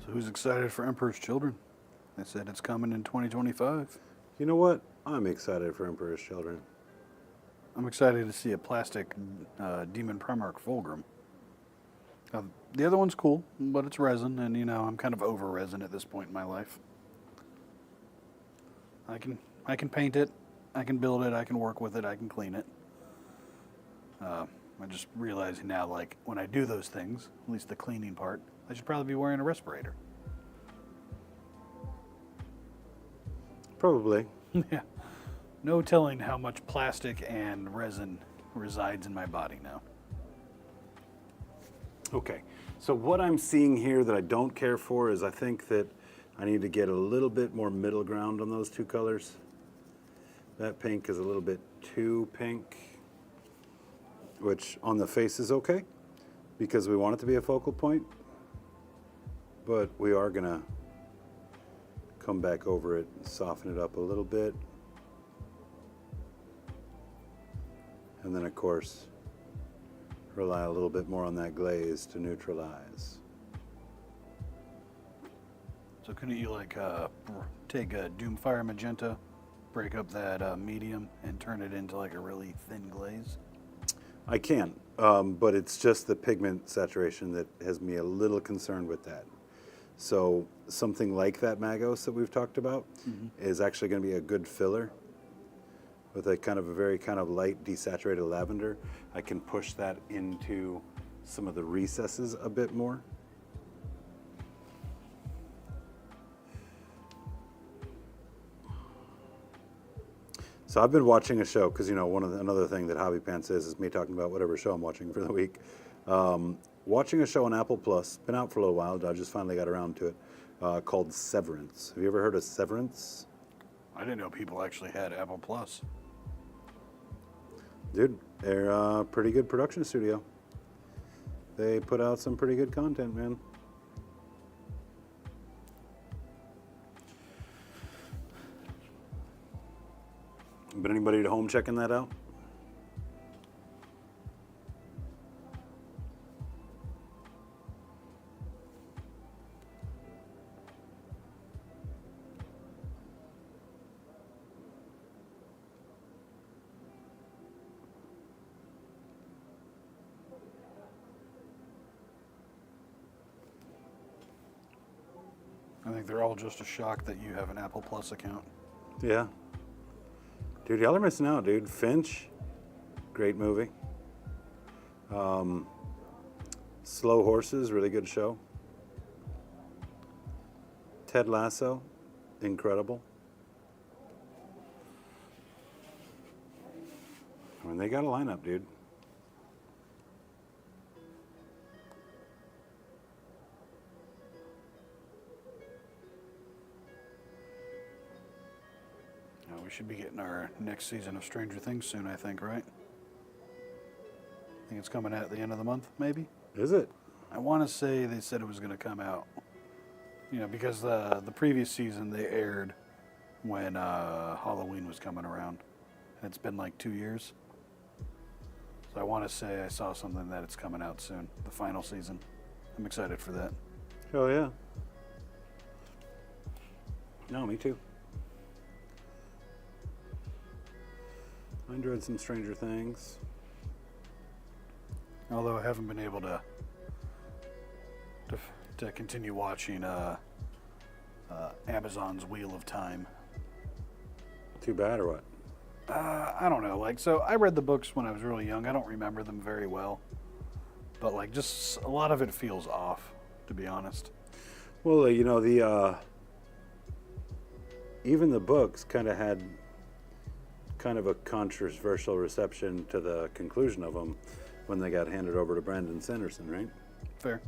So who's excited for Emperor's Children? They said it's coming in 2025. You know what? I'm excited for Emperor's Children. I'm excited to see a plastic Demon Primarch Fulgrim. The other one's cool, but it's resin, and I'm kind of over resin at this point in my life. I can paint it, I can build it, I can work with it, I can clean it. I'm just realizing now, like, when I do those things, at least the cleaning part, I should probably be wearing a respirator. Probably. Yeah. No telling how much plastic and resin resides in my body now. Okay, so what I'm seeing here that I don't care for is I think that I need to get a little bit more middle ground on those two colors. That pink is a little bit too pink, which on the face is okay because we want it to be a focal point, but we are gonna come back over it and soften it up a little bit. And then of course, rely a little bit more on that glaze to neutralize. So couldn't you take a Doomfire Magenta, break up that medium, and turn it into like a really thin glaze? I can, but it's just the pigment saturation that has me a little concerned with that. So something like that Magos that we've talked about is actually going to be a good filler with a very kind of light desaturated lavender. I can push that into some of the recesses a bit more. So I've been watching a show because another thing that Hobby Pants is me talking about whatever show I'm watching for the week. Watching a show on Apple Plus, been out for a little while. I just finally got around to it, called Severance. Have you ever heard of Severance? I didn't know people actually had Apple Plus. Dude, they're a pretty good production studio. They put out some pretty good content, man. But anybody at home checking that out? I think they're all just a shock that you have an Apple Plus account. Yeah. Dude, y'all are missing out, dude. Finch, great movie. Slow Horses, really good show. Ted Lasso, incredible. I mean, they got a lineup, dude. We should be getting our next season of Stranger Things soon, I think, right? I think it's coming out at the end of the month, maybe? Is it? I want to say they said it was going to come out. Because the previous season they aired when Halloween was coming around. And it's been like 2 years. So I want to say I saw something that it's coming out soon, the final season. I'm excited for that. Oh, yeah. No, me too. I enjoyed some Stranger Things. Although I haven't been able to continue watching Amazon's Wheel of Time. Too bad or what? I don't know. So I read the books when I was really young. I don't remember them very well. But just a lot of it feels off, to be honest. Well, even the books kind of had kind of a controversial reception to the conclusion of them when they got handed over to Brandon Sanderson, right? Fair.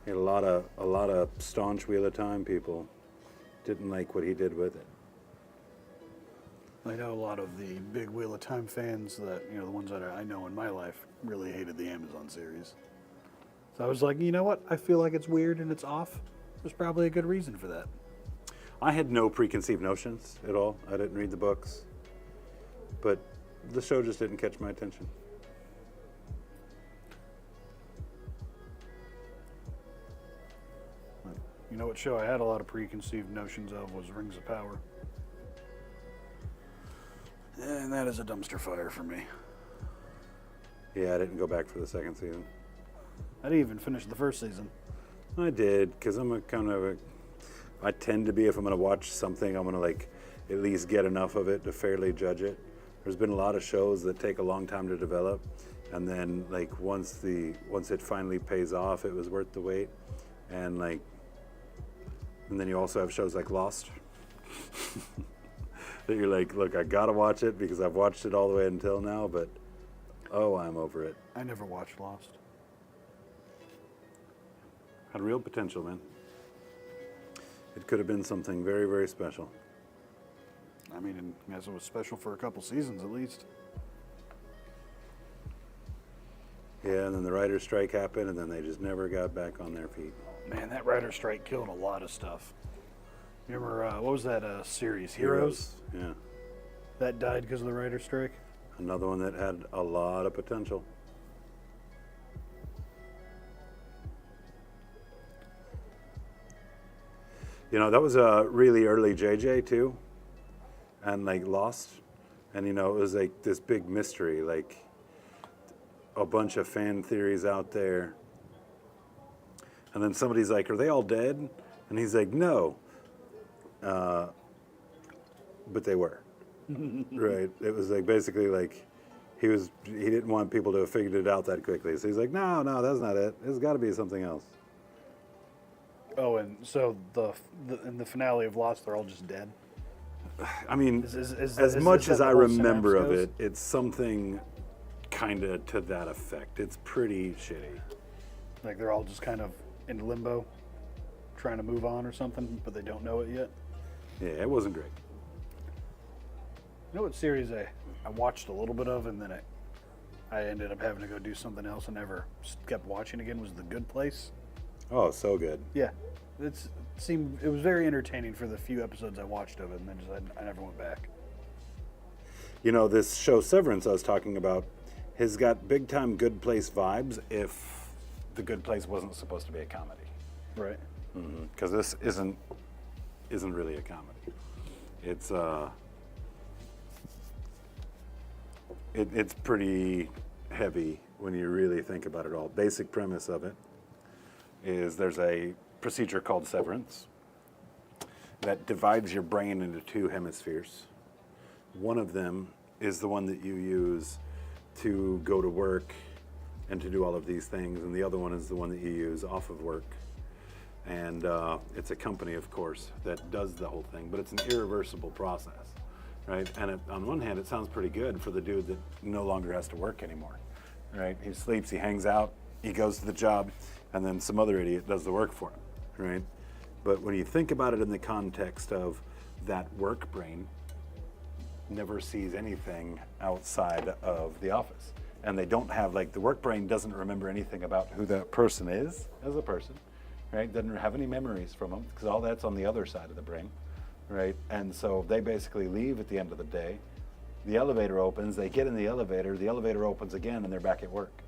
He had a lot of staunch Wheel of Time people didn't like what he did with it. I know a lot of the big Wheel of Time fans that, the ones that I know in my life, really hated the Amazon series. So I was like, you know what? I feel like it's weird and it's off. There's probably a good reason for that. I had no preconceived notions at all. I didn't read the books. But the show just didn't catch my attention. You know what show I had a lot of preconceived notions of was Rings of Power. And that is a dumpster fire for me. Yeah, I didn't go back for the second season. I didn't even finish the first season. I did, because I tend to be, if I'm going to watch something, I'm going to like at least get enough of it to fairly judge it. There's been a lot of shows that take a long time to develop, and then like once it finally pays off, it was worth the wait. And then you also have shows like Lost that you're like, look, I gotta watch it because I've watched it all the way until now, but oh, I'm over it. I never watched Lost. Had real potential, man. It could have been something very, very special. I mean, I guess it was special for a couple seasons at least. Yeah, and then the writer's strike happened, and then they just never got back on their feet. Man, that writer's strike killed a lot of stuff. You remember, what was that series, Heroes? Yeah. That died because of the writer's strike? Another one that had a lot of potential. You know, that was a really early JJ too, and like Lost, and you know, it was like this big mystery, like a bunch of fan theories out there. And then somebody's like, "Are they all dead?" And he's like, "No," but they were. Right? It was like basically like he didn't want people to have figured it out that quickly, so he's like, "No, that's not it. It's got to be something else." Oh, and so in the finale of Lost, they're all just dead? I mean, Is as much as that I the whole remember of synopsis? it, it's something kind of to that effect. It's pretty shitty. Like they're all just kind of in limbo, trying to move on or something, but they don't know it yet? Yeah, it wasn't great. You know what series I watched a little bit of, and then I ended up having to go do something else and never kept watching again, was The Good Place? Oh, so good. Yeah. It was very entertaining for the few episodes I watched of it, and then I never went back. You know, this show Severance I was talking about has got big time Good Place vibes if The Good Place wasn't supposed to be a comedy, Right. because this isn't really a comedy. It's it's pretty heavy when you really think about it all. Basic premise of it is there's a procedure called severance that divides your brain into two hemispheres. One of them is the one that you use to go to work and to do all of these things, and the other one is the one that you use off of work. And it's a company, of course, that does the whole thing, but it's an irreversible process, right? And on one hand, it sounds pretty good for the dude that no longer has to work anymore, right? He sleeps, he hangs out, he goes to the job, and then some other idiot does the work for him, right? But when you think about it in the context of that work brain never sees anything outside of the office. And they don't have, like, the work brain doesn't remember anything about who that person is as a person, right? Doesn't have any memories from them, because all that's on the other side of the brain, right? And so they basically leave at the end of the day. The elevator opens, they get in the elevator opens again, and they're back at work.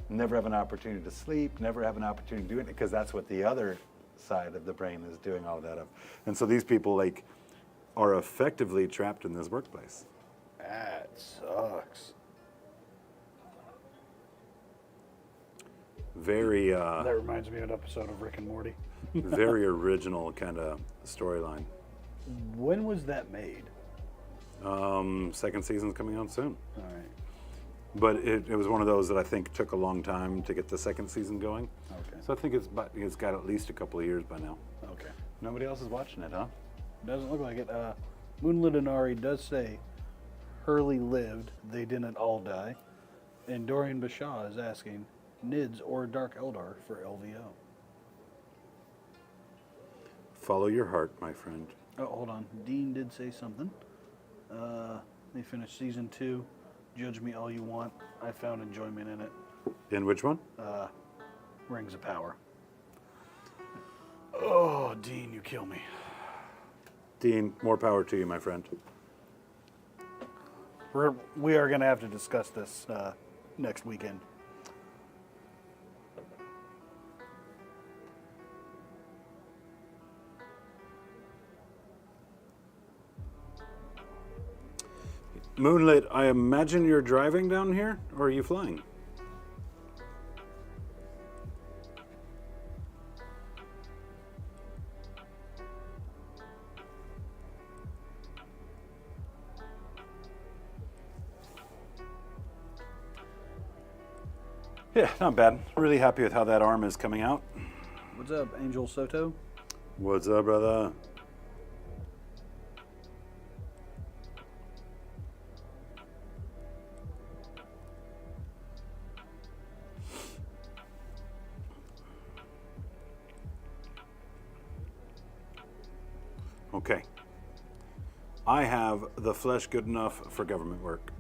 Never have an opportunity to sleep, never have an opportunity to do it, because that's what the other side of the brain is doing all that of. And so these people, like, are effectively trapped in this workplace. That sucks. Very, That reminds me of an episode of Rick and Morty. very original kind of storyline. When was that made? Second season's coming out soon. All right. But it was one of those that I think took a long time to get the second season going. Okay. So I think it's got at least a couple of years by now. Okay. Nobody else is watching it, huh? Doesn't look like it. Moonlit Inari does say Hurley lived, they didn't all die. And Dorian Bashaw is asking Nids or Dark Eldar for LVO. Follow your heart, my friend. Oh, hold on. Dean did say something. They finished season 2. Judge me all you want. I found enjoyment in it. In which one? Rings of Power. Oh, Dean, you kill me. Dean, more power to you, my friend. We are going to have to discuss this next weekend. Moonlit, I imagine you're driving down here, or are you flying? Yeah, not bad. Really happy with how that arm is coming out. What's up, Angel Soto? What's up, brother? Okay. I have the flesh good enough for government work.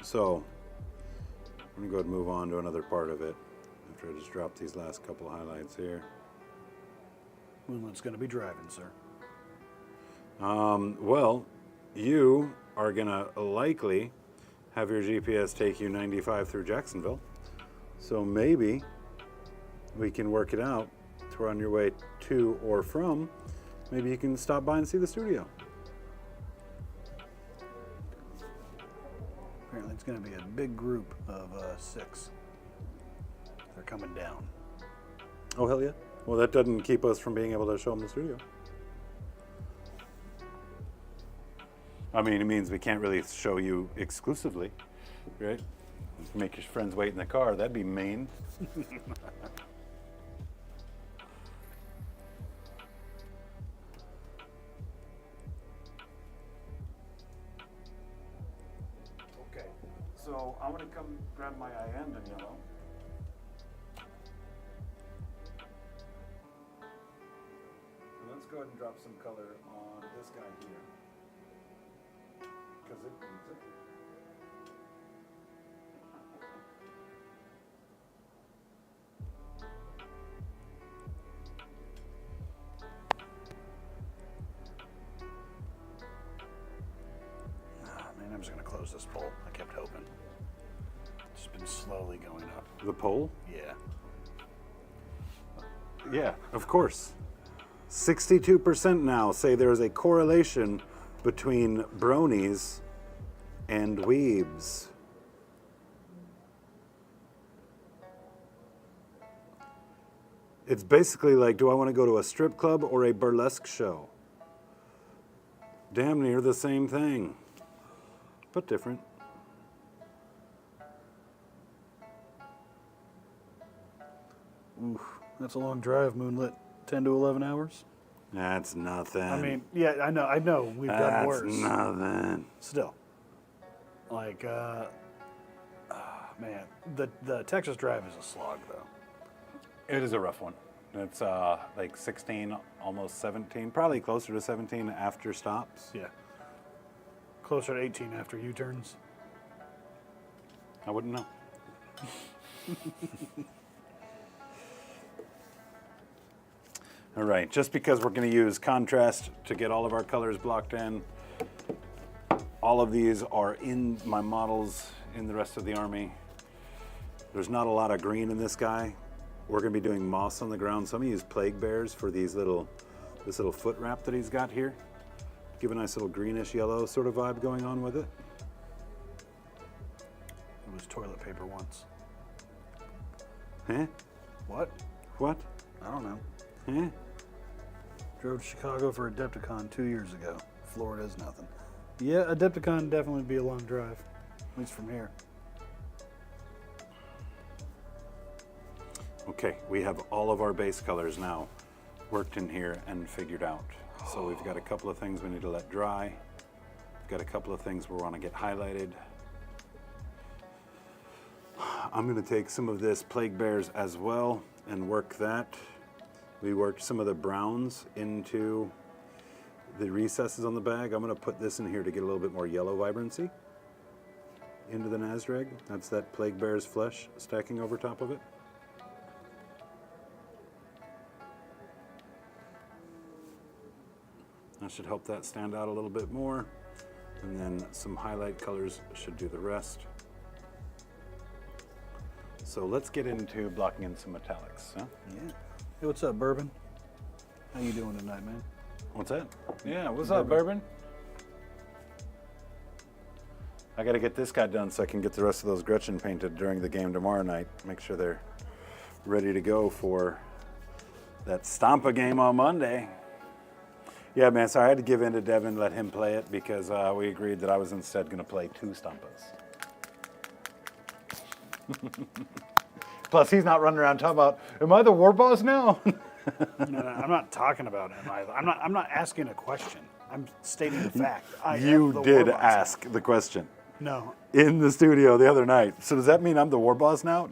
So, I'm going to go ahead and move on to another part of it after I just drop these last couple highlights here. Moonlight's going to be driving, sir. Well, you are going to likely have your GPS take you 95 through Jacksonville. So maybe we can work it out to where on your way to or from, maybe you can stop by and see the studio. Apparently it's going to be a big group of 6. They're coming down. Oh, hell yeah. Well, that doesn't keep us from being able to show them the studio. I mean, it means we can't really show you exclusively, right? Make your friends wait in the car. That'd be mean. Okay, so I'm going to come grab my Iamden yellow. And let's go ahead and drop some color on this guy here. Because it needs it. Man, I'm just going to close this poll. I kept hoping. It's been slowly going up. The poll? Yeah. Yeah, of course. 62% now say there is a correlation between bronies and weebs. It's basically like, do I want to go to a strip club or a burlesque show? Damn near the same thing, but different. Oof, that's a long drive, Moonlit. 10 to 11 hours. That's nothing. I mean, yeah, I know. We've done that's worse. nothing. Still. Like, man, the Texas drive is a slog, though. It is a rough one. It's like 16, almost 17, probably closer to 17 after stops. Yeah. Closer to 18 after U-turns. I wouldn't know. All right, just because we're going to use contrast to get all of our colors blocked in, all of these are in my models in the rest of the army. There's not a lot of green in this guy. We're going to be doing moss on the ground, so I'm going to use plague bears for this little foot wrap that he's got here. Give a nice little greenish yellow sort of vibe going on with it. It was toilet paper once. Huh? What? What? I don't know. Huh? Drove to Chicago for Adepticon 2 years ago. Florida's nothing. Yeah, Adepticon definitely be a long drive, at least from here. Okay, we have all of our base colors now worked in here and figured out. So we've got a couple of things we need to let dry. We've got a couple of things we want to get highlighted. I'm going to take some of this Plague Bears as well and work that. We worked some of the browns into the recesses on the bag. I'm going to put this in here to get a little bit more yellow vibrancy into the Nazdrag. That's that Plague Bear's flesh stacking over top of it. That should help that stand out a little bit more. And then some highlight colors should do the rest. So let's get into blocking in some metallics. Huh? Yeah. Hey, what's up, Bourbon? How you doing tonight, man? What's that? Yeah, what's up, Bourbon? I got to get this guy done so I can get the rest of those Gretchen painted during the game tomorrow night. Make sure they're ready to go for that Stampa game on Monday. Yeah, man, so I had to give in to Devin, let him play it because we agreed that I was instead going to play 2 Stampas. Plus, he's not running around talking about, am I the war boss now? No, I'm not talking about him either. I'm not asking a question. I'm stating the fact. I am You the did war boss ask the question now. in the studio the other night. So does that mean I'm the war boss now?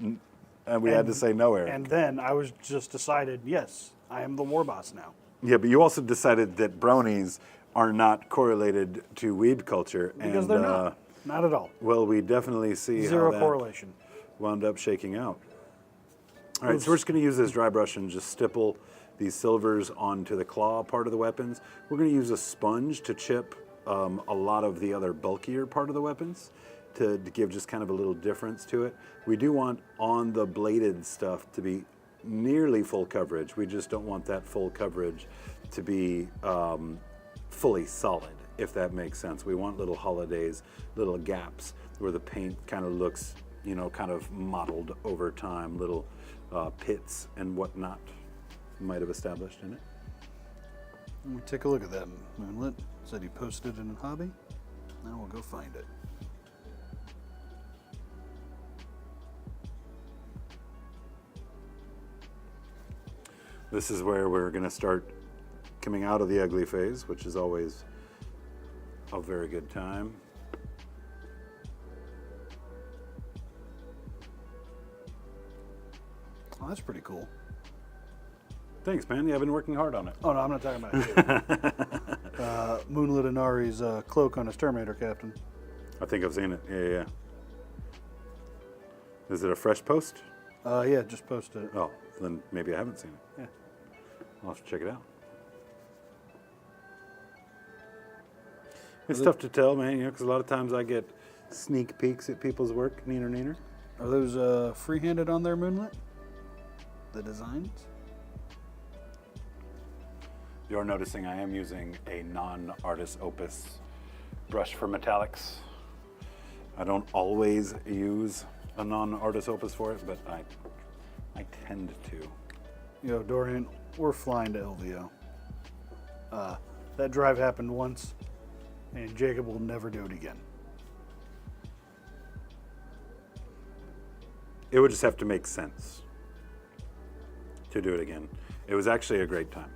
And we had to say no, Eric. And then I was just decided, yes, I am the war boss now. Yeah, but you also decided that bronies are not correlated to weeb culture. Because and, they're not. Not at all. Well, we definitely see Zero how that correlation. wound up shaking out. All right, so we're just going to use this dry brush and just stipple these silvers onto the claw part of the weapons. We're going to use a sponge to chip a lot of the other bulkier part of the weapons to give just kind of a little difference to it. We do want on the bladed stuff to be nearly full coverage. We just don't want that full coverage to be fully solid, if that makes sense. We want little holidays, little gaps where the paint kind of looks, you know, kind of mottled over time, little pits and whatnot might have established in it. Let me take a look at that moonlit. Said he posted in a hobby. Now we'll go find it. This is where we're going to start coming out of the ugly phase, which is always a very good time. Oh, that's pretty cool. Thanks, man. Yeah, I've been working hard on it. Oh, no, I'm not talking about you. Moonlit Inari's cloak on his Terminator captain. I think I've seen it. Yeah. Is it a fresh post? Yeah, just posted it. Oh, then maybe I haven't seen it. Yeah. I'll have to check it out. It's tough to tell, man, you know, because a lot of times I get sneak peeks at people's work, neener. Are those free-handed on there, Moonlit? The designs? You're noticing I am using a non-artist opus brush for metallics. I don't always use a non-artist opus for it, but I tend to. Yo, Dorian, we're flying to LVO. That drive happened once, and Jacob will never do it again. It would just have to make sense to do it again. It was actually a great time.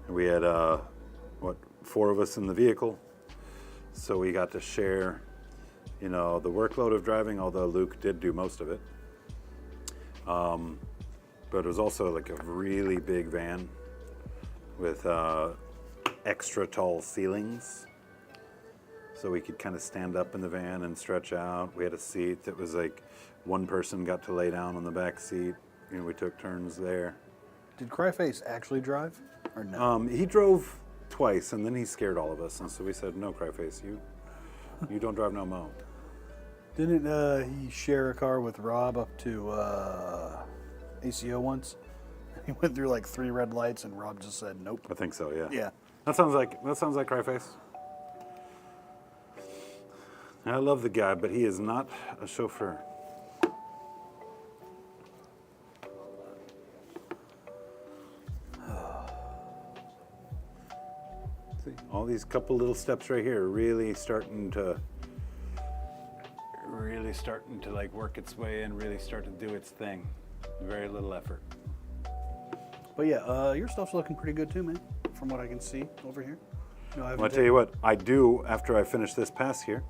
We had, 4 of us in the vehicle, so we got to share, you know, the workload of driving, although Luke did do most of it. But it was also like a really big van with extra tall ceilings, so we could kind of stand up in the van and stretch out. We had a seat that was like one person got to lay down on the back seat. You know, we took turns there. Did Cryface actually drive, or no? He drove twice, and then he scared all of us, and so we said, "No, Cryface, you don't drive no mo." Didn't he share a car with Rob up to ACO once? He went through like 3 red lights, and Rob just said, "Nope." I think so. Yeah. Yeah. That sounds like Cryface. I love the guy, but he is not a chauffeur. See, all these couple little steps right here are really starting to like work its way and really start to do its thing. Very little effort. But yeah, your stuff's looking pretty good too, man. From what I can see over here. No, Well, I tell you what, I do, after I finish this pass here,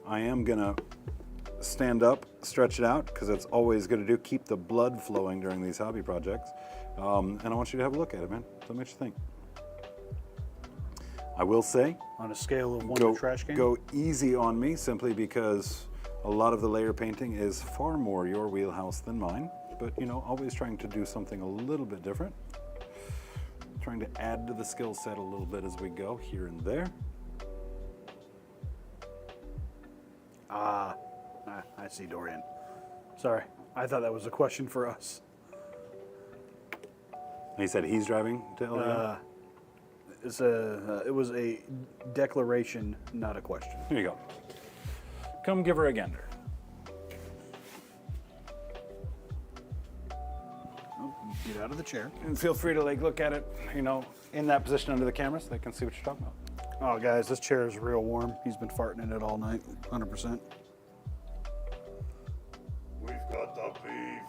I am gonna stand up, stretch it out, because it's always gonna keep the blood flowing during these hobby projects. And I want you to have a look at it, man. Tell me what you think. I will say, On a scale of 1 to trash can. go easy on me, simply because a lot of the layer painting is far more your wheelhouse than mine. But, you know, always trying to do something a little bit different. Trying to add to the skill set a little bit as we go, here and there. I see, Dorian. Sorry, I thought that was a question for us. He said he's driving to LA. It was a declaration, not a question. Here you go. Come give her a gander. Get out of the chair. And feel free to like look at it, you know, in that position under the camera so they can see what you're talking about. Oh, guys, this chair is real warm. He's been farting in it all night, 100%. We've got the beef.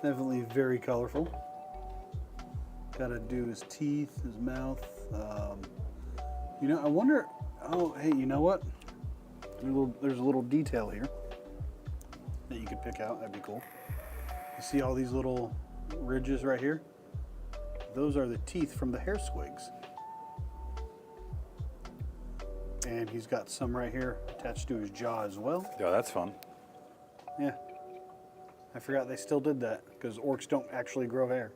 Definitely very colorful. Gotta do his teeth, his mouth. You know, I wonder. Oh, hey, you know what? There's a little detail here that you could pick out. That'd be cool. You see all these little ridges right here? Those are the teeth from the hair squigs. And he's got some right here attached to his jaw as well. Yeah, that's fun. Yeah. I forgot they still did that because orcs don't actually grow hair.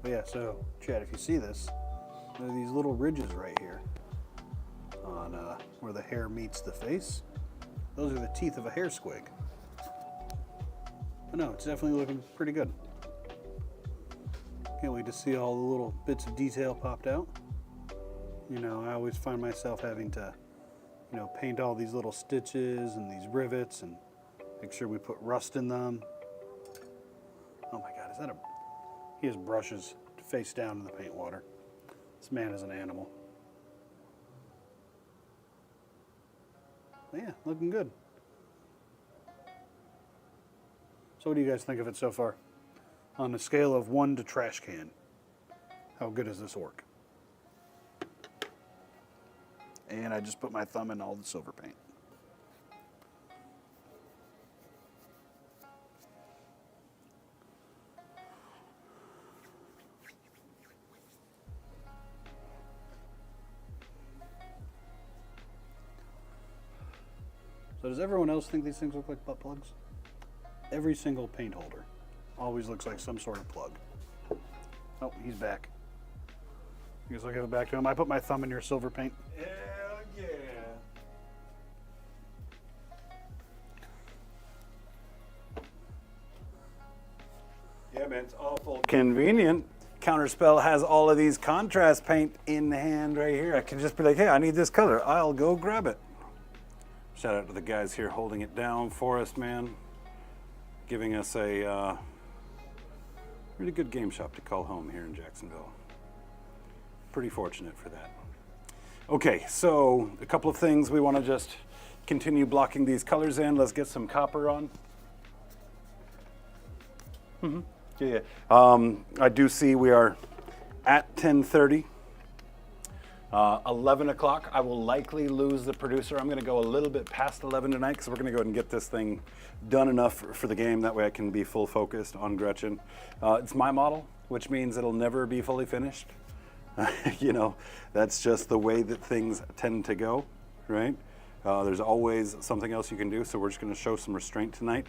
But yeah, so Chad, if you see this, there are these little ridges right here on where the hair meets the face. Those are the teeth of a hair squig. But no, it's definitely looking pretty good. Can't wait to see all the little bits of detail popped out. You know, I always find myself having to, you know, paint all these little stitches and these rivets and make sure we put rust in them. Oh my God, is that a... He has brushes face down in the paint water. This man is an animal. But yeah, looking good. So what do you guys think of it so far? On a scale of 1 to trash can, how good is this orc? And I just put my thumb in all the silver paint. So does everyone else think these things look like butt plugs? Every single paint holder always looks like some sort of plug. Oh, he's back. You guys will give it back to him. I put my thumb in your silver paint. Hell yeah. Yeah, man, it's awful convenient. Counterspell has all of these contrast paint in hand right here. I can just be like, hey, I need this color. I'll go grab it. Shout out to the guys here holding it down for us, man. Giving us a really good game shop to call home here in Jacksonville. Pretty fortunate for that. Okay, so a couple of things. We want to just continue blocking these colors in. Let's get some copper on. Yeah. I do see we are at 10:30. 11 o'clock, I will likely lose the producer. I'm going to go a little bit past 11 tonight because we're going to go ahead and get this thing done enough for the game. That way I can be full focused on Gretchen. It's my model, which means it'll never be fully finished. You know, that's just the way that things tend to go, right? There's always something else you can do, so we're just going to show some restraint tonight,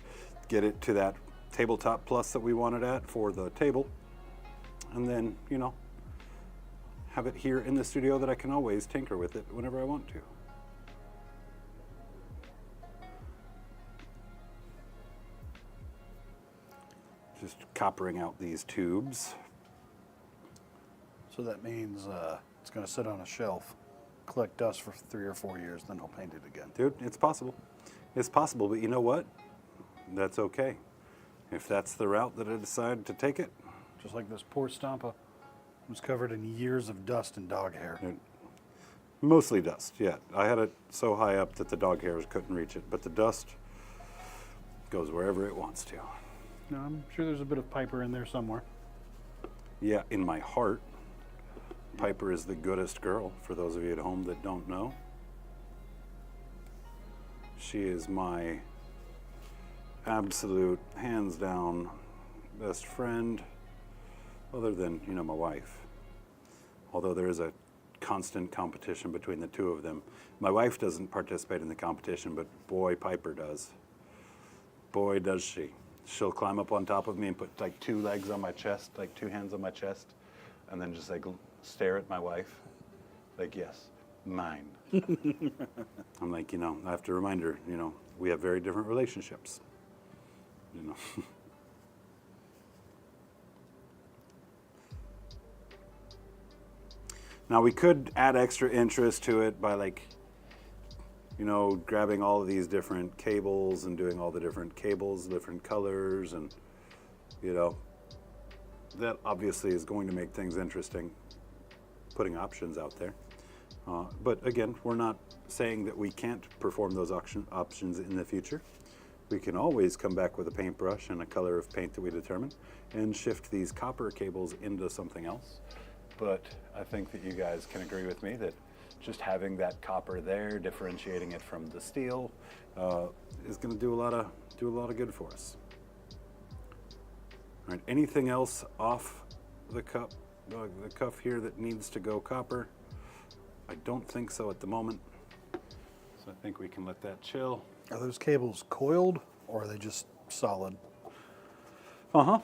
get it to that tabletop plus that we wanted at for the table, and then, you know, have it here in the studio that I can always tinker with it whenever I want to. Just coppering out these tubes. So that means it's going to sit on a shelf, collect dust for 3 or 4 years, then he'll paint it again. Dude, it's possible. It's possible, but you know what? That's okay. If that's the route that I decide to take it. Just like this poor Stampa was covered in years of dust and dog hair. Mostly dust, yeah. I had it so high up that the dog hairs couldn't reach it, but the dust goes wherever it wants to. No, I'm sure there's a bit of Piper in there somewhere. Yeah, in my heart, Piper is the goodest girl, for those of you at home that don't know. She is my absolute, hands down, best friend, other than, you know, my wife. Although there is a constant competition between the two of them. My wife doesn't participate in the competition, but boy, Piper does. Boy, does she. She'll climb up on top of me and put like 2 legs on my chest, like 2 hands on my chest, and then just like stare at my wife. Like, yes, mine. I'm like, you know, I have to remind her, you know, we have very different relationships. You know. Now we could add extra interest to it by like you know, grabbing all of these different cables and doing all the different cables, different colors, and, you know, that obviously is going to make things interesting, putting options out there. But again, we're not saying that we can't perform those options in the future. We can always come back with a paintbrush and a color of paint that we determine and shift these copper cables into something else. But I think that you guys can agree with me that just having that copper there, differentiating it from the steel, is going to do a lot of good for us. All right, anything else off the cuff here that needs to go copper? I don't think so at the moment. So I think we can let that chill. Are those cables coiled or are they just solid? Uh-huh.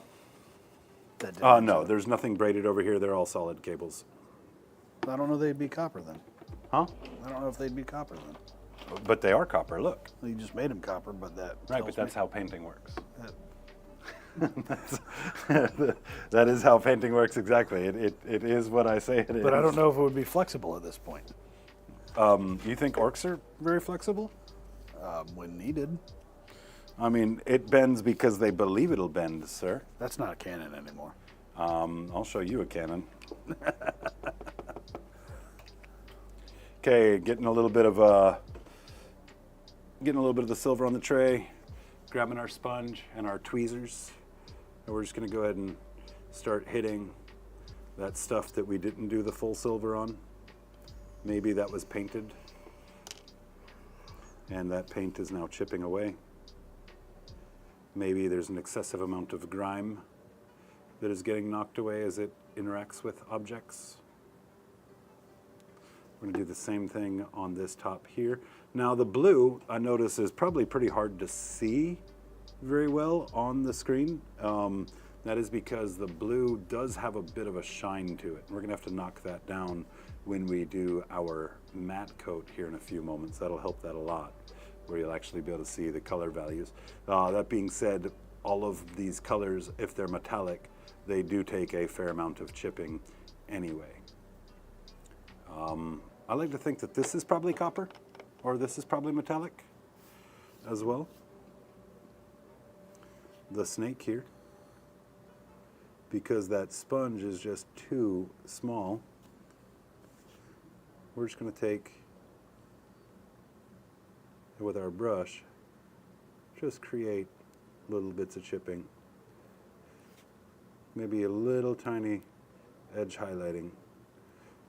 That didn't No, answer there's nothing braided over here. They're all solid cables. it. I don't know they'd be copper then. Huh? I don't know if they'd be copper then. But they are copper, look. Well, you just made them copper, but that Right, tells but that's me- how painting works. that- That is how painting works exactly. It is what I say it is. But I don't know if it would be flexible at this point You think orcs are very flexible? when needed. I mean, it bends because they believe it'll bend, sir. That's not a cannon anymore. I'll show you a cannon. Okay, getting a little bit of the silver on the tray, grabbing our sponge and our tweezers, and we're just going to go ahead and start hitting that stuff that we didn't do the full silver on. Maybe that was painted, and that paint is now chipping away. Maybe there's an excessive amount of grime that is getting knocked away as it interacts with objects. We're going to do the same thing on this top here. Now the blue, I notice, is probably pretty hard to see very well on the screen. That is because the blue does have a bit of a shine to it. We're going to have to knock that down when we do our matte coat here in a few moments. That'll help that a lot, where you'll actually be able to see the color values. That being said, all of these colors, if they're metallic, they do take a fair amount of chipping anyway. I like to think that this is probably copper, or this is probably metallic as well. The snake here, because that sponge is just too small, we're just going to take, with our brush, just create little bits of chipping. Maybe a little tiny edge highlighting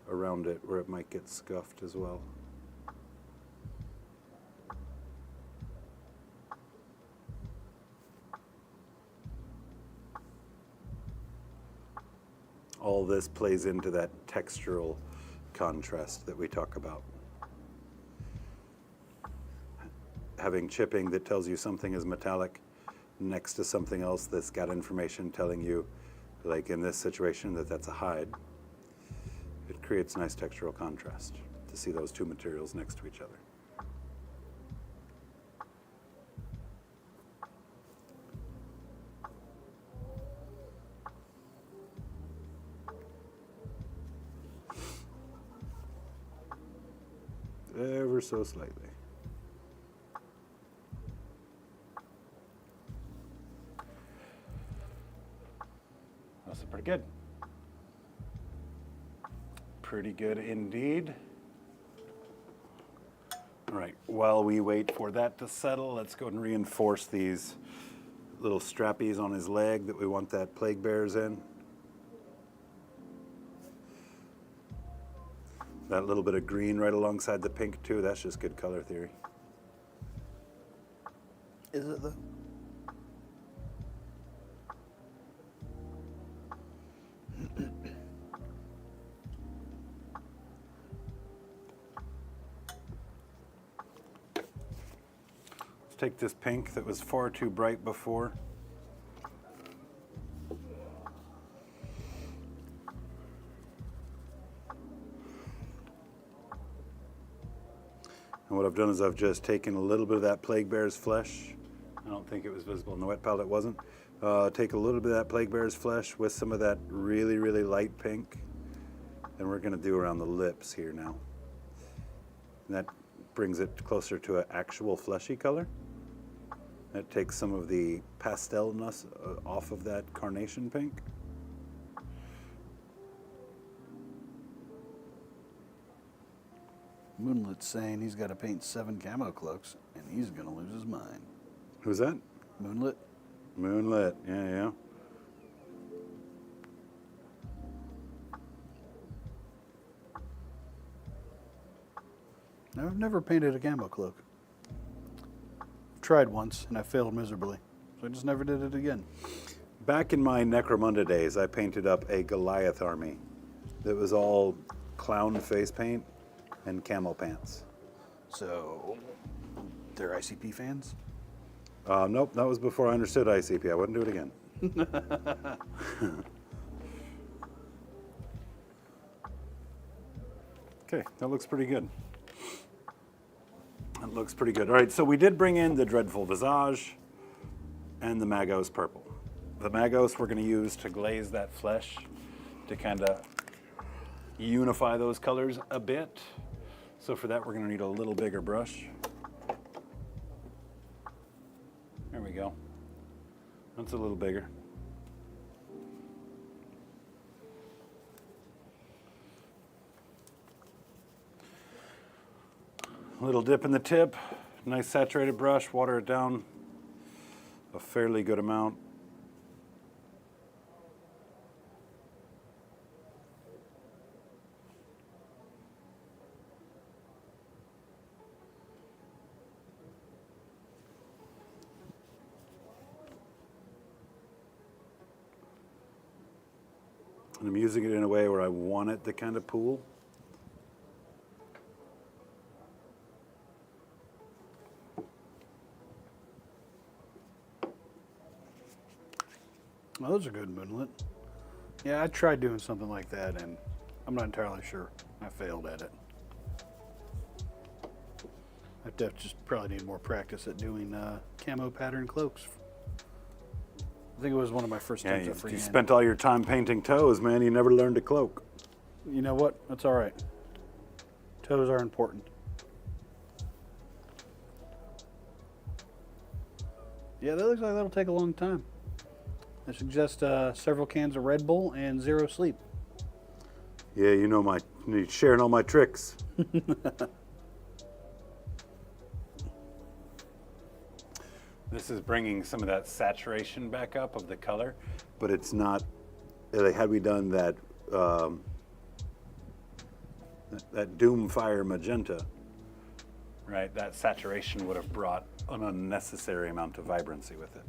around it where it might get scuffed as well. All this plays into that textural contrast that we talk about. Having chipping that tells you something is metallic next to something else that's got information telling you, like in this situation, that that's a hide. It creates nice textural contrast to see those two materials next to each other. Ever so slightly. That's pretty good. Pretty good indeed. All right, while we wait for that to settle, let's go and reinforce these little strappies on his leg that we want that plague bears in. That little bit of green right alongside the pink too, that's just good color theory. Is it though? Let's take this pink that was far too bright before. And what I've done is I've just taken a little bit of that plague bear's flesh. I don't think it was visible in the wet palette, it wasn't. Take a little bit of that plague bear's flesh with some of that really, really light pink. And we're gonna do around the lips here now. And that brings it closer to an actual fleshy color. It takes some of the pastelness off of that carnation pink. Moonlit's saying he's got to paint 7 camo cloaks, and he's going to lose his mind. Who's that? Moonlit? Moonlit, yeah. I've never painted a camo cloak. I've tried once, and I failed miserably, so I just never did it again. Back in my Necromunda days, I painted up a Goliath army that was all clown face paint and camel pants. So, they're ICP fans? Nope, that was before I understood ICP. I wouldn't do it again. Okay, that looks pretty good. That looks pretty good. All right, so we did bring in the Dreadful Visage and the Magos Purple. The Magos we're going to use to glaze that flesh to kind of unify those colors a bit. So for that, we're going to need a little bigger brush. There we go. That's a little bigger. A little dip in the tip, nice saturated brush, water it down a fairly good amount. And I'm using it in a way where I want it to kind of pool. Well, those are good, Moonlit. Yeah, I tried doing something like that, and I'm not entirely sure. I failed at it. I just probably need more practice at doing camo pattern cloaks. I think it was one of my first Yeah, attempts you at freehand. spent all your time painting toes, man. You never learned to cloak. You know what? That's all right. Toes are important. Yeah, that looks like that'll take a long time. I suggest several cans of Red Bull and 0 sleep. Yeah, you know you're sharing all my tricks. This is bringing some of that saturation back up of the color, but it's not. Had we done that that Doomfire magenta, right? That saturation would have brought an unnecessary amount of vibrancy with it.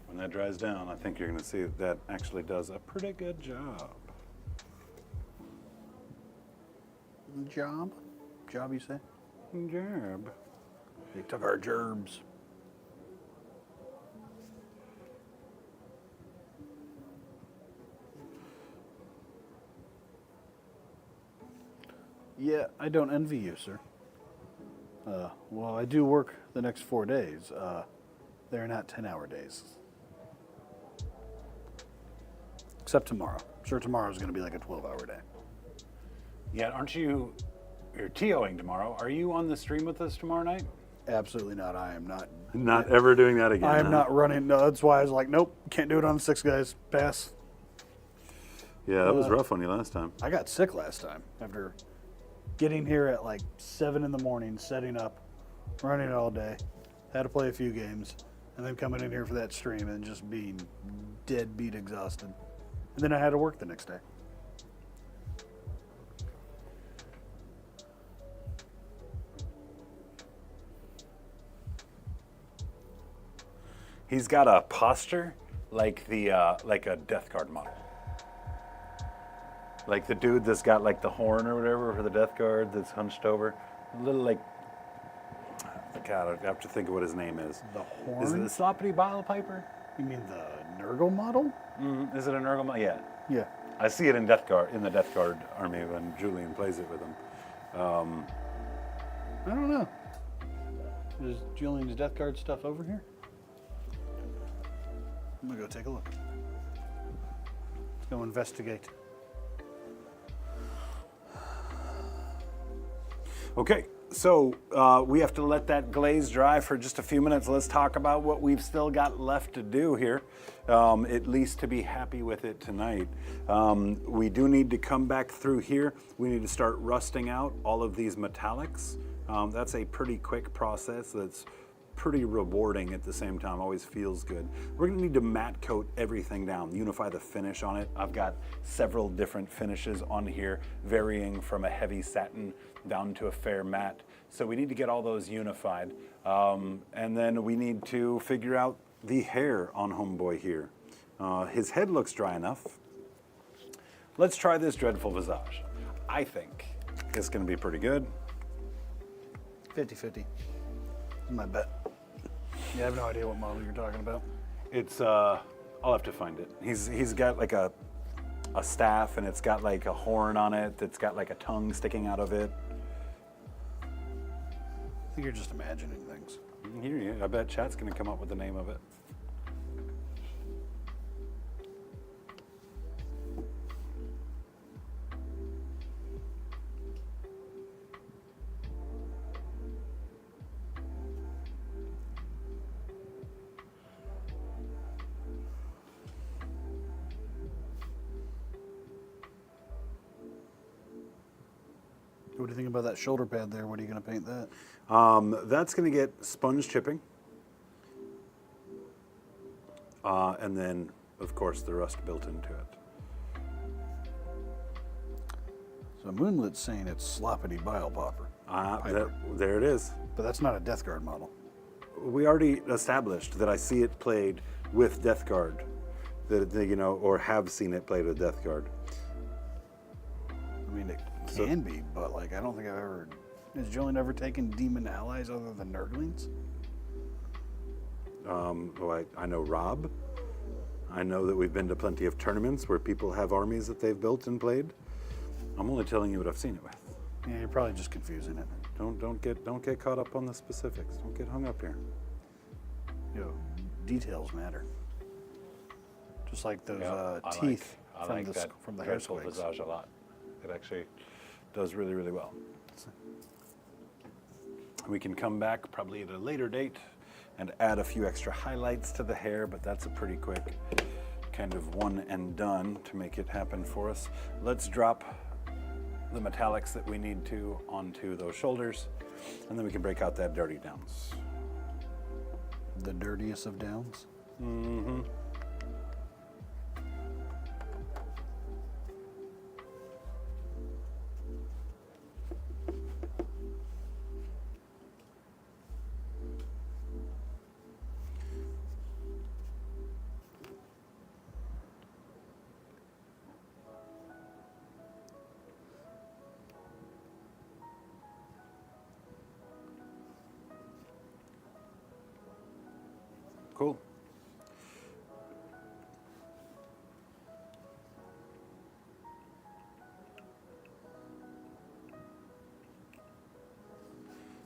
When that dries down, I think you're going to see that actually does a pretty good job. Job? Job, you say? Job. They took our gerbs. Yeah, I don't envy you, sir. Well, I do work the next 4 days. They're not 10-hour days. Except tomorrow. I'm sure tomorrow's going to be like a 12-hour day. Yeah, aren't you? You're TOing tomorrow. Are you on the stream with us tomorrow night? Absolutely not. I am not. Not ever doing that again. I am huh? not running. No, that's why I was like, nope, can't do it on the 6 guys. Pass. Yeah, that was rough on you last time. I got sick last time after getting here at like 7 in the morning, setting up, running it all day, had to play a few games, and then coming in here for that stream and just being deadbeat exhausted. And then I had to work the next day. He's got a posture like like a Death Guard model. Like the dude that's got like the horn or whatever for the Death Guard that's hunched over. A little like, God, I have to think of what his name is. The horn? Is it the Sloppity Bile Piper? You mean the Nurgle model? Is it a Nurgle model? Yeah. Yeah. I see it in Death Guard, in the Death Guard army when Julian plays it with him. I don't know. Is Julian's Death Guard stuff over here? I'm gonna go take a look. Let's go investigate. Okay, so we have to let that glaze dry for just a few minutes. Let's talk about what we've still got left to do here, at least to be happy with it tonight. We do need to come back through here. We need to start rusting out all of these metallics. That's a pretty quick process that's pretty rewarding at the same time, always feels good. We're gonna need to matte coat everything down, unify the finish on it. I've got several different finishes on here, varying from a heavy satin down to a fair matte. So we need to get all those unified. And then we need to figure out the hair on Homeboy here. His head looks dry enough. Let's try this dreadful visage. I think it's gonna be pretty good. 50-50. My bet. Yeah, I have no idea what model you're talking about. It's I'll have to find it. He's got like a staff, and it's got like a horn on it that's got like a tongue sticking out of it. I think you're just imagining things. Here, I bet chat's gonna come up with the name of it. What do you think about that shoulder pad there? What are you going to paint that? That's gonna get sponge chipping. And then, of course, the rust built into it. So Moonlit's saying it's sloppity bile popper. There it is. But that's not a Death Guard model. We already established that I see it played with Death Guard, or have seen it played with Death Guard. I mean, it can be, but like, I don't think I've ever. Has Julian ever taken demon allies other than Nurglings? Well, I know Rob. I know that we've been to plenty of tournaments where people have armies that they've built and played. I'm only telling you what I've seen it with. Yeah, you're probably just confusing it. Don't get caught up on the specifics. Don't get hung up here. Details matter. Just like those I teeth like that from the hair dreadful squigs. visage a lot. It actually does really, really well. We can come back probably at a later date and add a few extra highlights to the hair, but that's a pretty quick kind of one and done to make it happen for us. Let's drop the metallics that we need to onto those shoulders, and then we can break out that dirty downs. The dirtiest of downs? Mm-hmm. Cool.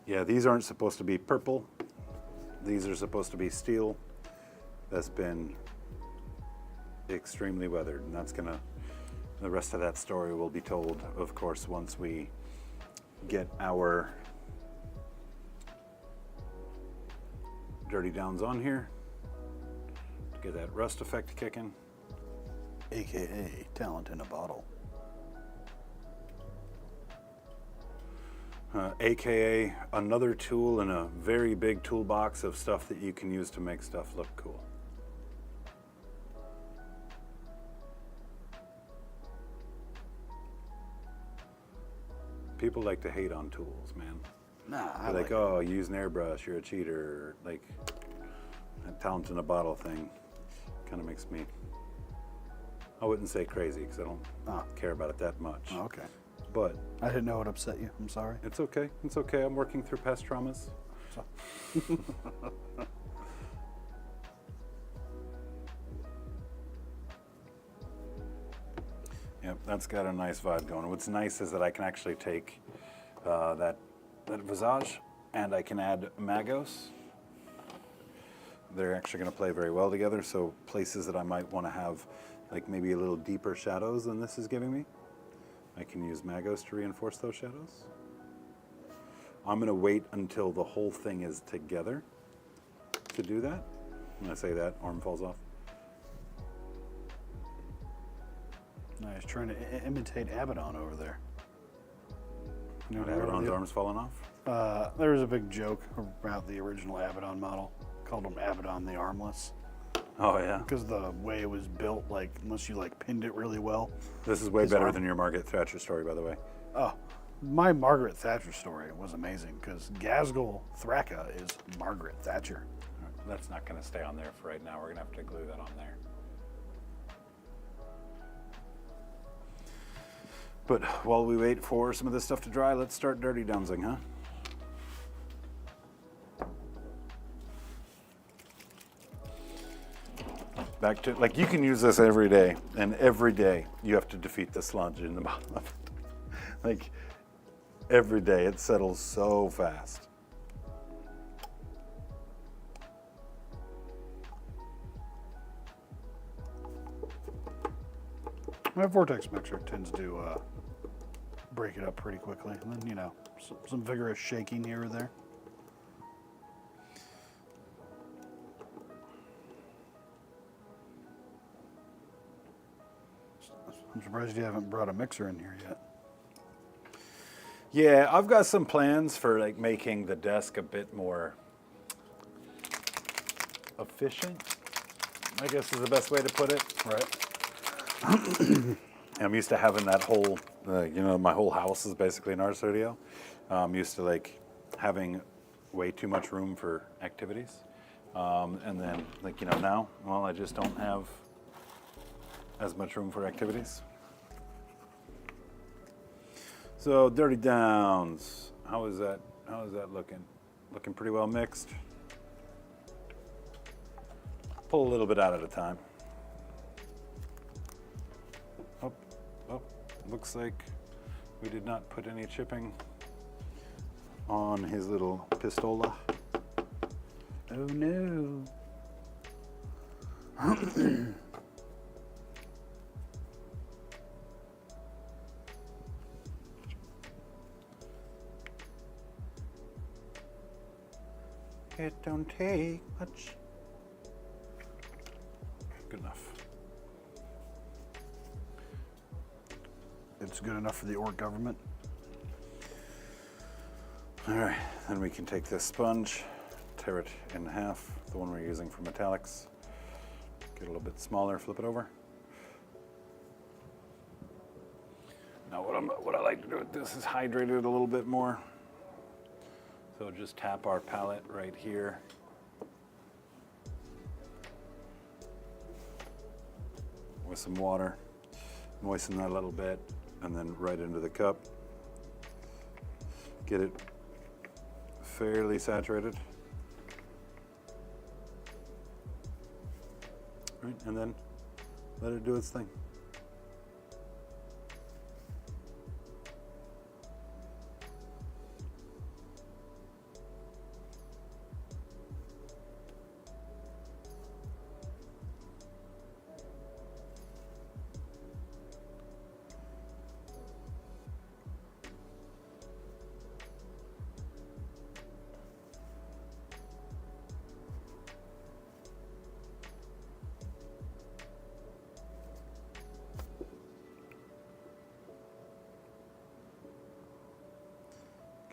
Yeah, these aren't supposed to be purple. These are supposed to be steel. That's been extremely weathered, and that's gonna, the rest of that story will be told, of course, once we get our dirty downs on here. Get that rust effect kicking. AKA talent in a bottle. AKA another tool in a very big toolbox of stuff that you can use to make stuff look cool. People like to hate on tools, man. Nah, I They're like, like oh, you use an airbrush, you're a cheater. Like, that talent in a bottle thing kind of makes me, I wouldn't say crazy because I don't care about it that much. Oh, okay. But I didn't know it upset you. I'm sorry. it's okay. It's okay. I'm working through past traumas. So- Yep, that's got a nice vibe going. What's nice is that I can actually take that visage and I can add magos. They're actually going to play very well together, so places that I might want to have like maybe a little deeper shadows than this is giving me, I can use magos to reinforce those shadows. I'm going to wait until the whole thing is together to do that. When I say that, arm falls off. Nice, trying to imitate Abaddon over there. You know, Abaddon's arm's falling off? There was a big joke about the original Abaddon model. Called him Abaddon the Armless. Oh, yeah. Because the way it was built, like, unless you, like, pinned it really well. This is way better than your Margaret Thatcher story, by the way. Oh, my Margaret Thatcher story was amazing, because Ghazghkull Thraka is Margaret Thatcher. That's not going to stay on there for right now. We're going to have to glue that on there. But while we wait for some of this stuff to dry, let's start dirty downsing, huh? Back to, like, you can use this every day, and every day you have to defeat the sludge in the bottom of it. Like, every day it settles so fast. My Vortex Mixer tends to break it up pretty quickly. And then, you know, some vigorous shaking here or there. I'm surprised you haven't brought a mixer in here yet. Yeah, I've got some plans for like making the desk a bit more efficient, I guess is the best way to put it. Right. I'm used to having that whole, you know, my whole house is basically an art studio. I'm used to like having way too much room for activities. And then like, you know, now, well, I just don't have as much room for activities. So dirty downs, how is that looking? Looking pretty well mixed. Pull a little bit out at a time. Oh, looks like we did not put any chipping on his little pistola. Oh no. It don't take much. Good enough. It's good enough for the orc government. All right, then we can take this sponge, tear it in half, the one we're using for metallics. Get a little bit smaller, flip it over. Now what I like to do with this is hydrate it a little bit more. So just tap our palette right here. With some water, moisten that a little bit, and then right into the cup. Get it fairly saturated. Right, and then let it do its thing.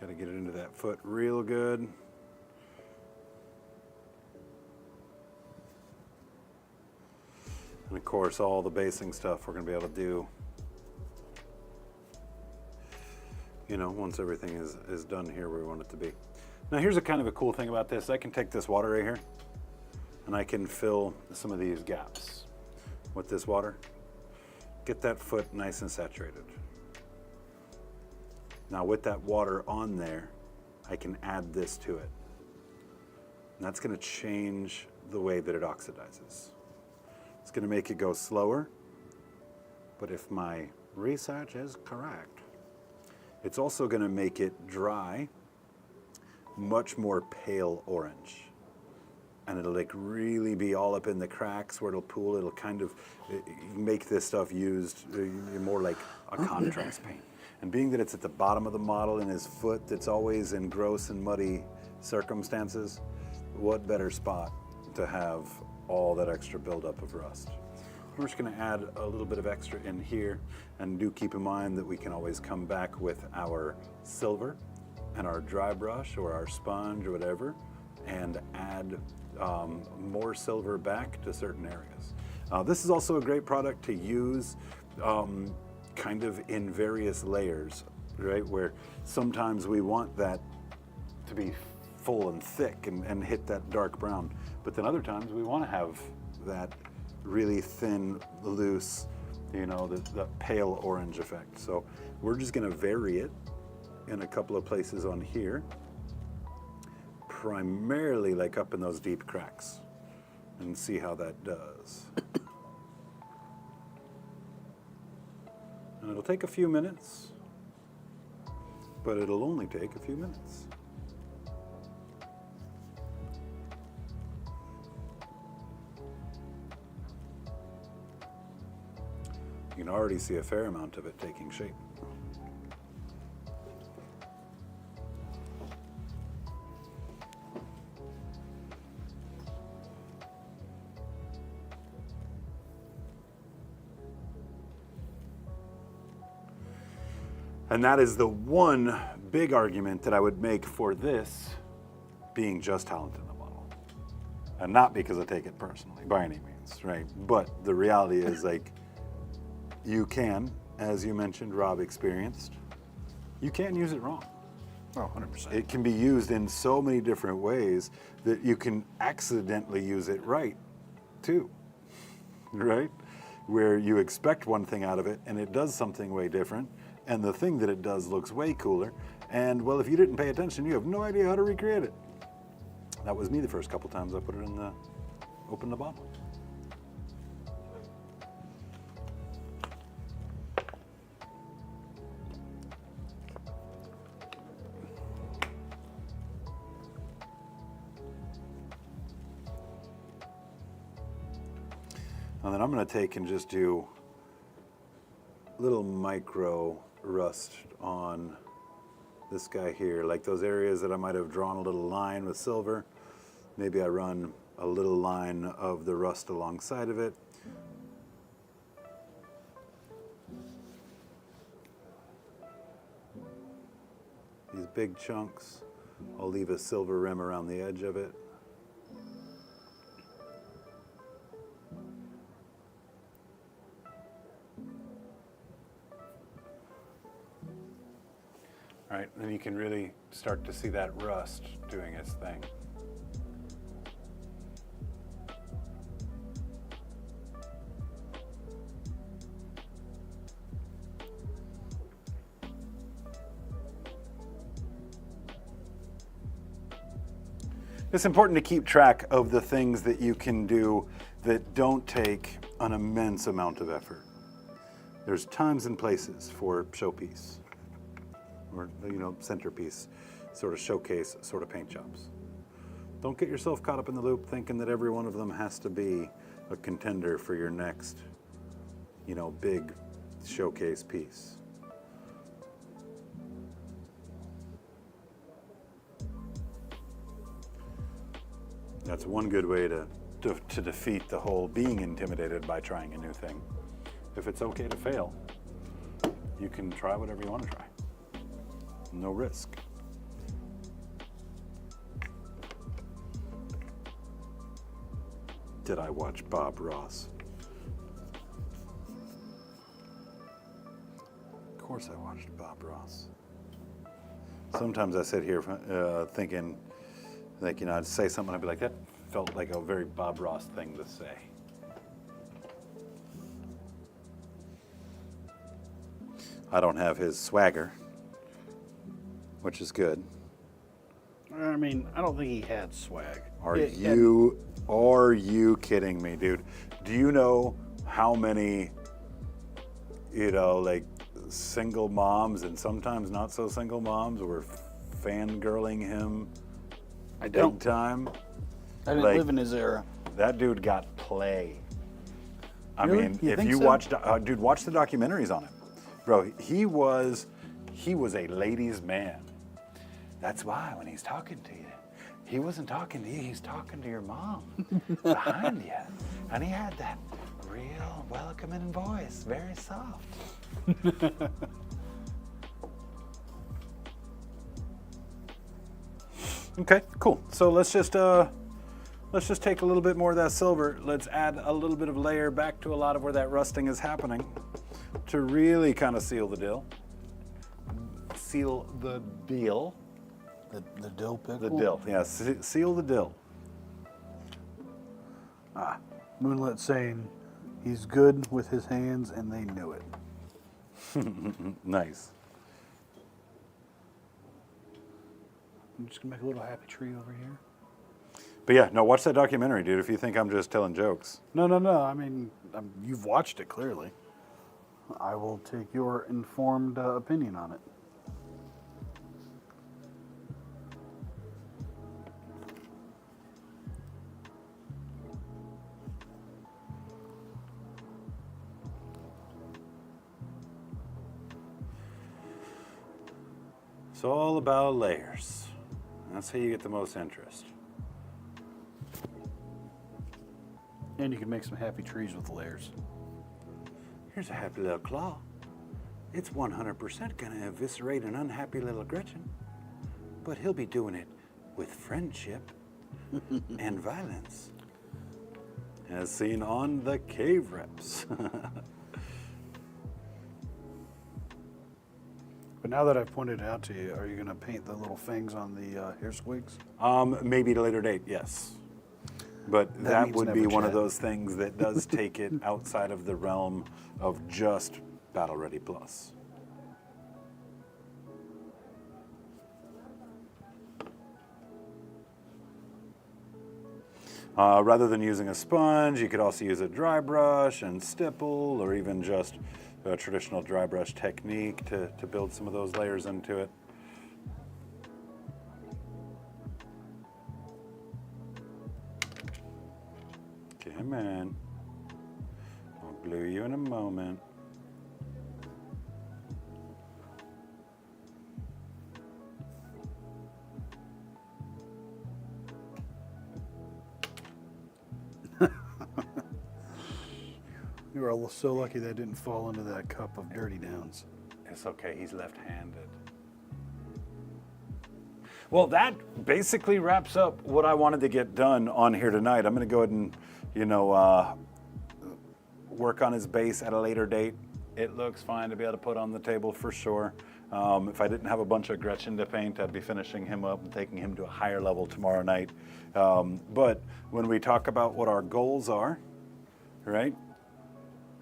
Got to get it into that foot real good. And of course, all the basing stuff we're going to be able to do, you know, once everything is done here where we want it to be. Now here's a kind of a cool thing about this. I can take this water right here and I can fill some of these gaps with this water. Get that foot nice and saturated. Now with that water on there, I can add this to it. And that's going to change the way that it oxidizes. It's going to make it go slower, but if my research is correct, it's also going to make it dry much more pale orange. And it'll like really be all up in the cracks where it'll pool. It'll kind of make this stuff used more like a contrast paint. And being that it's at the bottom of the model in his foot that's always in gross and muddy circumstances, what better spot to have all that extra buildup of rust. We're just going to add a little bit of extra in here, and do keep in mind that we can always come back with our silver and our dry brush or our sponge or whatever and add more silver back to certain areas. This is also a great product to use kind of in various layers, right? Where sometimes we want that to be full and thick and hit that dark brown, but then other times we want to have that really thin, loose, you know, the pale orange effect. So we're just going to vary it in a couple of places on here, primarily like up in those deep cracks, and see how that does. And it'll take a few minutes, but it'll only take a few minutes. You can already see a fair amount of it taking shape. And that is the one big argument that I would make for this being just talent in the model. And not because I take it personally, by any means, right? But the reality is, like, you can, as you mentioned, Rob experienced, you can use it wrong. Oh, 100%. It can be used in so many different ways that you can accidentally use it right, too, right? Where you expect one thing out of it and it does something way different, and the thing that it does looks way cooler, and well, if you didn't pay attention, you have no idea how to recreate it. That was me the first couple times I put it in the, opened the bottle. And then I'm going to take and just do little micro rust on this guy here, like those areas that I might have drawn a little line with silver. Maybe I run a little line of the rust alongside of it. These big chunks, I'll leave a silver rim around the edge of it. All right, then you can really start to see that rust doing its thing. It's important to keep track of the things that you can do that don't take an immense amount of effort. There's times and places for showpiece, or, you know, centerpiece, sort of showcase, sort of paint jobs. Don't get yourself caught up in the loop thinking that every one of them has to be a contender for your next, you know, big showcase piece. That's one good way to defeat the whole being intimidated by trying a new thing. If it's okay to fail, you can try whatever you want to try. No risk. Did I watch Bob Ross? Of course I watched Bob Ross. Sometimes I sit here thinking, like, you know, I'd say something, I'd be like, that felt like a very Bob Ross thing to say. I don't have his swagger, which is good. I mean, I don't think he had swag. Are you kidding me, dude? Do you know how many, you know, like single moms and sometimes not so single moms were fangirling him I big don't. time. I didn't like- live in his era. That dude got play. I Really? mean, You if think you so? watch, dude, watch the documentaries on him, bro. He was a ladies' man. That's why when he's talking to you, he wasn't talking to you. He's talking to your mom behind you, and he had that real welcoming voice, very soft. Okay, cool. So let's just take a little bit more of that silver. Let's add a little bit of layer back to a lot of where that rusting is happening to really kind of seal the deal. Seal the deal. The dill pickle? The dill. Yeah, seal the dill. Moonlit saying he's good with his hands and they knew it. Nice. I'm just gonna make a little happy tree over here. But yeah, no, watch that documentary, dude, if you think I'm just telling jokes. No. I mean, you've watched it clearly. I will take your informed opinion on it. It's all about layers. That's how you get the most interest. And you can make some happy trees with layers. Here's a happy little claw. It's 100% gonna eviscerate an unhappy little Gretchen. But he'll be doing it with friendship and violence. As seen on the cave reps. But now that I've pointed it out to you, are you gonna paint the little fangs on the hair squigs? Maybe at a later date, yes. But that means would be never, one of Chad. those things that does take it outside of the realm of just Battle Ready Plus. Rather than using a sponge, you could also use a dry brush and stipple, or even just a traditional dry brush technique to build some of those layers into it. Come on. I'll glue you in a moment. You were all so lucky that didn't fall into that cup of dirty downs. It's okay, he's left-handed. Well, that basically wraps up what I wanted to get done on here tonight. I'm going to go ahead and, work on his base at a later date. It looks fine to be able to put on the table for sure. If I didn't have a bunch of Gretchen to paint, I'd be finishing him up and taking him to a higher level tomorrow night. But when we talk about what our goals are, right?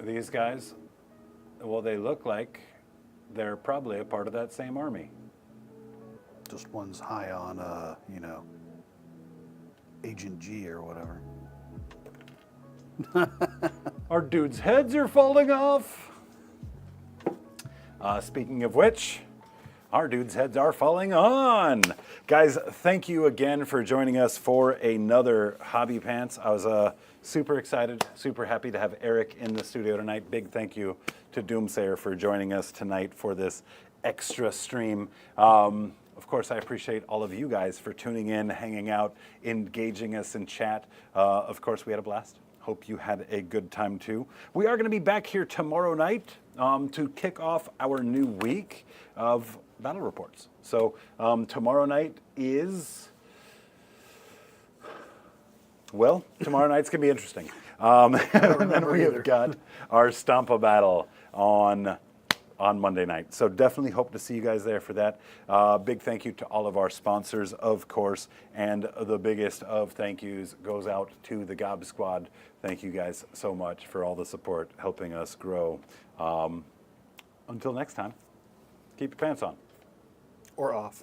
These guys, well, they look like they're probably a part of that same army. Just one's high on, Agent G or whatever. Our dudes' heads are falling off. Speaking of which, our dudes' heads are falling on. Guys, thank you again for joining us for another Hobby Pants. I was super excited, super happy to have Eric in the studio tonight. Big thank you to Doomsayer for joining us tonight for this extra stream. Of course, I appreciate all of you guys for tuning in, hanging out, engaging us in chat. Of course, we had a blast. Hope you had a good time too. We are going to be back here tomorrow night to kick off our new week of battle reports. So tomorrow night is, well, tomorrow night's going to be interesting. And then we have got our Stompa battle on Monday night. So definitely hope to see you guys there for that. Big thank you to all of our sponsors, of course, and the biggest of thank yous goes out to the Gob Squad. Thank you guys so much for all the support, helping us grow. Until next time, keep your pants on. Or off.